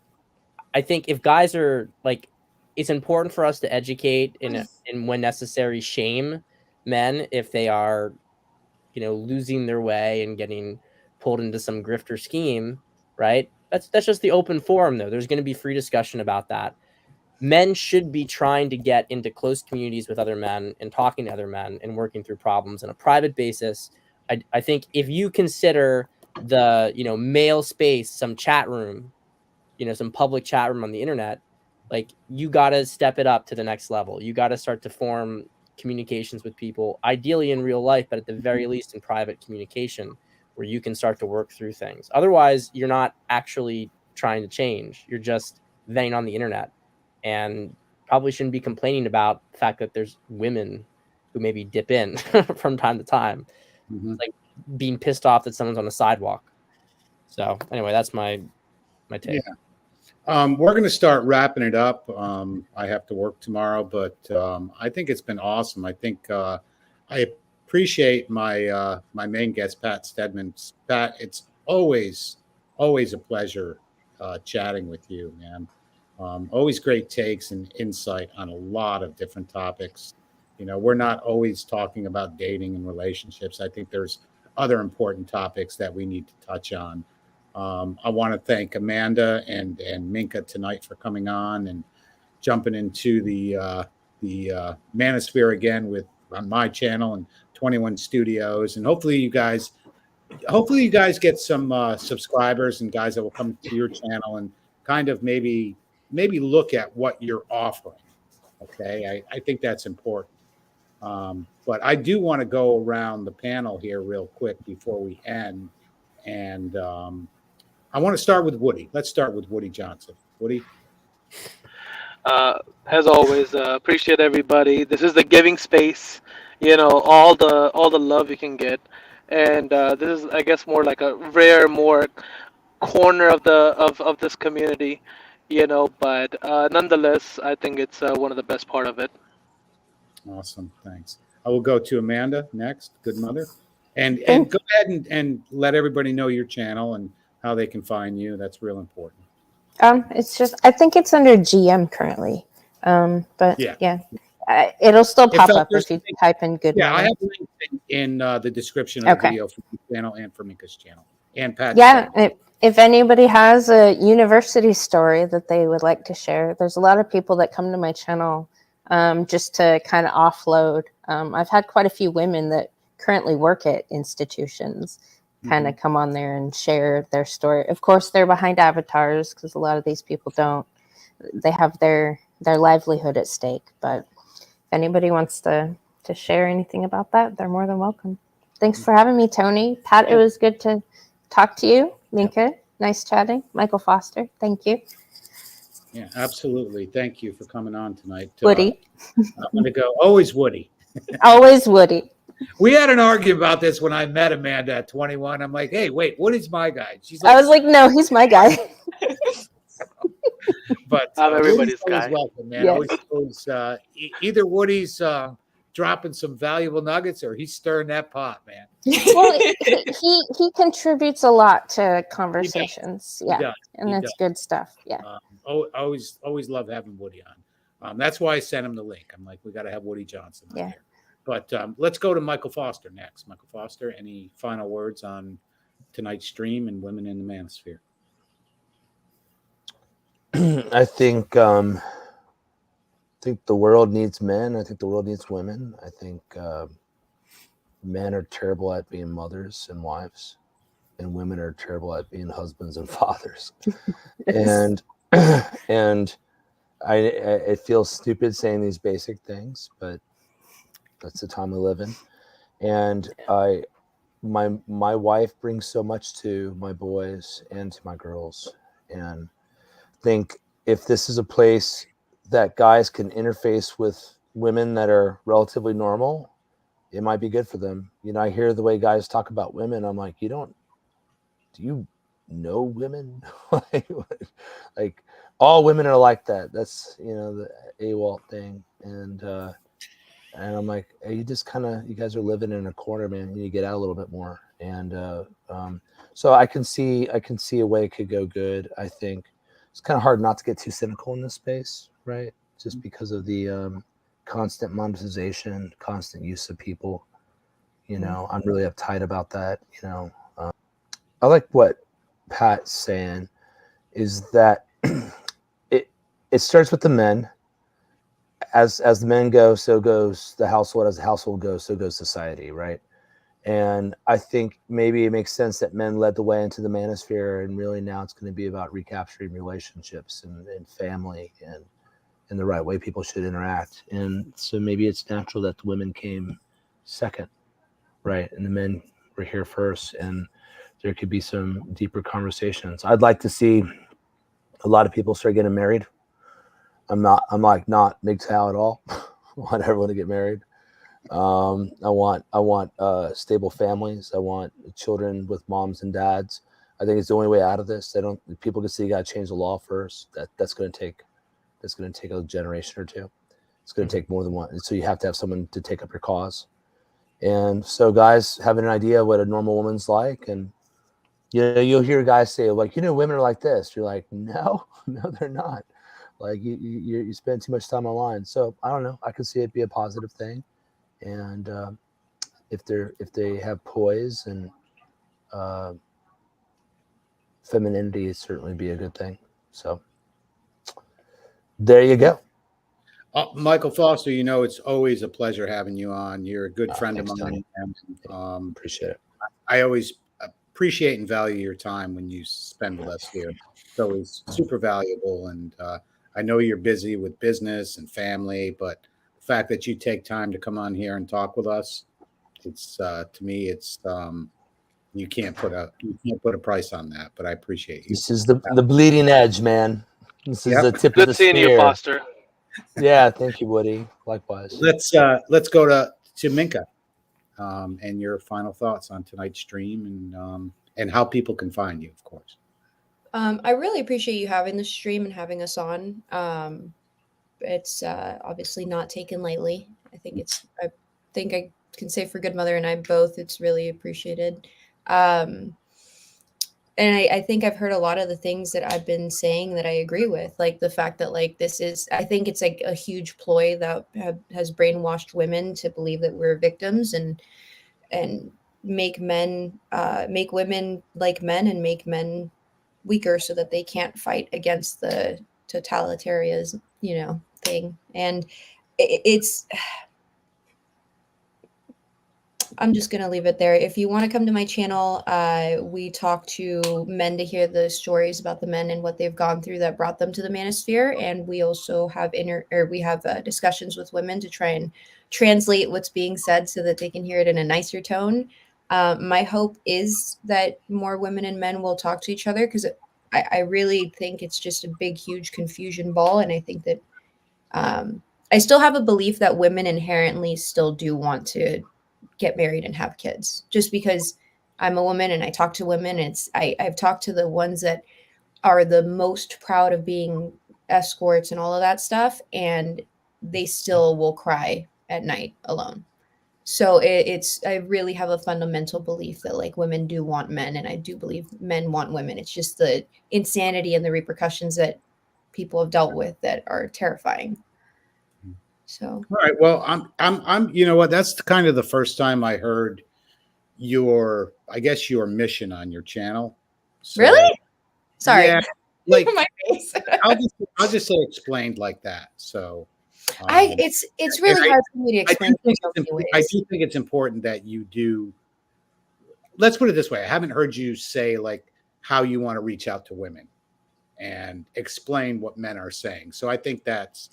I think if guys are like, it's important for us to educate and when necessary, shame men if they are, losing their way and getting pulled into some grifter scheme, right? That's just the open forum, though. There's going to be free discussion about that. Men should be trying to get into close communities with other men and talking to other men and working through problems on a private basis. I think if you consider the, male space, some chat room, some public chat room on the internet, like, you got to step it up to the next level. You got to start to form communications with people, ideally in real life, but at the very least in private communication, where you can start to work through things. Otherwise, you're not actually trying to change. You're just venting on the internet, and probably shouldn't be complaining about the fact that there's women who maybe dip in from time to time. Mhm. Like being pissed off that someone's on the sidewalk. So anyway, that's my take. Yeah. We're going to start wrapping it up. I have to work tomorrow, but I think it's been awesome. I think I appreciate my my main guest, Pat Stedman. Pat, it's always a pleasure chatting with you, man. Always great takes and insight on a lot of different topics. We're not always talking about dating and relationships. I think there's other important topics that we need to touch on. I want to thank Amanda and Minka tonight for coming on and jumping into the Manosphere again on my channel and 21 Studios. And hopefully you guys hopefully you guys get some subscribers and guys that will come to your channel and kind of maybe look at what you're offering. Okay, I think that's important. But I do want to go around the panel here real quick before we end, and I want to start with Woody. Let's start with Woody Johnson. Woody. As always, appreciate everybody. This is the giving space. All the love you can get, and this is, I guess, more like a rare, more corner of of this community. But nonetheless, I think it's one of the best part of it. Awesome, thanks. I will go to Amanda next. Good mother, and Thank- go ahead and let everybody know your channel and how they can find you. That's real important. It's just, I think it's under GM currently. But Yeah. yeah, it'll still pop up there's if you links- type in Good Yeah, I Mother. have links in the description of the Okay. video for my channel and for Mika's channel and Pat's Yeah, channel. if anybody has a university story that they would like to share, there's a lot of people that come to my channel just to kind of offload. I've had quite a few women that currently work at institutions kind of come on there and share their story. Of course, they're behind avatars because a lot of these people don't. They have their livelihood at stake. But if anybody wants to share anything about that, they're more than welcome. Thanks for having me, Tony. Pat, it was good to talk to you. Minka, nice chatting. Michael Foster, thank you. Yeah, absolutely. Thank you for coming on tonight. Woody, I'm going to go. Always Woody. always Woody. We had an argument about this when I met Amanda at 21. I'm like, hey, wait, Woody's my guy. She's I was like, no, he's my guy. but I'm everybody's Woody's always guy. welcome, man. Yeah. Always either Woody's dropping some valuable nuggets or he's stirring that pot, man. Well, he contributes a lot to conversations. He Yeah, does. and He it's does. good stuff. Yeah. Always love having Woody on. That's why I sent him the link. I'm like, we got to have Woody Johnson on here. But let's go to Michael Foster next. Michael Foster, any final words on tonight's stream and women in the manosphere? I think the world needs men. I think the world needs women. I think men are terrible at being mothers and wives, and women are terrible at being husbands and fathers. and it feels stupid saying these basic things, but that's the time we live in. And my wife brings so much to my boys and to my girls, and think if this is a place that guys can interface with women that are relatively normal, it might be good for them. I hear the way guys talk about women. I'm like, do you know women? like all women are like that. That's, the AWOL thing. And I'm like, hey, you guys are living in a corner, man. You need to get out a little bit more. And so I can see a way it could go good. I think it's kind of hard not to get too cynical in this space, right? Just because of the constant monetization, constant use of people. I'm really uptight about that. I like what Pat's saying is that it starts with the men. As the men go, so goes the household. As the household goes, so goes society, right? And I think maybe it makes sense that men led the way into the manosphere, and really now it's going to be about recapturing relationships and family and the right way people should interact. And so maybe it's natural that the women came second, right? And the men were here first, and there could be some deeper conversations. I'd like to see a lot of people start getting married. I'm not MGTOW at all. I want everyone to get married. I want stable families. I want children with moms and dads. I think it's the only way out of this. People can see you got to change the law first. That's going to take a generation or two. It's going to take more than one. So you have to have someone to take up your cause. And so guys having an idea of what a normal woman's like, and you'll hear guys say like, women are like this. You're like, no, they're not. Like you spend too much time online. So I don't know. I could see it be a positive thing. And if they have poise and femininity, it certainly be a good thing. So there you go. Michael Foster, it's always a pleasure having you on. You're a good friend of mine. Appreciate it. I always appreciate and value your time when you spend with us here. It's always super valuable. And I know you're busy with business and family, but the fact that you take time to come on here and talk with us, it's to me, it's you can't put a price on that. But I appreciate you. This is the bleeding edge, man. This is Yep. the tip of Good the seeing you, spear. Foster. Yeah, thank you, Woody. Likewise. Let's go to Minka and your final thoughts on tonight's stream and how people can find you, of course. I really appreciate you having the stream and having us on. It's obviously not taken lightly. I think I can say for Good Mother and I both, it's really appreciated. And I think I've heard a lot of the things that I've been saying that I agree with, like the fact that like I think it's like a huge ploy that has brainwashed women to believe that we're victims and make women like men and make men weaker so that they can't fight against the totalitarianism, thing. And it's I'm just going to leave it there. If you want to come to my channel, we talk to men to hear the stories about the men and what they've gone through that brought them to the manosphere. And we also have discussions with women to try and translate what's being said so that they can hear it in a nicer tone. My hope is that more women and men will talk to each other, because I really think it's just a big, huge confusion ball. And I think that I still have a belief that women inherently still do want to get married and have kids, just because I'm a woman and I talk to women. I've talked to the ones that are the most proud of being escorts and all of that stuff, and they still will cry at night alone. So I really have a fundamental belief that like women do want men, and I do believe men want women. It's just the insanity and the repercussions that people have dealt with that are terrifying. So all right, well, I'm you know what, that's kind of the first time I heard your mission on your channel. So, really? Sorry. yeah, like my face. I'll just say explained like that. So it's really hard for me to explain. I do think it's important that you do. Let's put it this way: I haven't heard you say like how you want to reach out to women and explain what men are saying. So I think that's.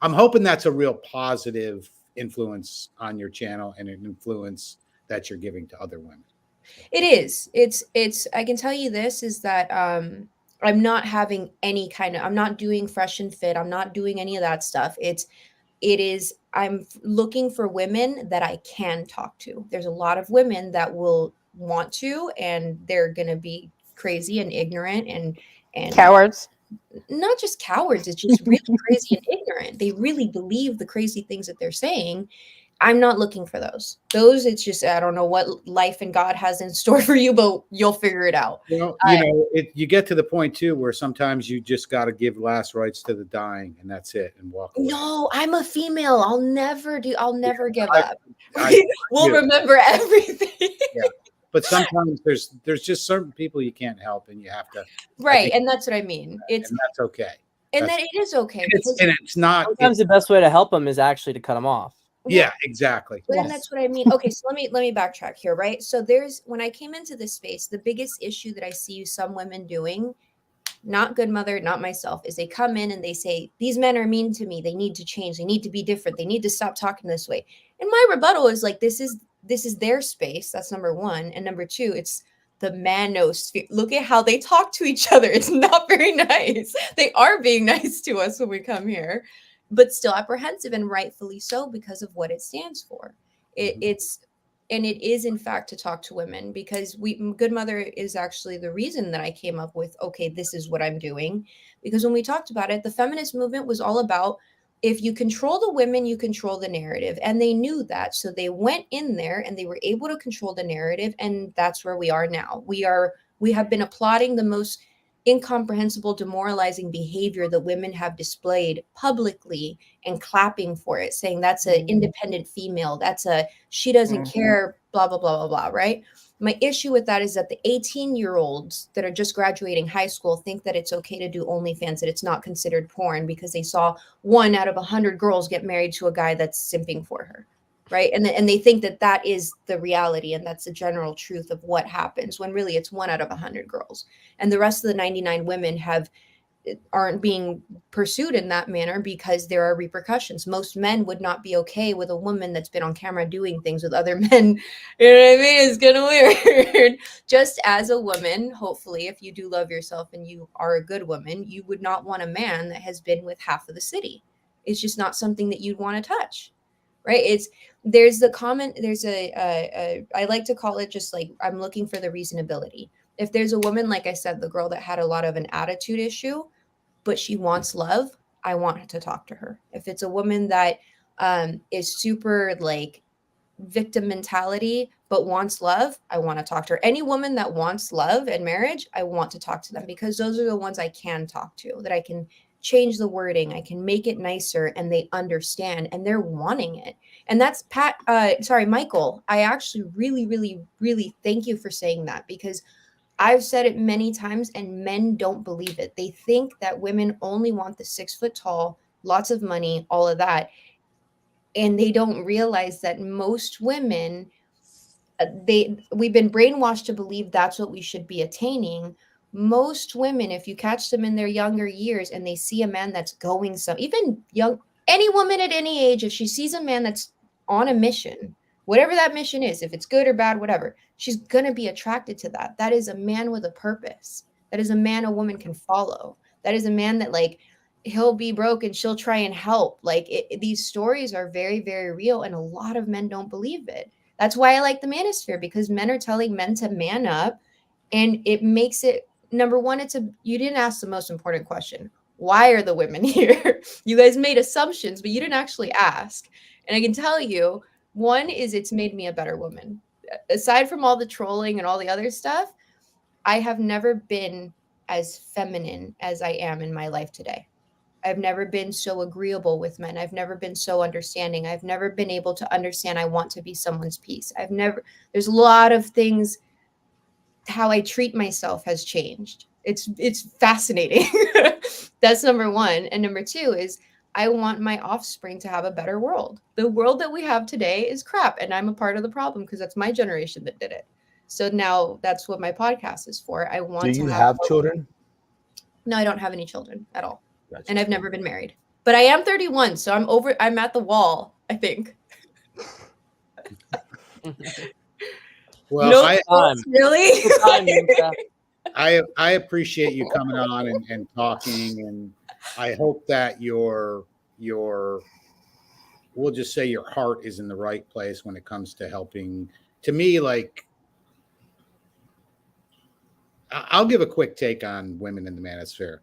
I'm hoping that's a real positive influence on your channel and an influence that you're giving to other women. It is. It's. I can tell you this is that I'm not having any I'm not doing fresh and fit. I'm not doing any of that stuff. I'm looking for women that I can talk to. There's a lot of women that will want to, and they're going to be crazy and ignorant and cowards. Not just cowards. It's just really crazy and ignorant. They really believe the crazy things that they're saying. I'm not looking for those. It's just, I don't know what life and God has in store for you, but you'll figure it out. You get to the point too where sometimes you just got to give last rites to the dying, and that's it, and walk away. No, I'm a female. I'll never give up. We'll remember everything. Yeah. But sometimes there's just certain people you can't help, and you have to. Right, and that's what I mean. And that's okay. And then it is okay. It's not. Sometimes the best way to help them is actually to cut them off. Yeah, exactly. And that's what I mean. Okay, so let me backtrack here, right? So when I came into this space, the biggest issue that I see some women doing, not Good Mother, not myself, is they come in and they say, these men are mean to me. They need to change. They need to be different. They need to stop talking this way. And my rebuttal is like, this is their space. That's number one. And number two, it's the manosphere. Look at how they talk to each other. It's not very nice. They are being nice to us when we come here, but still apprehensive, and rightfully so, because of what it stands for. It is in fact to talk to women, because Good Mother is actually the reason that I came up with, okay, this is what I'm doing. Because when we talked about it, the feminist movement was all about, if you control the women, you control the narrative. And they knew that. So they went in there and they were able to control the narrative. And that's where we are now. We have been applauding the most incomprehensible, demoralizing behavior that women have displayed publicly and clapping for it, saying that's an independent female, she doesn't care, blah, blah, blah, blah, blah, right? My issue with that is that the 18-year-olds that are just graduating high school think that it's okay to do OnlyFans, that it's not considered porn, because they saw 1 out of 100 girls get married to a guy that's simping for her. right? And they think that that is the reality and that's the general truth of what happens, when really it's 1 out of 100 girls, and the rest of the 99 women aren't being pursued in that manner because there are repercussions. Most men would not be okay with a woman that's been on camera doing things with other men. You know what I mean? It's kind of weird. Just as a woman, hopefully, if you do love yourself and you are a good woman, you would not want a man that has been with half of the city. It's just not something that you'd want to touch, right? There's I like to call it just like, I'm looking for the reasonability. If there's a woman, like I said, the girl that had a lot of an attitude issue, but she wants love, I want to talk to her. If it's a woman that is super like victim mentality but wants love, I want to talk to her. Any woman that wants love and marriage, I want to talk to them, because those are the ones I can talk to, that I can change the wording, I can make it nicer, and they understand and they're wanting it. And that's Michael, I actually really, really, really thank you for saying that, because I've said it many times and men don't believe it. They think that women only want the 6 foot tall, lots of money, all of that. And they don't realize that most women, we've been brainwashed to believe that's what we should be attaining. Most women, if you catch them in their younger years and they see a man that's going even young, any woman at any age, if she sees a man that's on a mission, whatever that mission is, if it's good or bad, whatever, she's going to be attracted to that. That is a man with a purpose. That is a man a woman can follow. That is a man that, like, he'll be broke and she'll try and help. Like, these stories are very, very real, and a lot of men don't believe it. That's why I like the manosphere, because men are telling men to man up, and it makes it, number one, you didn't ask the most important question. Why are the women here? You guys made assumptions, but you didn't actually ask. And I can tell you, one is, it's made me a better woman. Aside from all the trolling and all the other stuff, I have never been as feminine as I am in my life today. I've never been so agreeable with men. I've never been so understanding. I've never been able to understand I want to be someone's piece. There's a lot of things, how I treat myself has changed. It's fascinating. That's number one. And number two is, I want my offspring to have a better world. The world that we have today is crap, and I'm a part of the problem because that's my generation that did it. So now that's what my podcast is for. I want Do you to have children? No, I don't have any children at all. Gotcha. And I've never been married. But I am 31, so I'm at the wall, I think. Well, no, really? I appreciate you coming on and talking, and I hope that we'll just say your heart is in the right place when it comes to helping. To me, like, I'll give a quick take on women in the manosphere.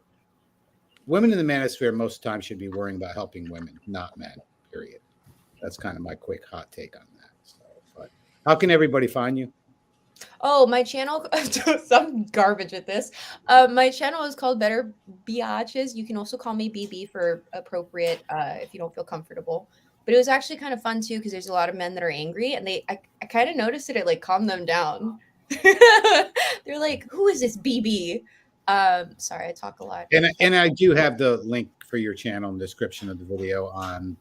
Women in the manosphere most of the time should be worrying about helping women, not men, period. That's kind of my quick hot take on that. So, but how can everybody find you? Oh, my channel, some garbage at this. My channel is called Better Biatches. You can also call me BB for appropriate, if you don't feel comfortable. But it was actually kind of fun too, because there's a lot of men that are angry, and I kind of noticed that it like calmed them down. They're like, "Who is this BB?" Sorry, I talk a lot. And I do have the link for your channel in the description of the video on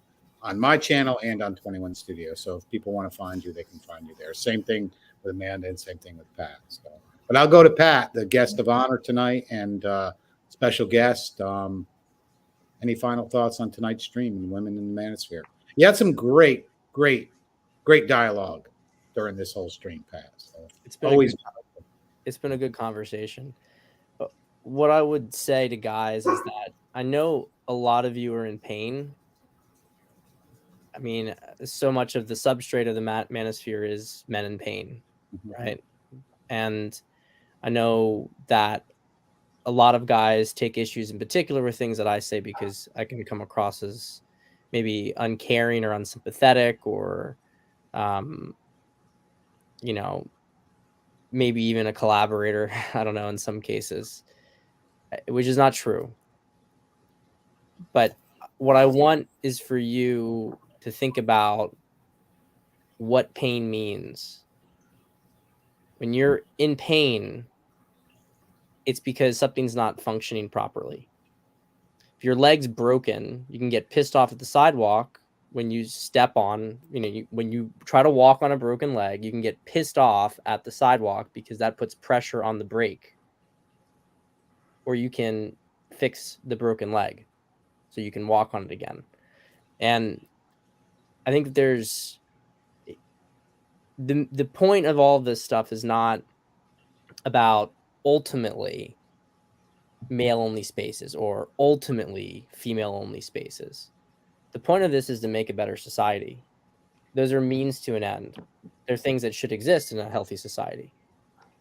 my channel and on 21 Studio. So if people want to find you, they can find you there. Same thing with Amanda and same thing with Pat. So, but I'll go to Pat, the guest of honor tonight, and special guest. Any final thoughts on tonight's stream and Women in the Manosphere? You had some great dialogue during this whole stream, Pat. So it's been a good conversation. But what I would say to guys is that I know a lot of you are in pain. I mean, so much of the substrate of the manosphere is men in pain, right? And I know that a lot of guys take issues in particular with things that I say, because I can come across as maybe uncaring or unsympathetic, or, you know, maybe even a collaborator. I don't know, in some cases, which is not true. But what I want is for you to think about what pain means. When you're in pain, it's because something's not functioning properly. If your leg's broken, you can get pissed off at the sidewalk, when you step on, when you try to walk on a broken leg, you can get pissed off at the sidewalk because that puts pressure on the brake. Or you can fix the broken leg so you can walk on it again. And I think that there's the point of all of this stuff is not about ultimately male-only spaces or ultimately female-only spaces. The point of this is to make a better society. Those are means to an end. They're things that should exist in a healthy society,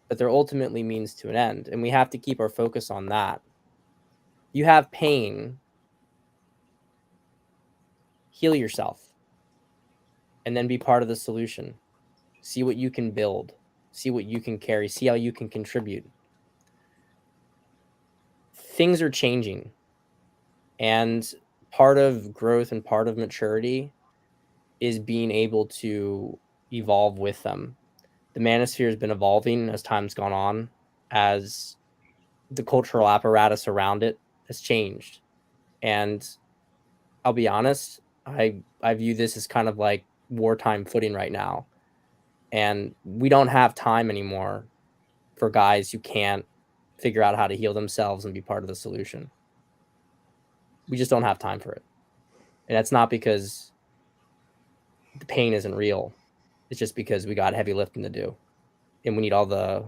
but they're ultimately means to an end, and we have to keep our focus on that. You have pain, heal yourself, and then be part of the solution. See what you can build, see what you can carry, see how you can contribute. Things are changing, and part of growth and part of maturity is being able to evolve with them. The manosphere has been evolving as time's gone on, as the cultural apparatus around it has changed. And I'll be honest, I view this as kind of like wartime footing right now. And we don't have time anymore for guys who can't figure out how to heal themselves and be part of the solution. We just don't have time for it. And that's not because the pain isn't real. It's just because we got heavy lifting to do. And we need all the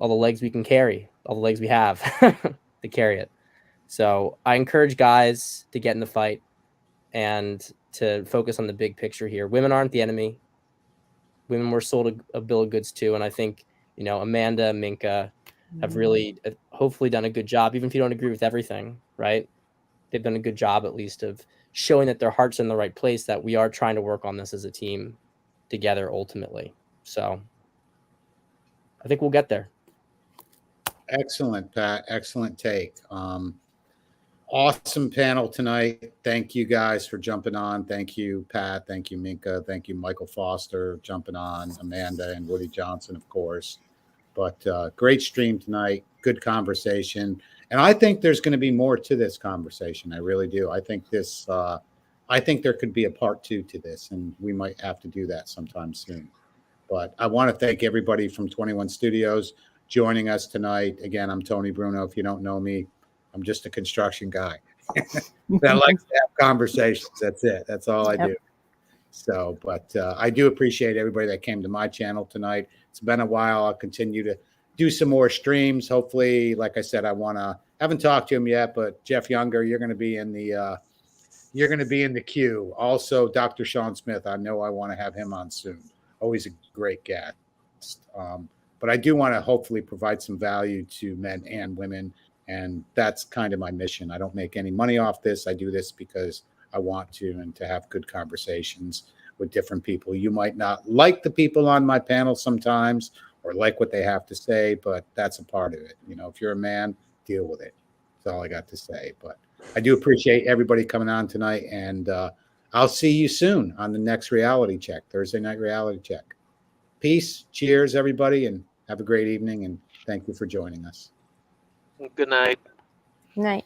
legs we can carry, all the legs we have to carry it. So I encourage guys to get in the fight and to focus on the big picture here. Women aren't the enemy. Women were sold a bill of goods too. And I think, Amanda, Minka have really hopefully done a good job, even if you don't agree with everything, right? They've done a good job at least of showing that their heart's in the right place, that we are trying to work on this as a team together ultimately. So I think we'll get there. Excellent, Pat. Excellent take. Awesome panel tonight. Thank you guys for jumping on. Thank you, Pat. Thank you, Minka. Thank you, Michael Foster, jumping on. Amanda and Woody Johnson, of course. But great stream tonight. Good conversation. And I think there's going to be more to this conversation. I really do. I think there could be a part 2 to this, and we might have to do that sometime soon. But I want to thank everybody from 21 Studios joining us tonight. Again, I'm Tony Bruno. If you don't know me, I'm just a construction guy that likes to have conversations. That's it. That's all I do. So, but I do appreciate everybody that came to my channel tonight. It's been a while. I'll continue to do some more streams. Hopefully, like I said, haven't talked to him yet, but Jeff Younger, you're going to be in the queue. Also, Dr. Sean Smith, I know I want to have him on soon. Always a great guest. But I do want to hopefully provide some value to men and women. And that's kind of my mission. I don't make any money off this. I do this because I want to, and to have good conversations with different people. You might not like the people on my panel sometimes or like what they have to say, but that's a part of it. If you're a man, deal with it. That's all I got to say. But I do appreciate everybody coming on tonight. And I'll see you soon on the next reality check, Thursday night reality check. Peace. Cheers, everybody. And have a great evening. And thank you for joining us. Good night. Night.